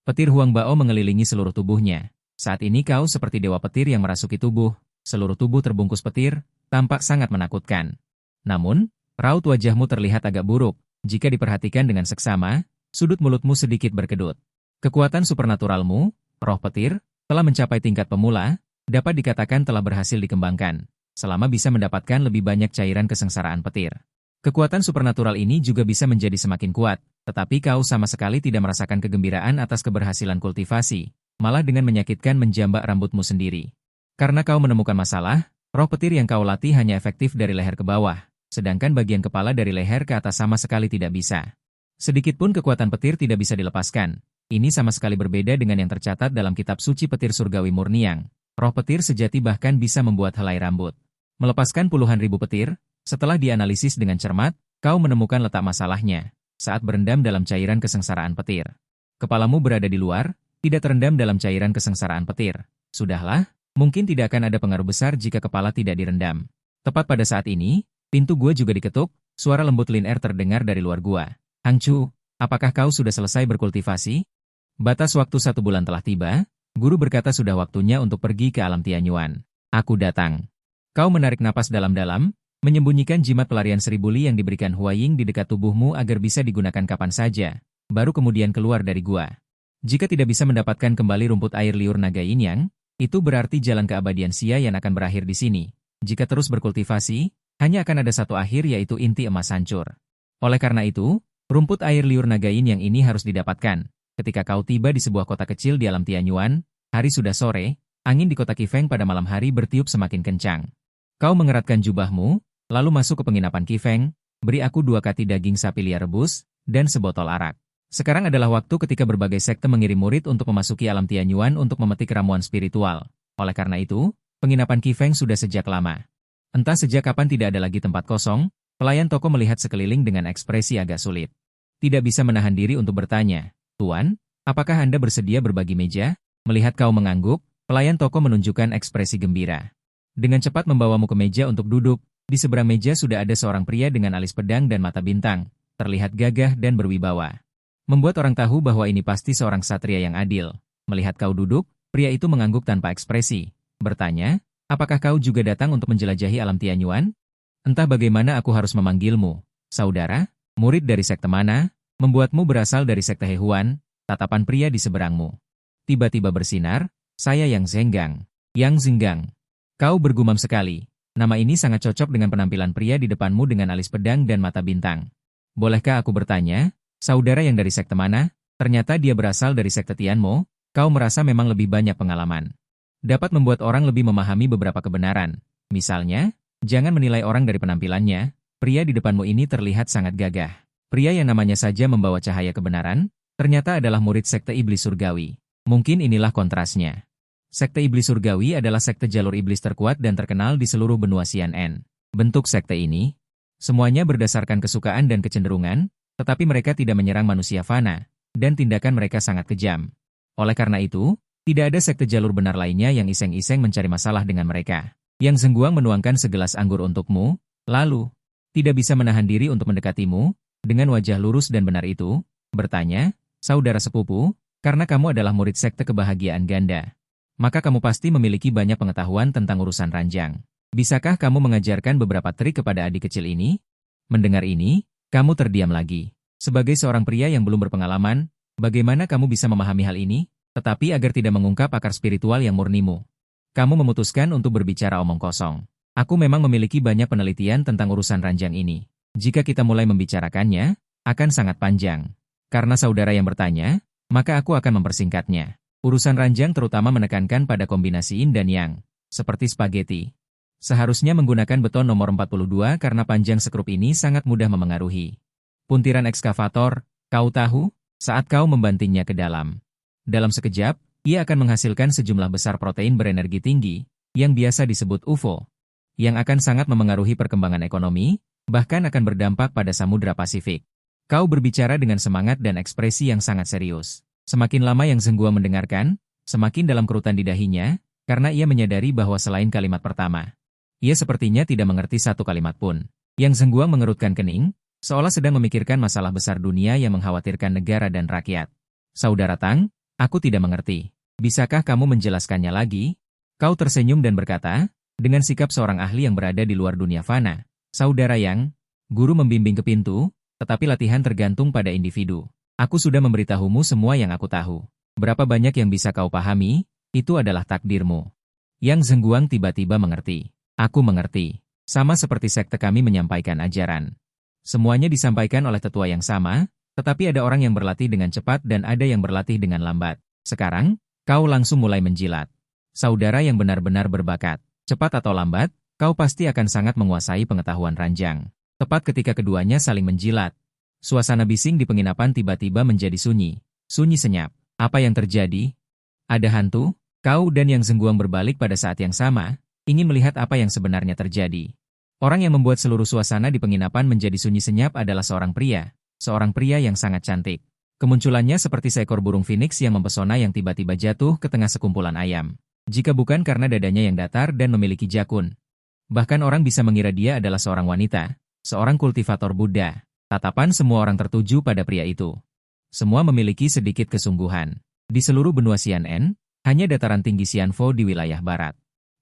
Petir Huang Bao mengelilingi seluruh tubuhnya. Saat ini kau seperti dewa petir yang merasuki tubuh, seluruh tubuh terbungkus petir, tampak sangat menakutkan. Namun, raut wajahmu terlihat agak buruk, jika diperhatikan dengan seksama, sudut mulutmu sedikit berkedut. Kekuatan supernaturalmu, roh petir, telah mencapai tingkat pemula, dapat dikatakan telah berhasil dikembangkan, selama bisa mendapatkan lebih banyak cairan kesengsaraan petir. Kekuatan supernatural ini juga bisa menjadi semakin kuat, tetapi kau sama sekali tidak merasakan kegembiraan atas keberhasilan kultivasi, malah dengan menyakitkan menjambak rambutmu sendiri. Karena kau menemukan masalah, roh petir yang kau latih hanya efektif dari leher ke bawah, sedangkan bagian kepala dari leher ke atas sama sekali tidak bisa. Sedikitpun kekuatan petir tidak bisa dilepaskan. Ini sama sekali berbeda dengan yang tercatat dalam kitab suci petir surgawi Murniang. Roh petir sejati bahkan bisa membuat helai rambut. Melepaskan puluhan ribu petir, setelah dianalisis dengan cermat, kau menemukan letak masalahnya saat berendam dalam cairan kesengsaraan petir. Kepalamu berada di luar, tidak terendam dalam cairan kesengsaraan petir. Sudahlah, mungkin tidak akan ada pengaruh besar jika kepala tidak direndam. Tepat pada saat ini, pintu gua juga diketuk, suara lembut Lin Er terdengar dari luar gua. Hang Chu, apakah kau sudah selesai berkultivasi? Batas waktu 1 bulan telah tiba, guru berkata sudah waktunya untuk pergi ke alam Tianyuan. Aku datang. Kau menarik napas dalam-dalam, menyembunyikan jimat pelarian 1000 li yang diberikan Huaying di dekat tubuhmu agar bisa digunakan kapan saja, baru kemudian keluar dari gua. Jika tidak bisa mendapatkan kembali rumput air liur naga yin yang, itu berarti jalan keabadian Xia yang akan berakhir di sini. Jika terus berkultivasi, hanya akan ada satu akhir yaitu inti emas hancur. Oleh karena itu, rumput air liur naga yin yang ini harus didapatkan. Ketika kau tiba di sebuah kota kecil di alam Tianyuan, hari sudah sore, angin di kota Qifeng pada malam hari bertiup semakin kencang. Kau mengeratkan jubahmu, lalu masuk ke penginapan Qifeng, beri aku 2 kati daging sapi liar rebus, dan sebotol arak. Sekarang adalah waktu ketika berbagai sekte mengirim murid untuk memasuki alam Tianyuan untuk memetik ramuan spiritual. Oleh karena itu, penginapan Qifeng sudah sejak lama. Entah sejak kapan tidak ada lagi tempat kosong, pelayan toko melihat sekeliling dengan ekspresi agak sulit. Tidak bisa menahan diri untuk bertanya, Tuan, apakah Anda bersedia berbagi meja? Melihat kau mengangguk, pelayan toko menunjukkan ekspresi gembira. Dengan cepat membawamu ke meja untuk duduk, di seberang meja sudah ada seorang pria dengan alis pedang dan mata bintang, terlihat gagah dan berwibawa. Membuat orang tahu bahwa ini pasti seorang ksatria yang adil. Melihat kau duduk, pria itu mengangguk tanpa ekspresi. Bertanya, apakah kau juga datang untuk menjelajahi alam Tianyuan? Entah bagaimana aku harus memanggilmu. Saudara, murid dari sekte mana? Membuatmu berasal dari sekte Hehuan, tatapan pria di seberangmu. Tiba-tiba bersinar, saya Yang Zenggang. Yang Zenggang. Kau bergumam sekali. Nama ini sangat cocok dengan penampilan pria di depanmu dengan alis pedang dan mata bintang. Bolehkah aku bertanya, saudara yang dari sekte mana? Ternyata dia berasal dari sekte Tianmo, kau merasa memang lebih banyak pengalaman. Dapat membuat orang lebih memahami beberapa kebenaran. Misalnya, jangan menilai orang dari penampilannya, pria di depanmu ini terlihat sangat gagah. Pria yang namanya saja membawa cahaya kebenaran, ternyata adalah murid sekte iblis surgawi. Mungkin inilah kontrasnya. Sekte iblis surgawi adalah sekte jalur iblis terkuat dan terkenal di seluruh benua CNN. Bentuk sekte ini, semuanya berdasarkan kesukaan dan kecenderungan, tetapi mereka tidak menyerang manusia fana, dan tindakan mereka sangat kejam. Oleh karena itu, tidak ada sekte jalur benar lainnya yang iseng-iseng mencari masalah dengan mereka. Yang Zengguang menuangkan segelas anggur untukmu, lalu, tidak bisa menahan diri untuk mendekatimu, dengan wajah lurus dan benar itu, bertanya, saudara sepupu, karena kamu adalah murid sekte kebahagiaan ganda. Maka kamu pasti memiliki banyak pengetahuan tentang urusan ranjang. Bisakah kamu mengajarkan beberapa trik kepada adik kecil ini? Mendengar ini, kamu terdiam lagi. Sebagai seorang pria yang belum berpengalaman, bagaimana kamu bisa memahami hal ini? Tetapi agar tidak mengungkap akar spiritual yang murnimu, kamu memutuskan untuk berbicara omong kosong. Aku memang memiliki banyak penelitian tentang urusan ranjang ini. Jika kita mulai membicarakannya, akan sangat panjang. Karena saudara yang bertanya, maka aku akan mempersingkatnya. Urusan ranjang terutama menekankan pada kombinasi yin dan yang, seperti spaghetti. Seharusnya menggunakan beton nomor 42 karena panjang sekrup ini sangat mudah memengaruhi. Puntiran ekskavator, kau tahu, saat kau membantingnya ke dalam. Dalam sekejap, ia akan menghasilkan sejumlah besar protein berenergi tinggi, yang biasa disebut UFO, yang akan sangat memengaruhi perkembangan ekonomi, bahkan akan berdampak pada Samudra Pasifik. Kau berbicara dengan semangat dan ekspresi yang sangat serius. Semakin lama Yang Zengguang mendengarkan, semakin dalam kerutan di dahinya, karena ia menyadari bahwa selain kalimat pertama, ia sepertinya tidak mengerti satu kalimat pun. Yang Zengguang mengerutkan kening, seolah sedang memikirkan masalah besar dunia yang mengkhawatirkan negara dan rakyat. Saudara Tang, aku tidak mengerti. Bisakah kamu menjelaskannya lagi? Kau tersenyum dan berkata, dengan sikap seorang ahli yang berada di luar dunia fana. Saudara Yang, guru membimbing ke pintu, tetapi latihan tergantung pada individu. Aku sudah memberitahumu semua yang aku tahu. Berapa banyak yang bisa kau pahami, itu adalah takdirmu. Yang Zengguang tiba-tiba mengerti. Aku mengerti. Sama seperti sekte kami menyampaikan ajaran. Semuanya disampaikan oleh tetua yang sama, tetapi ada orang yang berlatih dengan cepat dan ada yang berlatih dengan lambat. Sekarang, kau langsung mulai menjilat. Saudara yang benar-benar berbakat, cepat atau lambat, kau pasti akan sangat menguasai pengetahuan ranjang. Tepat ketika keduanya saling menjilat, suasana bising di penginapan tiba-tiba menjadi sunyi. Sunyi senyap. Apa yang terjadi? Ada hantu? Kau dan Yang Zengguang berbalik pada saat yang sama, ingin melihat apa yang sebenarnya terjadi. Orang yang membuat seluruh suasana di penginapan menjadi sunyi senyap adalah seorang pria yang sangat cantik. Kemunculannya seperti seekor burung phoenix yang mempesona yang tiba-tiba jatuh ke tengah sekumpulan ayam. Jika bukan karena dadanya yang datar dan memiliki jakun. Bahkan orang bisa mengira dia adalah seorang wanita, seorang kultivator Buddha. Tatapan semua orang tertuju pada pria itu. Semua memiliki sedikit kesungguhan. Di seluruh benua Xianen, hanya dataran tinggi Xianfo di wilayah barat.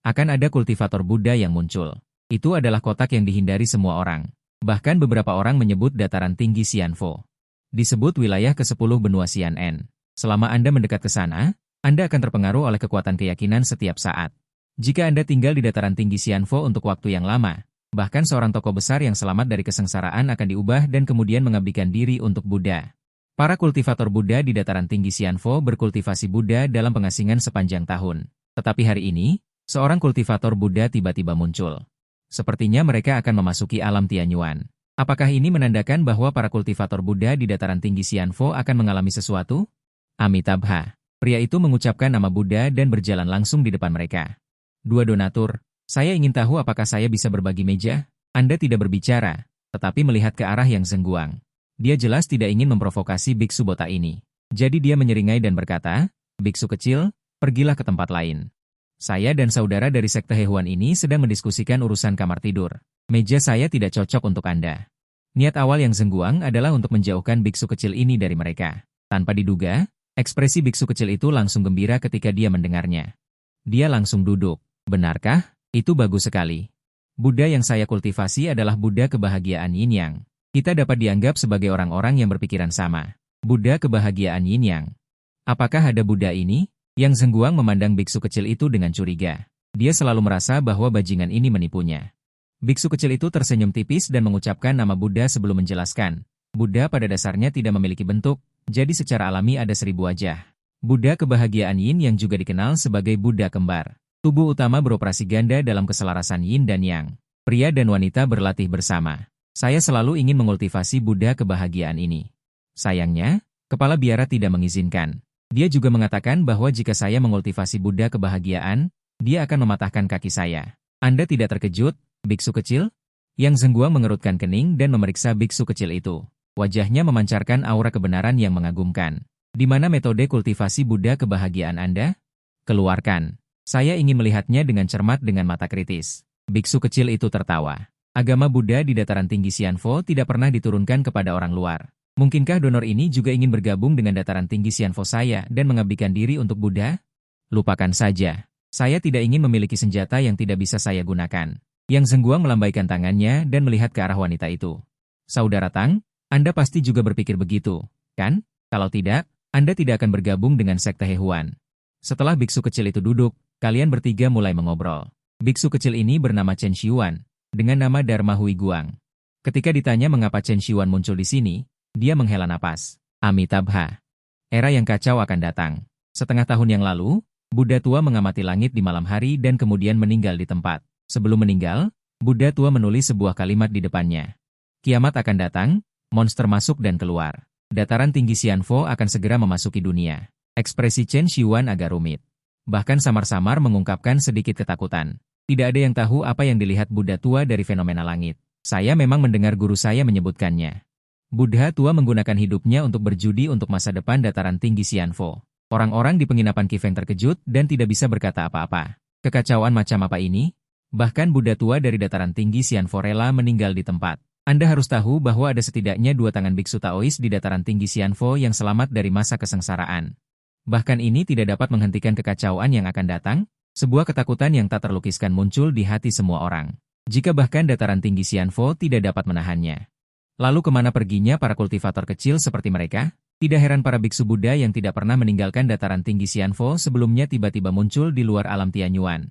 Akan ada kultivator Buddha yang muncul. Itu adalah kotak yang dihindari semua orang. Bahkan beberapa orang menyebut dataran tinggi Xianfo. Disebut wilayah ke-10 benua Xianen. Selama Anda mendekat ke sana, Anda akan terpengaruh oleh kekuatan keyakinan setiap saat. Jika Anda tinggal di dataran tinggi Xianfo untuk waktu yang lama, bahkan seorang tokoh besar yang selamat dari kesengsaraan akan diubah dan kemudian mengabdikan diri untuk Buddha. Para kultivator Buddha di dataran tinggi Xianfo berkultivasi Buddha dalam pengasingan sepanjang tahun. Tetapi hari ini, seorang kultivator Buddha tiba-tiba muncul. Sepertinya mereka akan memasuki alam Tianyuan. Apakah ini menandakan bahwa para kultivator Buddha di dataran tinggi Xianfo akan mengalami sesuatu? Amitabha. Pria itu mengucapkan nama Buddha dan berjalan langsung di depan mereka. Dua donatur, saya ingin tahu apakah saya bisa berbagi meja? Anda tidak berbicara, tetapi melihat ke arah Yang Zengguang. Dia jelas tidak ingin memprovokasi biksu botak ini. Jadi dia menyeringai dan berkata, biksu kecil, pergilah ke tempat lain. Saya dan saudara dari sekte Hehuan ini sedang mendiskusikan urusan kamar tidur. Meja saya tidak cocok untuk Anda. Niat awal Yang Zengguang adalah untuk menjauhkan biksu kecil ini dari mereka. Tanpa diduga, ekspresi biksu kecil itu langsung gembira ketika dia mendengarnya. Dia langsung duduk. Benarkah? Itu bagus sekali. Buddha yang saya kultivasi adalah Buddha kebahagiaan Yin Yang. Kita dapat dianggap sebagai orang-orang yang berpikiran sama. Buddha kebahagiaan Yin Yang. Apakah ada Buddha ini? Yang Zengguang memandang biksu kecil itu dengan curiga. Dia selalu merasa bahwa bajingan ini menipunya. Biksu kecil itu tersenyum tipis dan mengucapkan nama Buddha sebelum menjelaskan. Buddha pada dasarnya tidak memiliki bentuk, jadi secara alami ada 1000 wajah. Buddha kebahagiaan Yin yang juga dikenal sebagai Buddha kembar. Tubuh utama beroperasi ganda dalam keselarasan Yin dan Yang. Pria dan wanita berlatih bersama. Saya selalu ingin mengultivasi Buddha kebahagiaan ini. Sayangnya, kepala biara tidak mengizinkan. Dia juga mengatakan bahwa jika saya mengultivasi Buddha kebahagiaan, dia akan mematahkan kaki saya. Anda tidak terkejut, biksu kecil? Yang Zengguang mengerutkan kening dan memeriksa biksu kecil itu. Wajahnya memancarkan aura kebenaran yang mengagumkan. Di mana metode kultivasi Buddha kebahagiaan Anda? Keluarkan. Saya ingin melihatnya dengan cermat dengan mata kritis. Biksu kecil itu tertawa. Agama Buddha di dataran tinggi Xianfo tidak pernah diturunkan kepada orang luar. Mungkinkah donor ini juga ingin bergabung dengan dataran tinggi Xianfo saya dan mengabdikan diri untuk Buddha? Lupakan saja. Saya tidak ingin memiliki senjata yang tidak bisa saya gunakan. Yang Zengguang melambaikan tangannya dan melihat ke arah wanita itu. Saudara Tang, Anda pasti juga berpikir begitu, kan? Kalau tidak, Anda tidak akan bergabung dengan sekte Hehuan. Setelah biksu kecil itu duduk, kalian bertiga mulai mengobrol. Biksu kecil ini bernama Chen Xiuan, dengan nama Dharma Hui Guang. Ketika ditanya mengapa Chen Xiuan muncul di sini, dia menghela napas. Amitabha. Era yang kacau akan datang. Setengah tahun yang lalu, Buddha tua mengamati langit di malam hari dan kemudian meninggal di tempat. Sebelum meninggal, Buddha tua menulis sebuah kalimat di depannya. Kiamat akan datang, monster masuk dan keluar. Dataran tinggi Xianfo akan segera memasuki dunia. Ekspresi Chen Xiuan agak rumit. Bahkan samar-samar mengungkapkan sedikit ketakutan. Tidak ada yang tahu apa yang dilihat Buddha tua dari fenomena langit. Saya memang mendengar guru saya menyebutkannya. Buddha tua menggunakan hidupnya untuk berjudi untuk masa depan dataran tinggi Xianfo. Orang-orang di penginapan Qifeng terkejut dan tidak bisa berkata apa-apa. Kekacauan macam apa ini? Bahkan Buddha tua dari dataran tinggi Xianfo rela meninggal di tempat. Anda harus tahu bahwa ada setidaknya 2 tangan biksu Taois di dataran tinggi Xianfo yang selamat dari masa kesengsaraan. Bahkan ini tidak dapat menghentikan kekacauan yang akan datang, sebuah ketakutan yang tak terlukiskan muncul di hati semua orang. Jika bahkan dataran tinggi Xianfo tidak dapat menahannya. Lalu kemana perginya para kultivator kecil seperti mereka? Tidak heran para biksu Buddha yang tidak pernah meninggalkan dataran tinggi Xianfo sebelumnya tiba-tiba muncul di luar alam Tianyuan.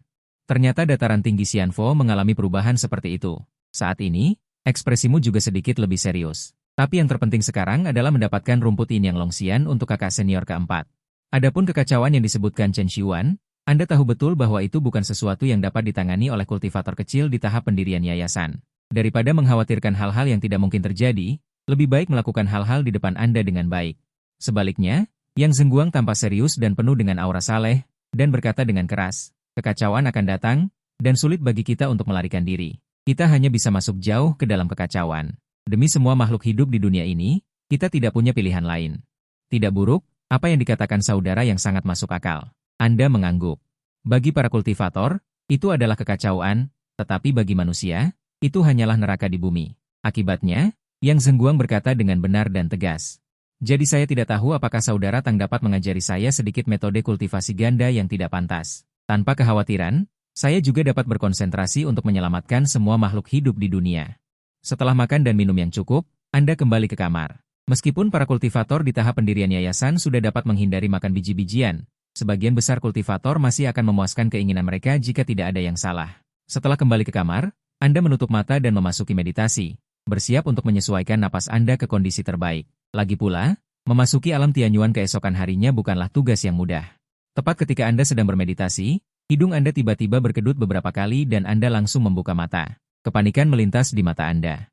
Ternyata dataran tinggi Xianfo mengalami perubahan seperti itu. Saat ini, ekspresimu juga sedikit lebih serius. Tapi yang terpenting sekarang adalah mendapatkan rumput Yin Yang Longxian untuk kakak senior keempat. Adapun kekacauan yang disebutkan Chen Xiuan, Anda tahu betul bahwa itu bukan sesuatu yang dapat ditangani oleh kultivator kecil di tahap pendirian yayasan. Daripada mengkhawatirkan hal-hal yang tidak mungkin terjadi, lebih baik melakukan hal-hal di depan Anda dengan baik. Sebaliknya, Yang Zengguang tampak serius dan penuh dengan aura saleh, dan berkata dengan keras, kekacauan akan datang, dan sulit bagi kita untuk melarikan diri. Kita hanya bisa masuk jauh ke dalam kekacauan. Demi semua makhluk hidup di dunia ini, kita tidak punya pilihan lain. Tidak buruk, apa yang dikatakan saudara yang sangat masuk akal. Anda mengangguk. Bagi para kultivator, itu adalah kekacauan, tetapi bagi manusia, itu hanyalah neraka di bumi. Akibatnya, Yang Zengguang berkata dengan benar dan tegas. Jadi saya tidak tahu apakah saudara Tang dapat mengajari saya sedikit metode kultivasi ganda yang tidak pantas. Tanpa kekhawatiran, saya juga dapat berkonsentrasi untuk menyelamatkan semua makhluk hidup di dunia. Setelah makan dan minum yang cukup, Anda kembali ke kamar. Meskipun para kultivator di tahap pendirian yayasan sudah dapat menghindari makan biji-bijian, sebagian besar kultivator masih akan memuaskan keinginan mereka jika tidak ada yang salah. Setelah kembali ke kamar, Anda menutup mata dan memasuki meditasi, bersiap untuk menyesuaikan napas Anda ke kondisi terbaik. Lagi pula, memasuki alam Tianyuan keesokan harinya bukanlah tugas yang mudah. Tepat ketika Anda sedang bermeditasi, hidung Anda tiba-tiba berkedut beberapa kali dan Anda langsung membuka mata. Kepanikan melintas di mata Anda.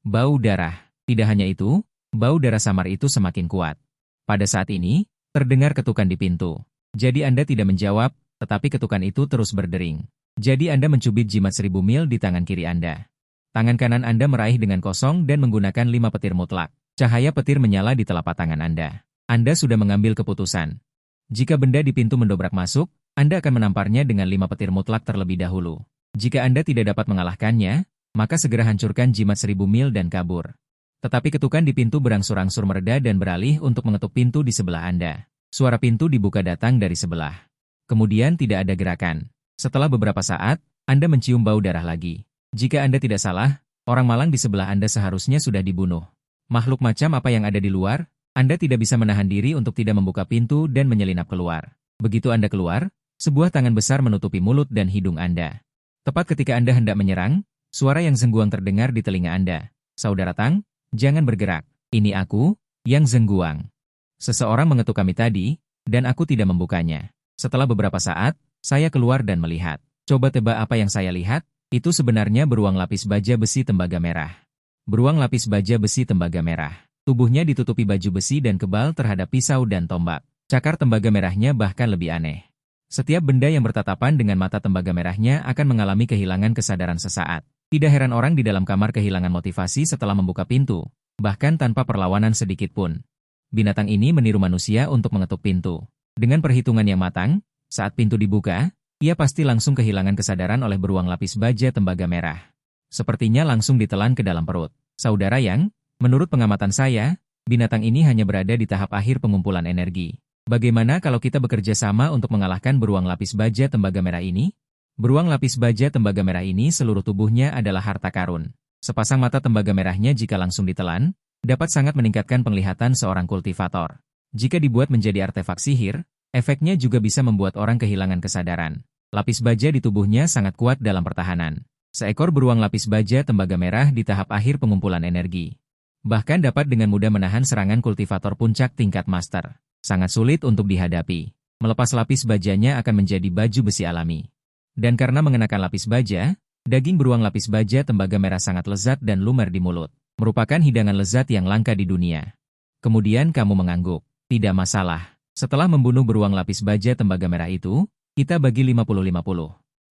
Bau darah. Tidak hanya itu, bau darah samar itu semakin kuat. Pada saat ini, terdengar ketukan di pintu. Jadi Anda tidak menjawab, tetapi ketukan itu terus berdering. Jadi Anda mencubit jimat 1000 mil di tangan kiri Anda. Tangan kanan Anda meraih dengan kosong dan menggunakan 5 petir mutlak. Cahaya petir menyala di telapak tangan Anda. Anda sudah mengambil keputusan. Jika benda di pintu mendobrak masuk, Anda akan menamparnya dengan 5 petir mutlak terlebih dahulu. Jika Anda tidak dapat mengalahkannya, maka segera hancurkan jimat 1000 mil dan kabur. Tetapi ketukan di pintu berangsur-angsur mereda dan beralih untuk mengetuk pintu di sebelah Anda. Suara pintu dibuka datang dari sebelah. Kemudian tidak ada gerakan. Setelah beberapa saat, Anda mencium bau darah lagi. Jika Anda tidak salah, orang malang di sebelah Anda seharusnya sudah dibunuh. Makhluk macam apa yang ada di luar, Anda tidak bisa menahan diri untuk tidak membuka pintu dan menyelinap keluar. Begitu Anda keluar, sebuah tangan besar menutupi mulut dan hidung Anda. Tepat ketika Anda hendak menyerang, suara Yang Zengguang terdengar di telinga Anda. Saudara Tang, jangan bergerak. Ini aku, Yang Zengguang. Seseorang mengetuk kami tadi, dan aku tidak membukanya. Setelah beberapa saat, saya keluar dan melihat. Coba tebak apa yang saya lihat? Itu sebenarnya beruang lapis baja besi tembaga merah. Beruang lapis baja besi tembaga merah. Tubuhnya ditutupi baju besi dan kebal terhadap pisau dan tombak. Cakar tembaga merahnya bahkan lebih aneh. Setiap benda yang bertatapan dengan mata tembaga merahnya akan mengalami kehilangan kesadaran sesaat. Tidak heran orang di dalam kamar kehilangan motivasi setelah membuka pintu, bahkan tanpa perlawanan sedikit pun. Binatang ini meniru manusia untuk mengetuk pintu. Dengan perhitungan yang matang, saat pintu dibuka, ia pasti langsung kehilangan kesadaran oleh beruang lapis baja tembaga merah. Sepertinya langsung ditelan ke dalam perut. Saudara Yang, menurut pengamatan saya, binatang ini hanya berada di tahap akhir pengumpulan energi. Bagaimana kalau kita bekerja sama untuk mengalahkan beruang lapis baja tembaga merah ini? Beruang lapis baja tembaga merah ini seluruh tubuhnya adalah harta karun. Sepasang mata tembaga merahnya jika langsung ditelan, dapat sangat meningkatkan penglihatan seorang kultivator. Jika dibuat menjadi artefak sihir, efeknya juga bisa membuat orang kehilangan kesadaran. Lapis baja di tubuhnya sangat kuat dalam pertahanan. Seekor beruang lapis baja tembaga merah di tahap akhir pengumpulan energi. Bahkan dapat dengan mudah menahan serangan kultivator puncak tingkat master. Sangat sulit untuk dihadapi. Melepas lapis bajanya akan menjadi baju besi alami. Dan karena mengenakan lapis baja, daging beruang lapis baja tembaga merah sangat lezat dan lumer di mulut. Merupakan hidangan lezat yang langka di dunia. Kemudian kamu mengangguk. Tidak masalah. Setelah membunuh beruang lapis baja tembaga merah itu, kita bagi 50-50.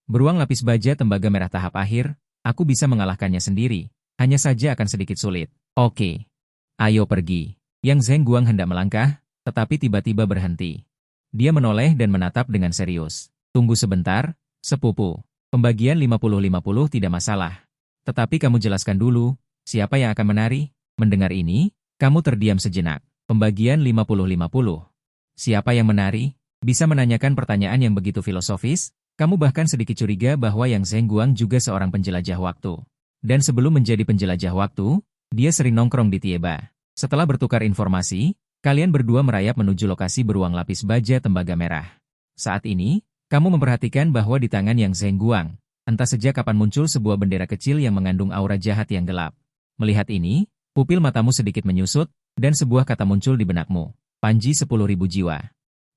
Beruang lapis baja tembaga merah tahap akhir, aku bisa mengalahkannya sendiri. Hanya saja akan sedikit sulit. Oke. Ayo pergi. Yang Zengguang hendak melangkah, tetapi tiba-tiba berhenti. Dia menoleh dan menatap dengan serius. Tunggu sebentar, sepupu. Pembagian 50-50 tidak masalah. Tetapi kamu jelaskan dulu, siapa yang akan menari? Mendengar ini, kamu terdiam sejenak. Pembagian 50-50. Siapa yang menari? Bisa menanyakan pertanyaan yang begitu filosofis? Kamu bahkan sedikit curiga bahwa Yang Zhenguang juga seorang penjelajah waktu. Dan sebelum menjadi penjelajah waktu, dia sering nongkrong di Tieba. Setelah bertukar informasi, kalian berdua merayap menuju lokasi beruang lapis baja tembaga merah. Saat ini, kamu memperhatikan bahwa di tangan Yang Zhenguang, entah sejak kapan muncul sebuah bendera kecil yang mengandung aura jahat yang gelap. Melihat ini, pupil matamu sedikit menyusut, dan sebuah kata muncul di benakmu. Panji 10.000 jiwa.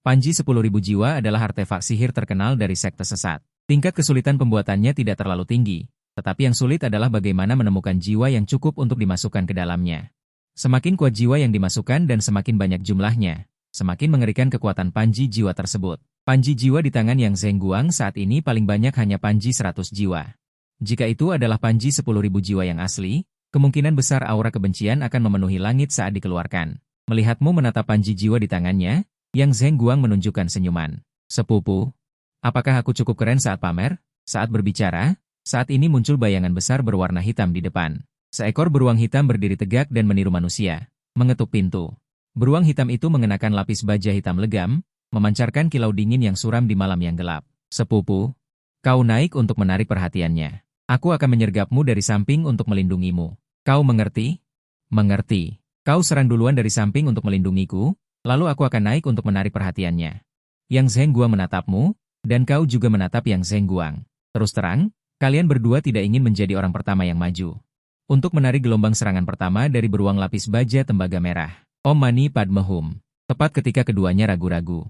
Panji 10.000 jiwa adalah artefak sihir terkenal dari sekte sesat. Tingkat kesulitan pembuatannya tidak terlalu tinggi, tetapi yang sulit adalah bagaimana menemukan jiwa yang cukup untuk dimasukkan ke dalamnya. Semakin kuat jiwa yang dimasukkan dan semakin banyak jumlahnya, semakin mengerikan kekuatan panji jiwa tersebut. Panji jiwa di tangan Yang Zhenguang saat ini paling banyak hanya panji 100 jiwa. Jika itu adalah panji 10.000 jiwa yang asli, kemungkinan besar aura kebencian akan memenuhi langit saat dikeluarkan. Melihatmu menatap panji jiwa di tangannya, Yang Zhenguang menunjukkan senyuman. Sepupu, apakah aku cukup keren saat pamer? Saat berbicara, saat ini muncul bayangan besar berwarna hitam di depan. Seekor beruang hitam berdiri tegak dan meniru manusia, mengetuk pintu. Beruang hitam itu mengenakan lapis baja hitam legam, memancarkan kilau dingin yang suram di malam yang gelap. Sepupu, kau naik untuk menarik perhatiannya. Aku akan menyergapmu dari samping untuk melindungimu. Kau mengerti? Mengerti. Kau serang duluan dari samping untuk melindungiku, lalu aku akan naik untuk menarik perhatiannya. Yang Zhenguang menatapmu, dan kau juga menatap Yang Zhenguang. Terus terang, kalian berdua tidak ingin menjadi orang pertama yang maju. Untuk menarik gelombang serangan pertama dari beruang lapis baja tembaga merah. Om Mani Padme Hum. Tepat ketika keduanya ragu-ragu,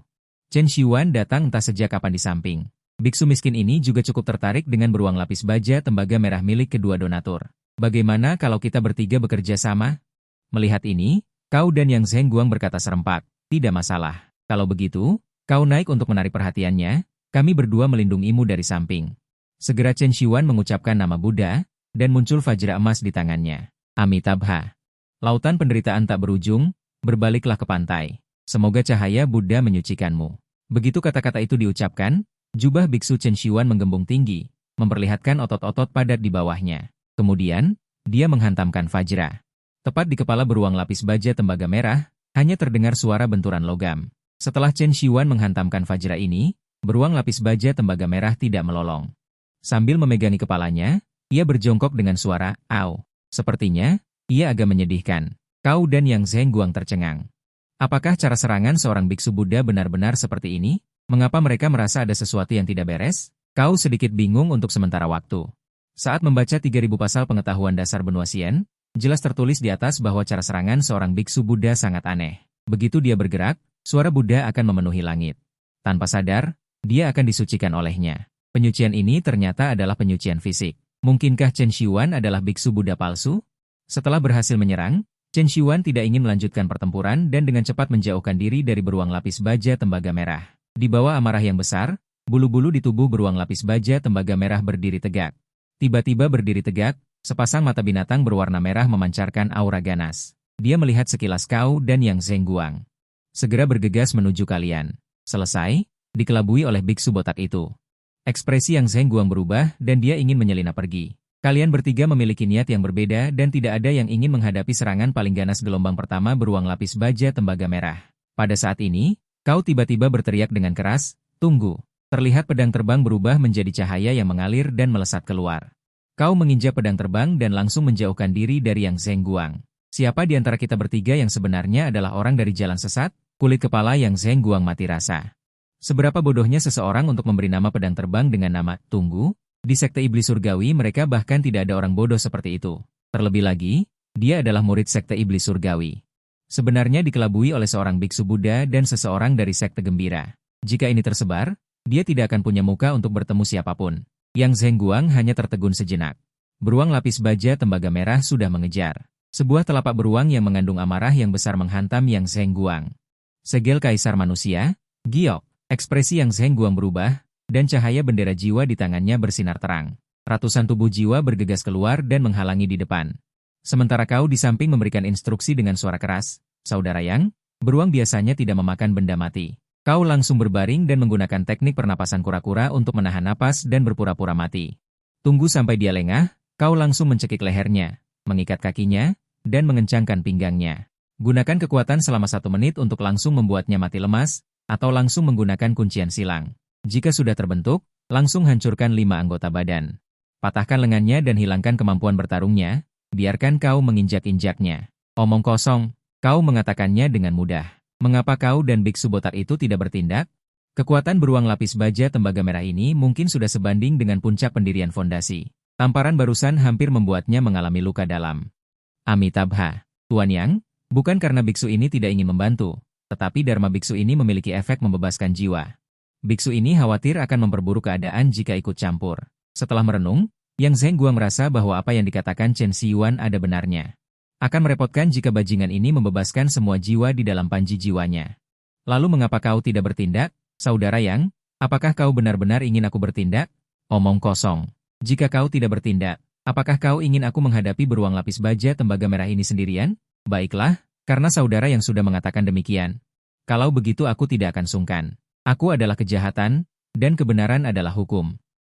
Chen Xiuan datang entah sejak kapan di samping. Biksu miskin ini juga cukup tertarik dengan beruang lapis baja tembaga merah milik kedua donatur. Bagaimana kalau kita bertiga bekerja sama? Melihat ini, kau dan Yang Zhenguang berkata serempak, tidak masalah. Kalau begitu, kau naik untuk menarik perhatiannya, kami berdua melindungimu dari samping. Segera Chen Xiuan mengucapkan nama Buddha, dan muncul vajra emas di tangannya. Amitabha. Lautan penderitaan tak berujung, berbaliklah ke pantai. Semoga cahaya Buddha menyucikanmu. Begitu kata-kata itu diucapkan, jubah biksu Chen Xiuan menggembung tinggi, memperlihatkan otot-otot padat di bawahnya. Kemudian, dia menghantamkan vajra. Tepat di kepala beruang lapis baja tembaga merah, hanya terdengar suara benturan logam. Setelah Chen Xiuan menghantamkan vajra ini, beruang lapis baja tembaga merah tidak melolong. Sambil memegangi kepalanya, ia berjongkok dengan suara, "Au." Sepertinya, ia agak menyedihkan. Kau dan Yang Zhenguang tercengang. Apakah cara serangan seorang biksu Buddha benar-benar seperti ini? Mengapa mereka merasa ada sesuatu yang tidak beres? Kau sedikit bingung untuk sementara waktu. Saat membaca 3.000 pasal pengetahuan dasar benua Xian, jelas tertulis di atas bahwa cara serangan seorang biksu Buddha sangat aneh. Begitu dia bergerak, suara Buddha akan memenuhi langit. Tanpa sadar, dia akan disucikan olehnya. Penyucian ini ternyata adalah penyucian fisik. Mungkinkah Chen Xiuan adalah biksu Buddha palsu? Setelah berhasil menyerang, Chen Xiuan tidak ingin melanjutkan pertempuran dan dengan cepat menjauhkan diri dari beruang lapis baja tembaga merah. Di bawah amarah yang besar, bulu-bulu di tubuh beruang lapis baja tembaga merah berdiri tegak. Tiba-tiba berdiri tegak, sepasang mata binatang berwarna merah memancarkan aura ganas. Dia melihat sekilas kau dan Yang Zhenguang. Segera bergegas menuju kalian. Selesai, dikelabui oleh biksu botak itu. Ekspresi Yang Zhenguang berubah dan dia ingin menyelinap pergi. Kalian bertiga memiliki niat yang berbeda dan tidak ada yang ingin menghadapi serangan paling ganas gelombang pertama beruang lapis baja tembaga merah. Pada saat ini, kau tiba-tiba berteriak dengan keras, "Tunggu!" Terlihat pedang terbang berubah menjadi cahaya yang mengalir dan melesat keluar. Kau menginjak pedang terbang dan langsung menjauhkan diri dari Yang Zhenguang. Siapa di antara kita bertiga yang sebenarnya adalah orang dari jalan sesat? Kulit kepala Yang Zhenguang mati rasa. Seberapa bodohnya seseorang untuk memberi nama pedang terbang dengan nama Tunggu? Di sekte iblis surgawi mereka bahkan tidak ada orang bodoh seperti itu. Terlebih lagi, dia adalah murid sekte iblis surgawi. Sebenarnya dikelabui oleh seorang biksu Buddha dan seseorang dari sekte gembira. Jika ini tersebar, dia tidak akan punya muka untuk bertemu siapapun. Yang Zhenguang hanya tertegun sejenak. Beruang lapis baja tembaga merah sudah mengejar. Sebuah telapak beruang yang mengandung amarah yang besar menghantam Yang Zhenguang. Segel kaisar manusia, giok. Ekspresi Yang Zhenguang berubah, dan cahaya bendera jiwa di tangannya bersinar terang. Ratusan tubuh jiwa bergegas keluar dan menghalangi di depan. Sementara kau di samping memberikan instruksi dengan suara keras, "Saudara Yang, beruang biasanya tidak memakan benda mati." Kau langsung berbaring dan menggunakan teknik pernapasan kura-kura untuk menahan napas dan berpura-pura mati. Tunggu sampai dia lengah, kau langsung mencekik lehernya, mengikat kakinya, dan mengencangkan pinggangnya. Gunakan kekuatan selama 1 menit untuk langsung membuatnya mati lemas, atau langsung menggunakan kuncian silang. Jika sudah terbentuk, langsung hancurkan 5 anggota badan. Patahkan lengannya dan hilangkan kemampuan bertarungnya, biarkan kau menginjak-injaknya. Omong kosong, kau mengatakannya dengan mudah. Mengapa kau dan biksu botak itu tidak bertindak? Kekuatan beruang lapis baja tembaga merah ini mungkin sudah sebanding dengan puncak pendirian fondasi. Tamparan barusan hampir membuatnya mengalami luka dalam. Amitabha, Tuan Yang, bukan karena biksu ini tidak ingin membantu, tetapi Dharma biksu ini memiliki efek membebaskan jiwa. Biksu ini khawatir akan memperburuk keadaan jika ikut campur. Setelah merenung, Yang Zhenghua merasa bahwa apa yang dikatakan Chen Xiyuan ada benarnya. Akan merepotkan jika bajingan ini membebaskan semua jiwa di dalam panji jiwanya. Lalu mengapa kau tidak bertindak, saudara Yang? Apakah kau benar-benar ingin aku bertindak? Omong kosong. Jika kau tidak bertindak, apakah kau ingin aku menghadapi beruang lapis baja tembaga merah ini sendirian? Baiklah, karena saudara yang sudah mengatakan demikian. Kalau begitu aku tidak akan sungkan. Aku adalah kejahatan, dan kebenaran adalah hukum.